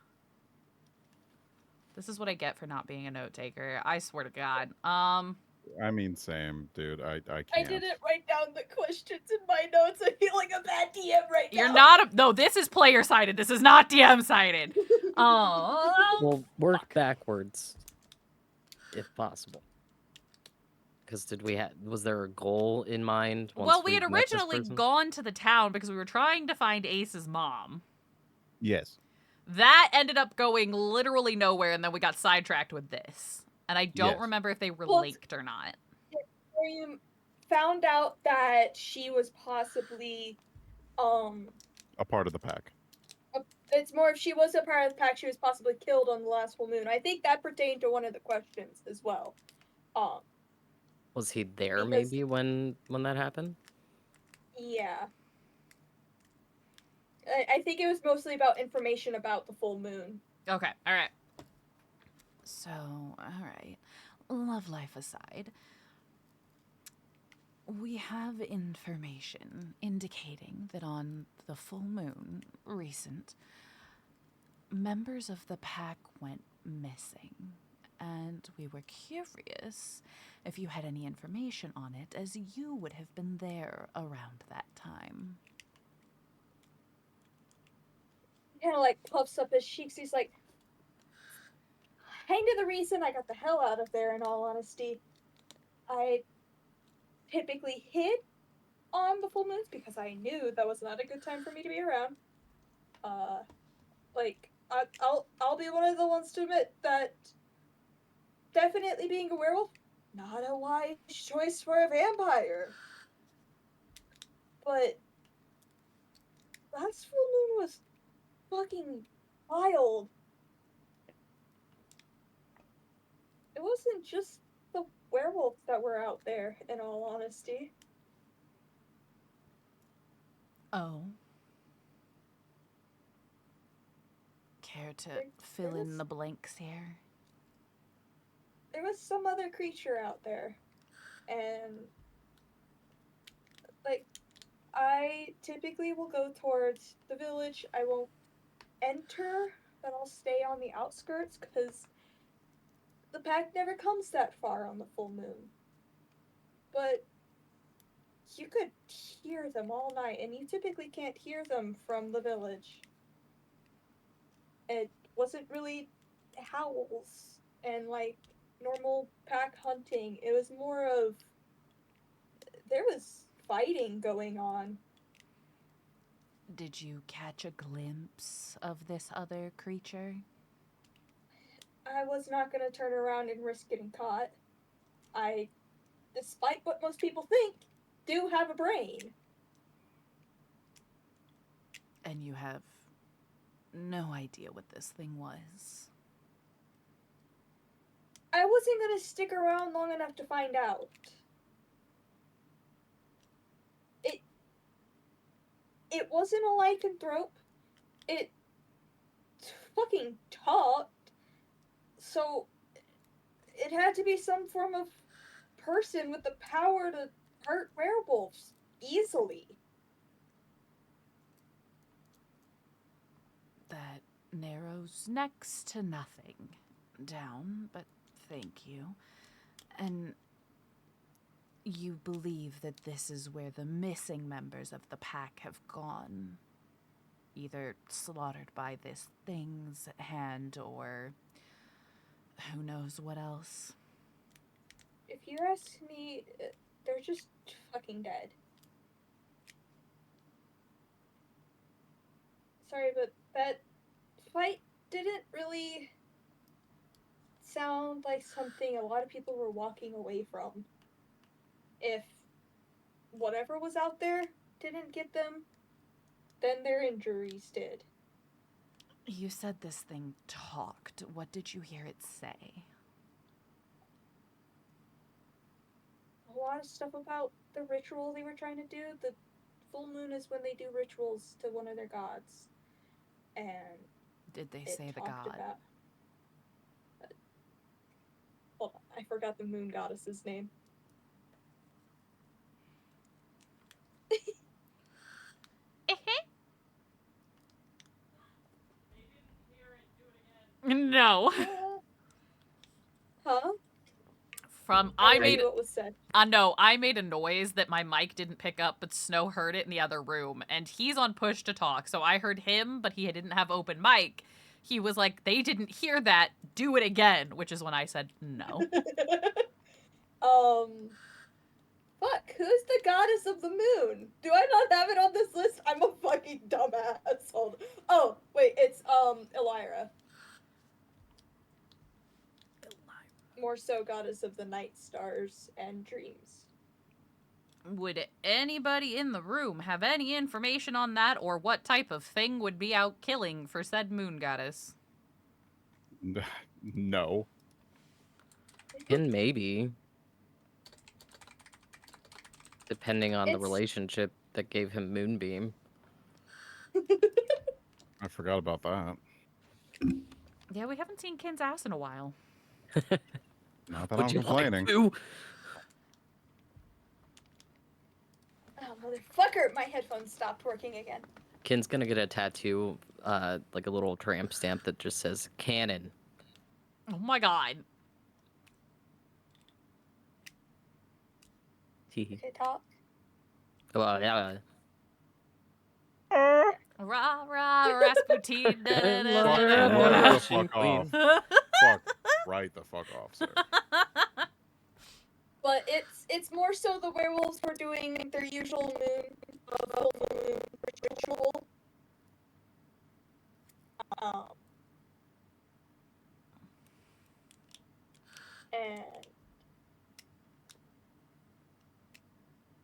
This is what I get for not being a note taker. I swear to God. I mean, same, dude. I can't. I didn't write down the questions in my notes. I feel like a bad DM right now. You're not a... No, this is player-sided. This is not DM-sided. Oh. We'll work backwards, if possible. Because was there a goal in mind? Well, we had met this originally person? gone to the town because we were trying to find Ace's mom. Yes. That ended up going literally nowhere, and then we got sidetracked with this. And I don't Yes. remember if they were Well, linked or not. We found out that she was possibly, A part of the pack. it's more if she was a part of the pack, she was possibly killed on the last full moon. I think that pertained to one of the questions as well. Was he there because- maybe when that happened? Yeah. I think it was mostly about information about the full moon. Okay, alright. So, alright. Love life aside, we have information indicating that on the full moon, recent, members of the pack went missing. And we were curious if you had any information on it, as you would have been there around that time. Kind of like puffs up his cheeks. He's like, kind of the reason I got the hell out of there, in all honesty. I typically hid on the full moons because I knew that was not a good time for me to be around. Like, I'll be one of the ones to admit that definitely being a werewolf, not a wise choice for a vampire. But last full moon was fucking wild. It wasn't just the werewolves that were out there, in all honesty. Oh. Care to fill was- in the blanks here? there was some other creature out there, and like I typically will go towards the village. I won't enter, but I'll stay on the outskirts because the pack never comes that far on the full moon. But you could hear them all night, and you typically can't hear them from the village. It wasn't really howls and like normal pack hunting. It was more of there was fighting going on. Did you catch a glimpse of this other creature? I was not going to turn around and risk getting caught. I, despite what most people think, do have a brain. And you have no idea what this thing was. I wasn't going to stick around long enough to find out. It wasn't a lycanthrope. It fucking talked. So it had to be some form of person with the power to hurt werewolves easily. That narrows next to nothing down, but thank you. And you believe that this is where the missing members of the pack have gone? Either slaughtered by this thing's hand or who knows what else? If you ask me, they're just fucking dead. Sorry, but that fight didn't really sound like something a lot of people were walking away from. If whatever was out there didn't get them, then their injuries did. You said this thing talked. What did you hear it say? A lot of stuff about the ritual they were trying to do. The full moon is when they do rituals to one of their gods. And Did they it say the talked god? about... hold on, I forgot the moon goddess's name. No. Huh? I read made what was said. no, I made a noise that my mic didn't pick up, but Snow heard it in the other room, and he's on push to talk, so I heard him, but he didn't have open mic. He was like, they didn't hear that, do it again, which is when I said no. Fuck, who's the goddess of the moon? Do I not have it on this list? I'm a fucking dumbass. Oh, wait, it's, Elira. More so goddess of the night stars and dreams. Would anybody in the room have any information on that, or what type of thing would be out killing for said moon goddess? No. And maybe. Depending on the It's- relationship that gave him Moonbeam. I forgot about that. Yeah, we haven't seen Kin's ass in a while. Not that Would I'm you complaining. like to? Oh, motherfucker! My headphones stopped working again. Kin's gonna get a tattoo, like a little tramp stamp that just says "Cannon." Oh my god. Okay, talk. Well, yeah. Rah, rah, Rasputin. Da, da, da, Fuck da, right da, the fuck off. Fuck right the fuck off, sir. But it's more so the werewolves were doing their usual full moon ritual. And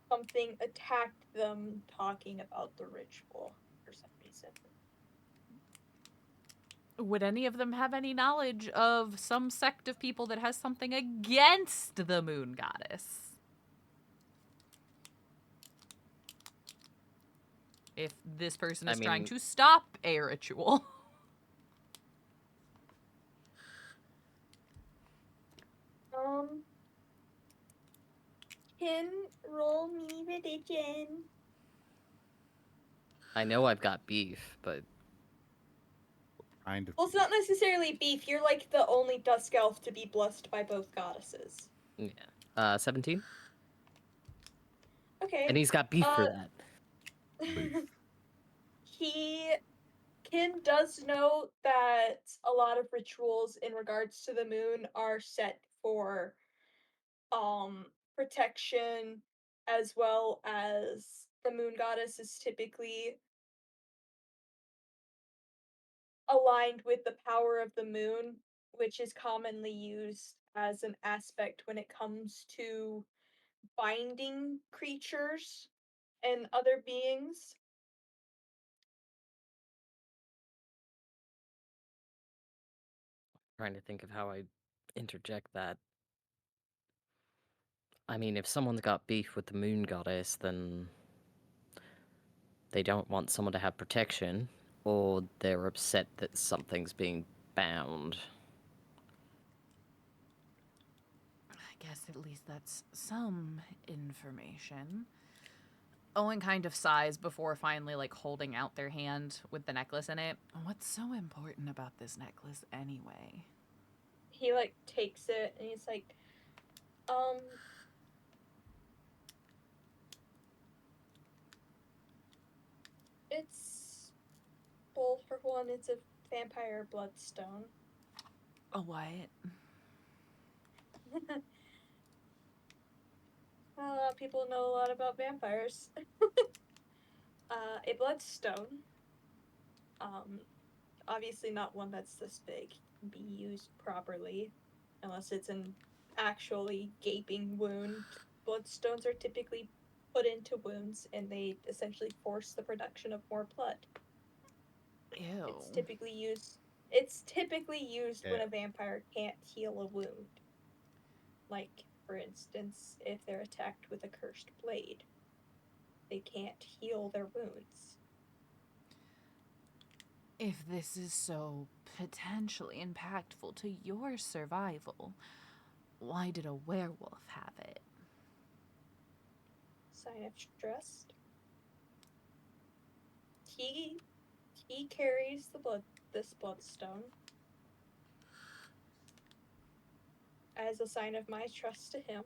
something attacked them talking about the ritual for some reason. Would any of them have any knowledge of some sect of people that has something against the moon goddess? If this person is trying to stop a ritual. pigeon. I know I've got beef, but Kind of. Well, it's not necessarily beef. You're like the only dusk elf to be blessed by both goddesses. yeah. 17? Okay. And he's got beef for that. Kin does know that a lot of rituals in regards to the moon are set for protection, as well as the moon goddess is typically aligned with the power of the moon, which is commonly used as an aspect when it comes to binding creatures and other beings. Trying to think of how I interject that. I mean, if someone's got beef with the moon goddess, then they don't want someone to have protection, or they're upset that something's being bound. I guess at least that's some information. Owen kind of sighs before finally, like, holding out their hand with the necklace in it. What's so important about this necklace anyway? He like takes it and he's like, it's, well, for one, it's a vampire bloodstone. A what? People know a lot about vampires. A bloodstone. Obviously not one that's this big. Can be used properly, unless it's an actually gaping wound. Bloodstones are typically put into wounds, and they essentially force the production of more blood. Ew. It's typically used. It's typically used when Yeah. a vampire can't heal a wound. Like, for instance, if they're attacked with a cursed blade, they can't heal their wounds. If this is so potentially impactful to your survival, why did a werewolf have it? Sign of trust. He carries this bloodstone as a sign of my trust to him.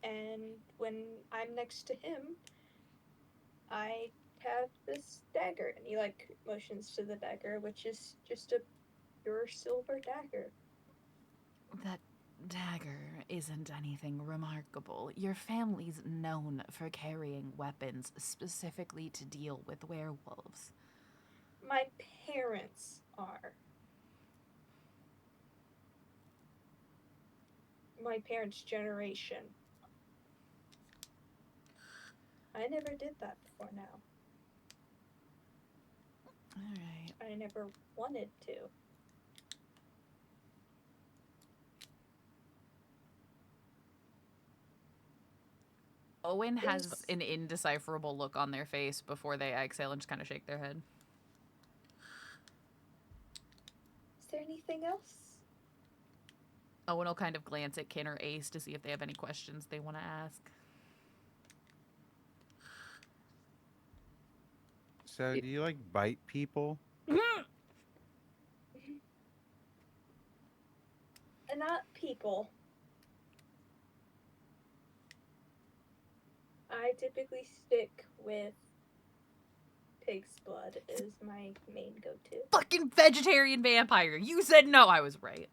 And when I'm next to him, I have this dagger, and he like motions to the dagger, which is just a pure silver dagger. That dagger isn't anything remarkable. Your family's known for carrying weapons specifically to deal with werewolves. My parents are. My parents' generation. I never did that before now. Alright. I never wanted to. Owen has Is an indecipherable look on their face before they exhale and just kind of shake their head. there anything else? Owen will kind of glance at Kin or Ace to see if they have any questions they want to ask. So, do you like bite people? Not people. I typically stick with pig's blood is my main go-to. Fucking vegetarian vampire! You said no! I was right.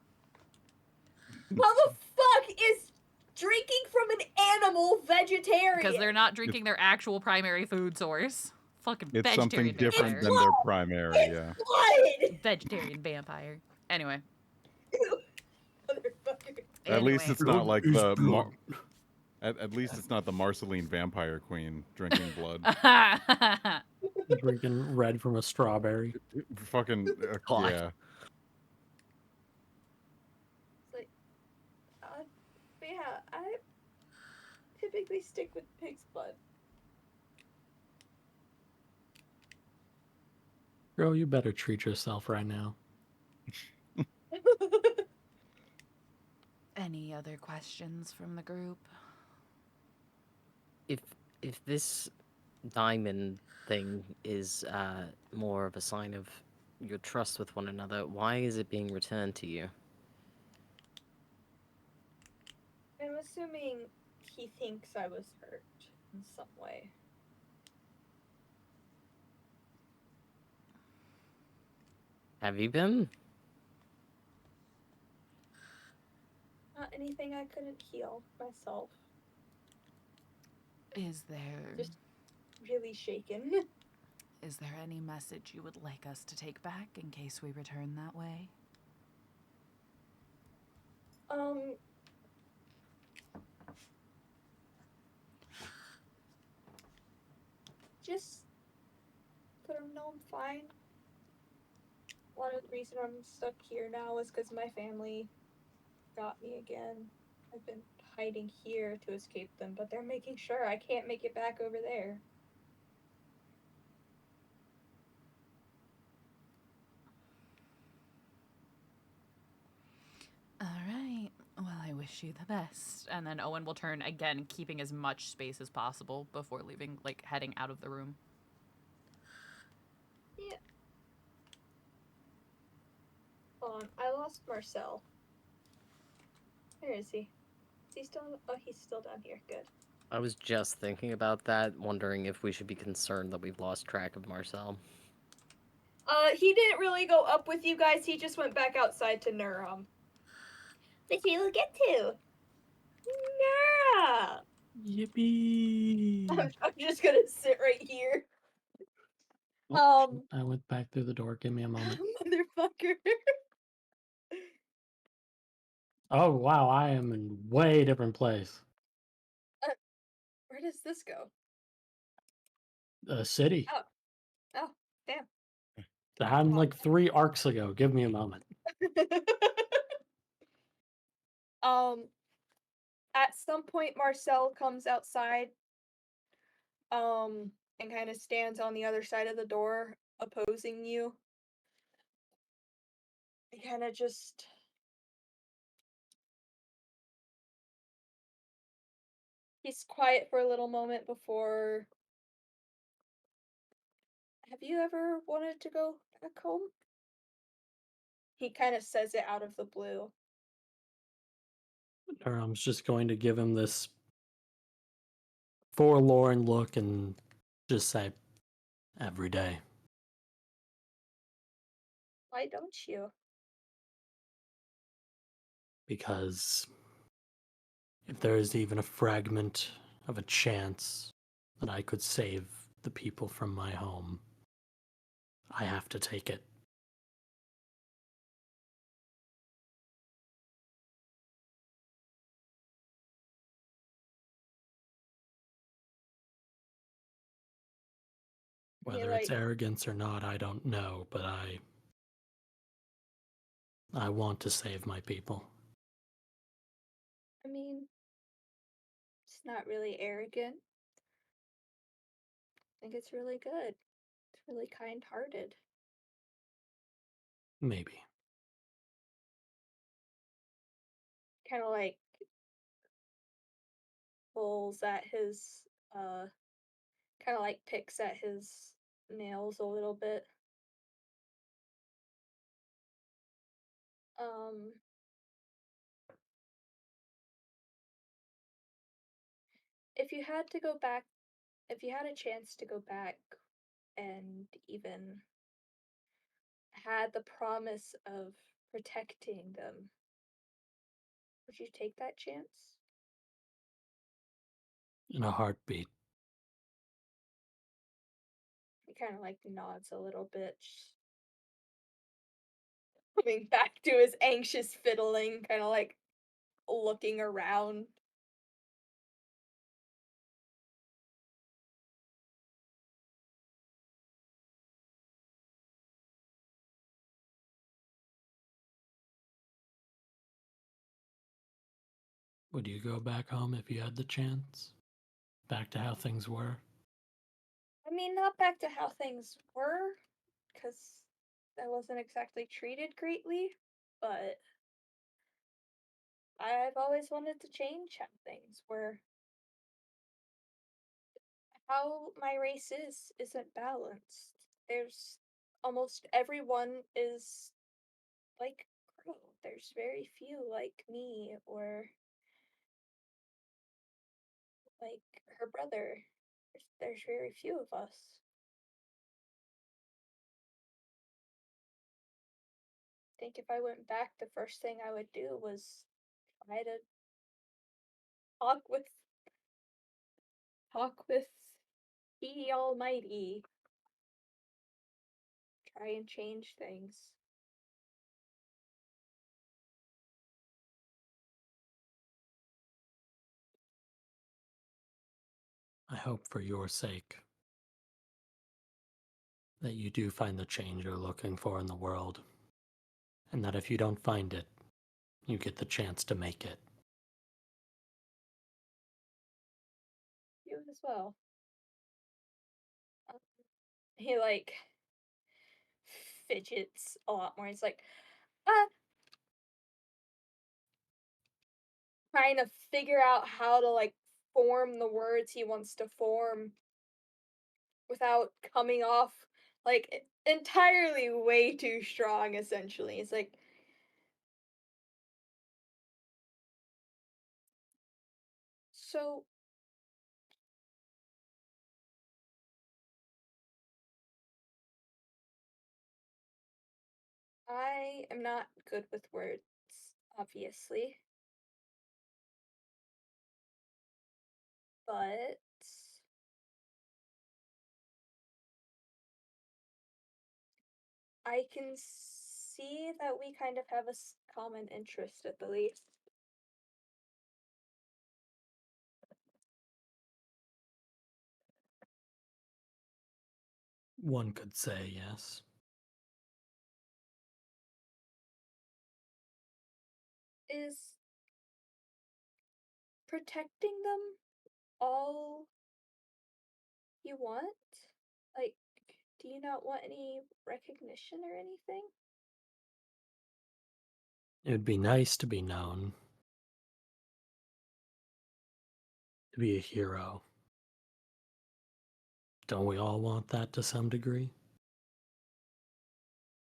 How the fuck is drinking from an animal vegetarian? Because they're not drinking their actual primary food source. Fucking It's something vegetarian different vampire. than their primary, yeah. blood! Vegetarian vampire. Anyway. Motherfucker. At least Anyway. it's not like the blood. at least it's not the Marceline vampire queen drinking blood. Drinking red from a strawberry. Fucking God. yeah. It's like, yeah, I typically stick with pig's blood. Girl, you better treat yourself right now. Any other questions from the group? If if this diamond thing is more of a sign of your trust with one another, why is it being returned to you? I'm assuming he thinks I was hurt in some way. Have you been? Not anything I couldn't heal myself. Is there Just really shaken. is there any message you would like us to take back in case we return that way? Just let him know I'm fine. One of the reasons I'm stuck here now is because my family got me again. I've been hiding here to escape them, but they're making sure I can't make it back over there. All right. Well, I wish you the best. And then Owen will turn again, keeping as much space as possible before leaving, like heading out of the room. Yeah. Hold on, I lost Marcel. Where is he? Is he still? Oh, he's still down here. Good. I was just thinking about that, wondering if we should be concerned that we've lost track of Marcel. He didn't really go up with you guys. He just went back outside to Nurum. But he will get to. Nura! Yippee! I'm just gonna sit right here. I went back through the door. Give me a moment. Motherfucker. Oh wow, I am in way different place. Where does this go? The city. Oh, damn. I'm Wow. like 3 arcs ago. Give me a moment. At some point Marcel comes outside, and kind of stands on the other side of the door, opposing you. He kind of just he's quiet for a little moment before. Have you ever wanted to go back home? He kind of says it out of the blue. I'm just going to give him this forlorn look and just say, every day. Why don't you? Because if there is even a fragment of a chance that I could save the people from my home, I have to take it. Whether it's arrogance or not, I don't know, but I want to save my people. I mean, it's not really arrogant. I think it's really good. It's really kind-hearted. Maybe. Kind of like pulls at his kind of like picks at his nails a little bit. If you had to go back, if you had a chance to go back and even had the promise of protecting them, would you take that chance? In a heartbeat. He kind of like nods a little bit, coming back to his anxious fiddling, kind of like looking around. Would you go back home if you had the chance? Back to how things were? I mean, not back to how things were, because I wasn't exactly treated greatly, but I've always wanted to change how things were. how my race isn't balanced. There's almost everyone is like Crow. There's very few like me or like her brother. There's very few of us. I think if I went back, the first thing I would do was try to talk with talk with the Almighty. Try and change things. I hope for your sake that you do find the change you're looking for in the world, and that if you don't find it, you get the chance to make it. You as well. He like fidgets a lot more. He's like, uh, trying to figure out how to like form the words he wants to form without coming off like entirely way too strong, essentially. It's like, so I am not good with words, obviously, but I can see that we kind of have a common interest at the least. One could say yes. Is protecting them all you want? Like, do you not want any recognition or anything? It would be nice to be known, to be a hero. Don't we all want that to some degree?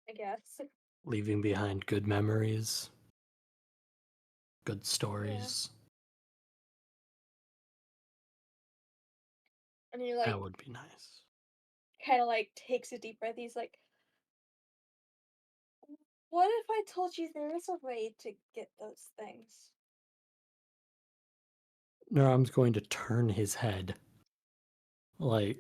I guess. Leaving behind good memories, good Yeah. stories. And you're like, That would be nice. kind of like takes a deep breath. He's like, what if I told you there is a way to get those things? Naram's going to turn his head. Like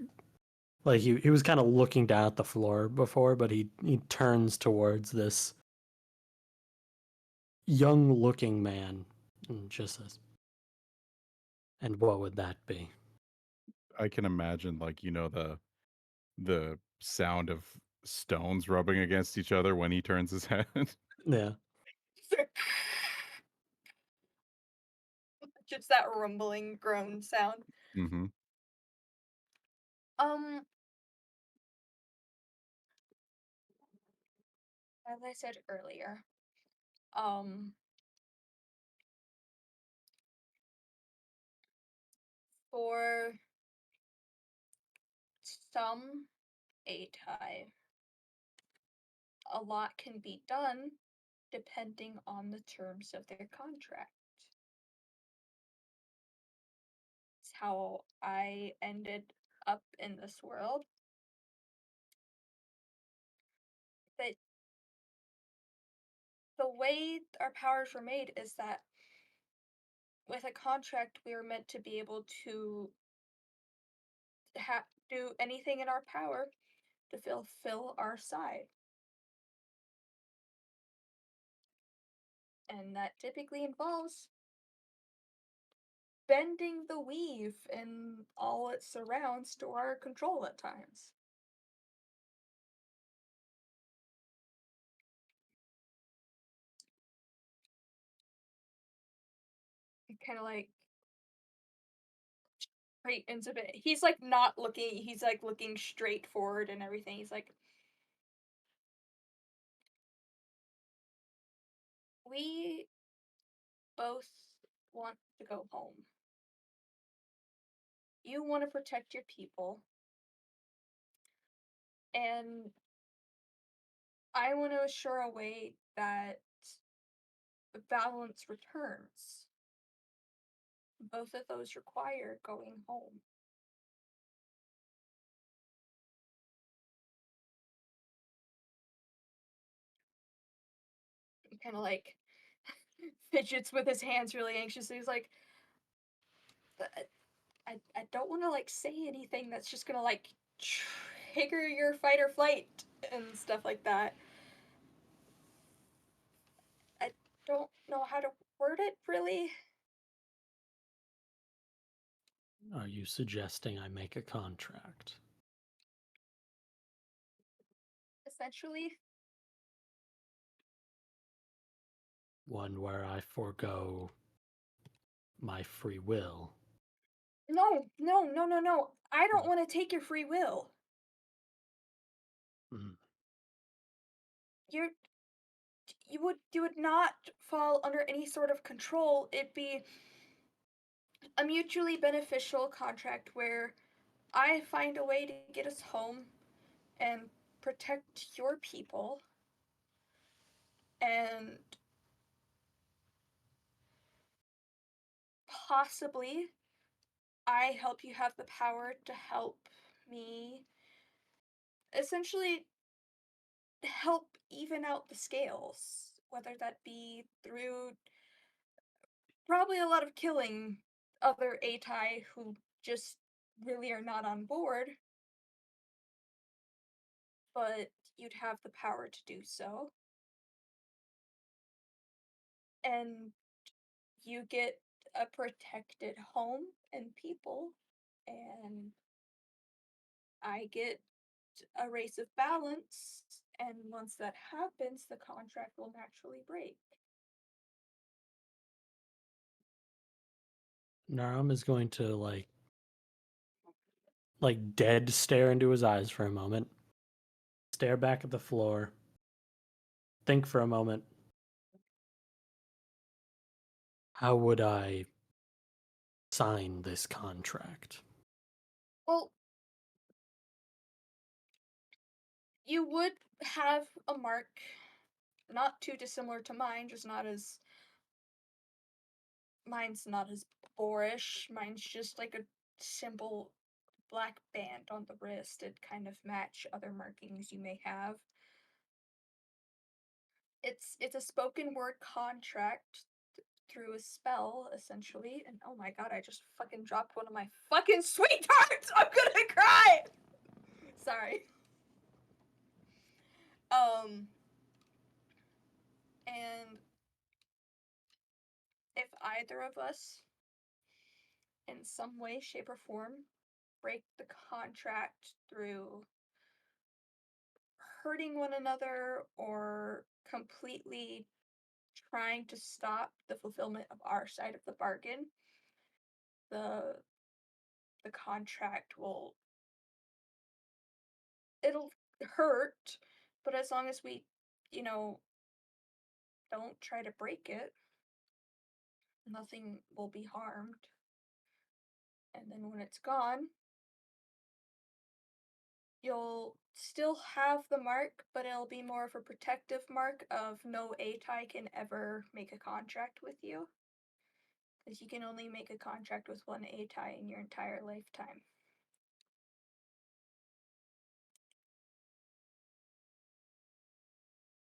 he was kind of looking down at the floor before, but he turns towards this young looking man and just says, "And what would that be?" I can imagine, like, the sound of stones rubbing against each other when he turns his head. Yeah. Just that rumbling groan sound. Mm-hmm. Um, as I said earlier, um, for some A-type, a lot can be done depending on the terms of their contract. It's how I ended up in this world. But the way our powers were made is that with a contract, we were meant to be able to do anything in our power to fulfill our side. And that typically involves bending the weave and all it surrounds to our control at times. Kind of like straightens a bit. He's like not looking. He's like looking straight forward and everything. He's like, we both want to go home. you want to protect your people, and I want to assure a way that balance returns. Both of those require going home. He kind of like fidgets with his hands really anxiously. He's like, I don't want to like say anything that's just gonna like trigger your fight or flight and stuff like that. I don't know how to word it really. Are you suggesting I make a contract? Essentially, One where I forego my free will? no, no, no, no, no. I don't want to take your free will. Mm. You're you would not fall under any sort of control. It'd be a mutually beneficial contract where I find a way to get us home and protect your people, and possibly I help you have the power to help me essentially help even out the scales, whether that be through probably a lot of killing other Atai who just really are not on board, but you'd have the power to do so. And you get a protected home and people, and I get a race of balance, and once that happens, the contract will naturally break. Naram is going to dead stare into his eyes for a moment, stare back at the floor, think for a moment. How would I sign this contract? Well, you would have a mark not too dissimilar to mine, just not as mine's not as boorish. Mine's just like a simple black band on the wrist. It kind of match other markings you may have. It's a spoken word contract through a spell, essentially. And oh my god, I just fucking dropped one of my fucking sweethearts! I'm gonna cry! Sorry. And if either of us, in some way, shape, or form, break the contract through hurting one another or completely trying to stop the fulfillment of our side of the bargain, the the contract will it'll hurt, but as long as we, you know, don't try to break it, nothing will be harmed. And then when it's gone, you'll still have the mark, but it'll be more of a protective mark of no Atai can ever make a contract with you. Because you can only make a contract with one Atai in your entire lifetime.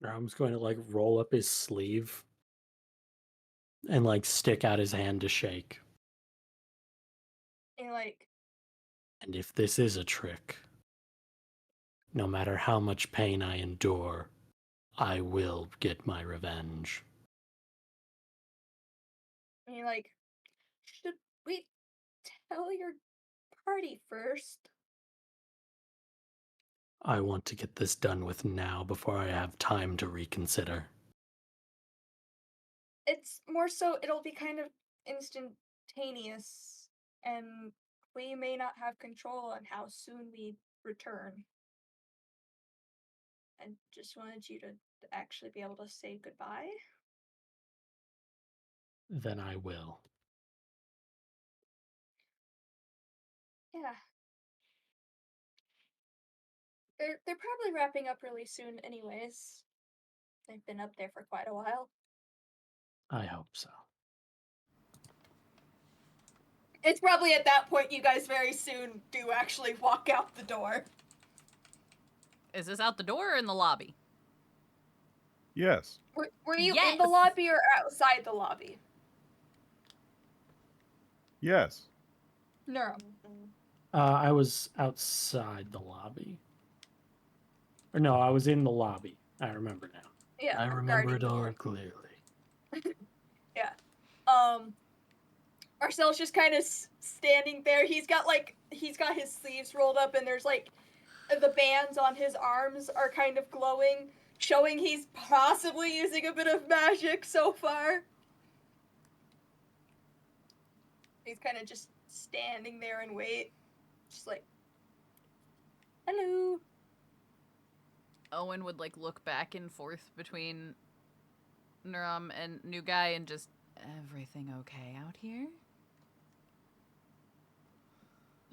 Naram's going to roll up his sleeve and stick out his hand to shake. And And if this is a trick, no matter how much pain I endure, I will get my revenge. should we tell your party first? I want to get this done with now before I have time to reconsider. It's more so it'll be kind of instantaneous, and we may not have control on how soon we return. I just wanted you to actually be able to say goodbye. Then I will. Yeah. They're probably wrapping up really soon anyways. They've been up there for quite a while. I hope so. It's probably at that point you guys very soon do actually walk out the door. Is this out the door or in the lobby? Yes. Were you in Yes! the lobby or outside the lobby? Yes. No. I was outside the lobby. Or no, I was in the lobby. I remember now. Yeah. I remember guarding it the all door. clearly. Yeah. Marcel's just kind of standing there. He's got his sleeves rolled up, and there's like the bands on his arms are kind of glowing, showing he's possibly using a bit of magic so far. He's kind of just standing there and wait, just like, hello. Owen would like look back and forth between Nuram and New Guy and just, everything okay out here?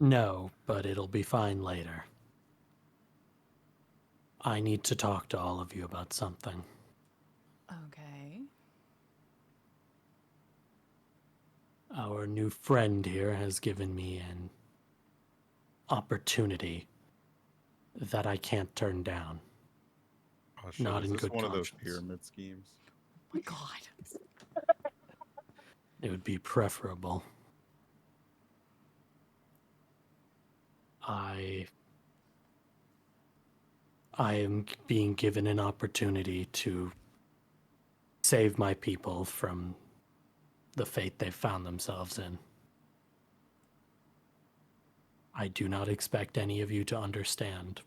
No, but it'll be fine later. I need to talk to all of you about something. Okay. Our new friend here has given me an opportunity that I can't turn down. Oh, shit. Not Is in this good one of those conscience. pyramid schemes? Oh my god. It would be preferable. I am being given an opportunity to save my people from the fate they've found themselves in. I do not expect any of you to understand.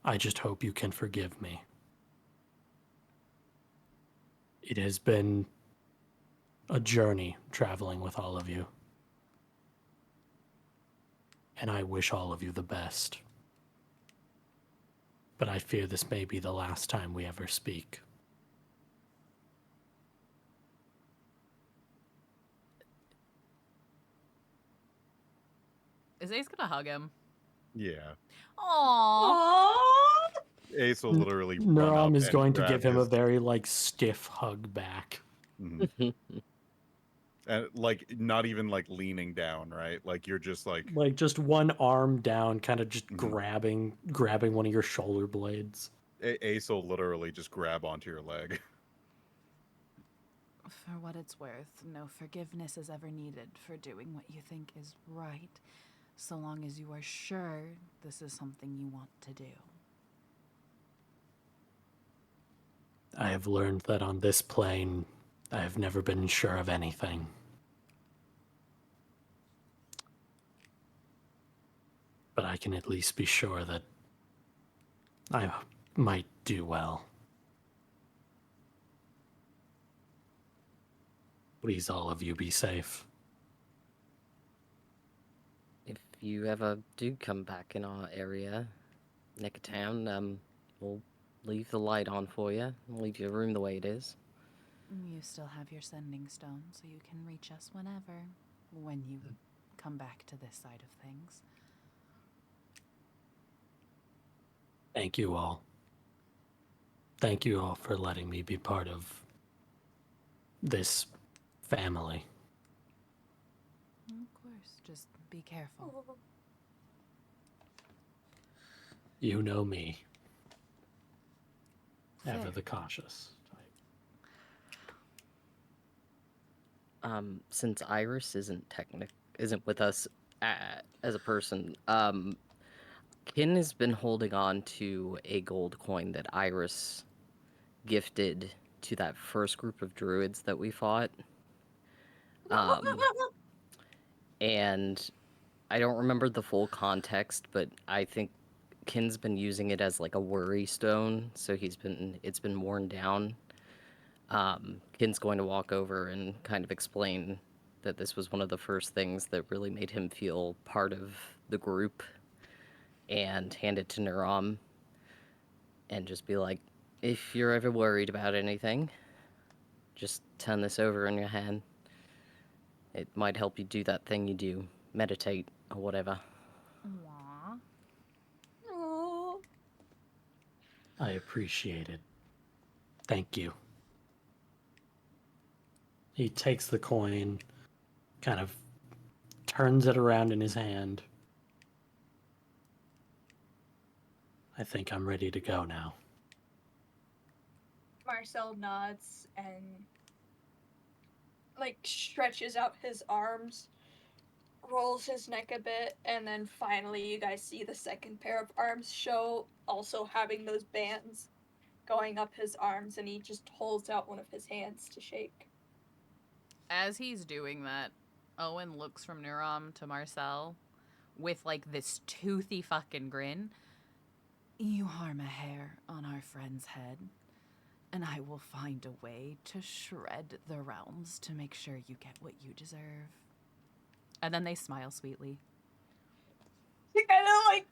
I just hope you can forgive me. It has been a journey traveling with all of you. And I wish all of you the best. But I fear this may be the last time we ever speak. Is Ace gonna hug him? Yeah. Aww. Ace will literally run Nuram up is and going to grab give him a his- very, stiff hug back. Mhm. And like not even like leaning down, right? Like you're just like Just one arm down, kind of just Mhm. grabbing one of your shoulder blades. Ace will literally just grab onto your leg. For what it's worth, no forgiveness is ever needed for doing what you think is right, so long as you are sure this is something you want to do. I have learned that on this plane, I have never been sure of anything. But I can at least be sure that I might do well. Please, all of you, be safe. If you ever do come back in our area, neck of town, we'll leave the light on for you. We'll leave your room the way it is. You still have your sending stone, so you can reach us whenever, when you come back to this side of things. Thank you all. Thank you all for letting me be part of this family. Of course, just be careful. You know me. Ever Fair. the cautious type. Since Iris isn't with us as a person, Kin has been holding on to a gold coin that Iris gifted to that first group of druids that we fought. And I don't remember the full context, but I think Kin's been using it as like a worry stone, so it's been worn down. Kin's going to walk over and kind of explain that this was one of the first things that really made him feel part of the group, and hand it to Nuram and just be like, if you're ever worried about anything, just turn this over in your hand. It might help you do that thing you do, meditate or whatever. Aww. Oh. I appreciate it. Thank you. He takes the coin, kind of turns it around in his hand. I think I'm ready to go now. Marcel nods and like stretches out his arms, rolls his neck a bit, and then finally you guys see the second pair of arms show, also having those bands going up his arms, and he just holds out one of his hands to shake. As he's doing that, Owen looks from Nurom to Marcel with like this toothy fucking grin. You harm a hair on our friend's head, and I will find a way to shred the realms to make sure you get what you deserve. And then they smile sweetly. He kind of like,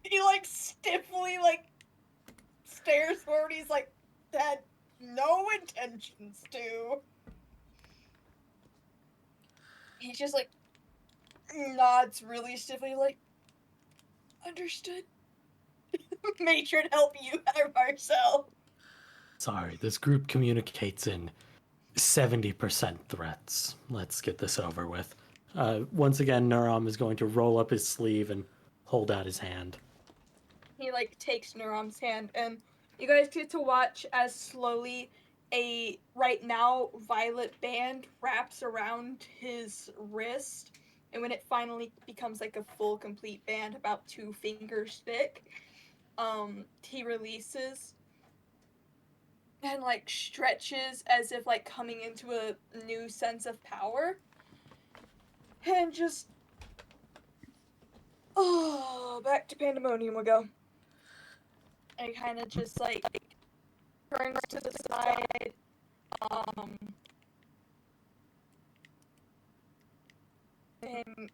he like stiffly like stares forward. He's like, had no intentions to. He just like nods really stiffly, like, understood. Matron, help you there, Marcel. Sorry, this group communicates in 70% threats. Let's get this over with. Once again, Nurom is going to roll up his sleeve and hold out his hand. He like takes Nerom's hand, and you guys get to watch as slowly a right now violet band wraps around his wrist, and when it finally becomes like a full complete band, about 2 fingers thick, he releases and like stretches as if like coming into a new sense of power, and just back to pandemonium we go. And kind of just like turns to the side, and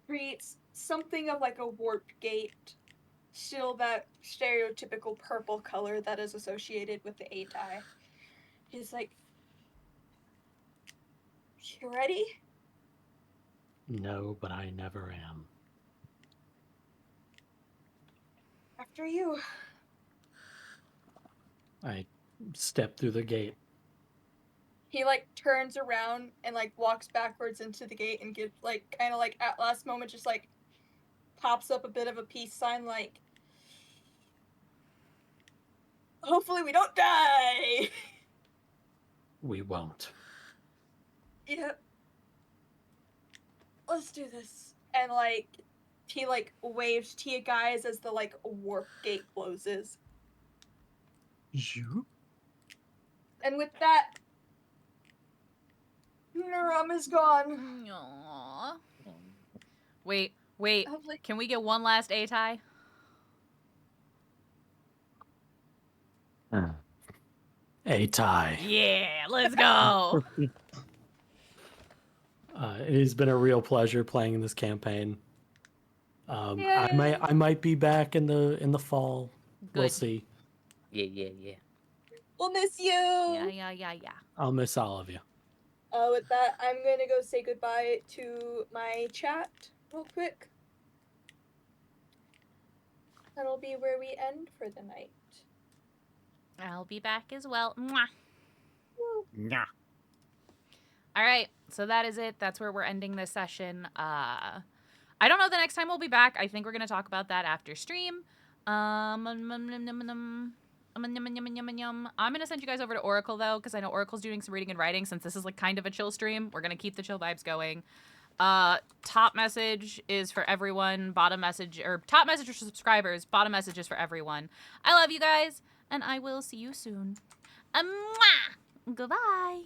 creates something of like a warp gate, still that stereotypical purple color that is associated with the Atai. He's like, you ready? No, but I never am. After you. I step through the gate. He like turns around and like walks backwards into the gate and gives like kind of like at last moment just like pops up a bit of a peace sign, like, hopefully we don't die. We won't. Yep. Let's do this. And like he like waves to you guys as the like warp gate closes. You? And with that, Nurom is gone. Aww. Wait. Hopefully. Can we get one last A-tie? A tie. Yeah, let's go. It has been a real pleasure playing in this campaign. Yay. I might be back in the fall. We'll Good. see. Yeah. We'll miss you. Yeah. I'll miss all of you. With that, I'm gonna go say goodbye to my chat real quick. That'll be where we end for the night. I'll be back as well. Mwah. Nah. All right, so that is it. That's where we're ending this session. I don't know the next time we'll be back. I think we're gonna talk about that after stream. I'm gonna send you guys over to Oracle though, because I know Oracle's doing some reading and writing. Since this is like kind of a chill stream, we're gonna keep the chill vibes going. Top message is for everyone. Bottom message, or top message for subscribers. Bottom message is for everyone. I love you guys, and I will see you soon. Mwah! Goodbye.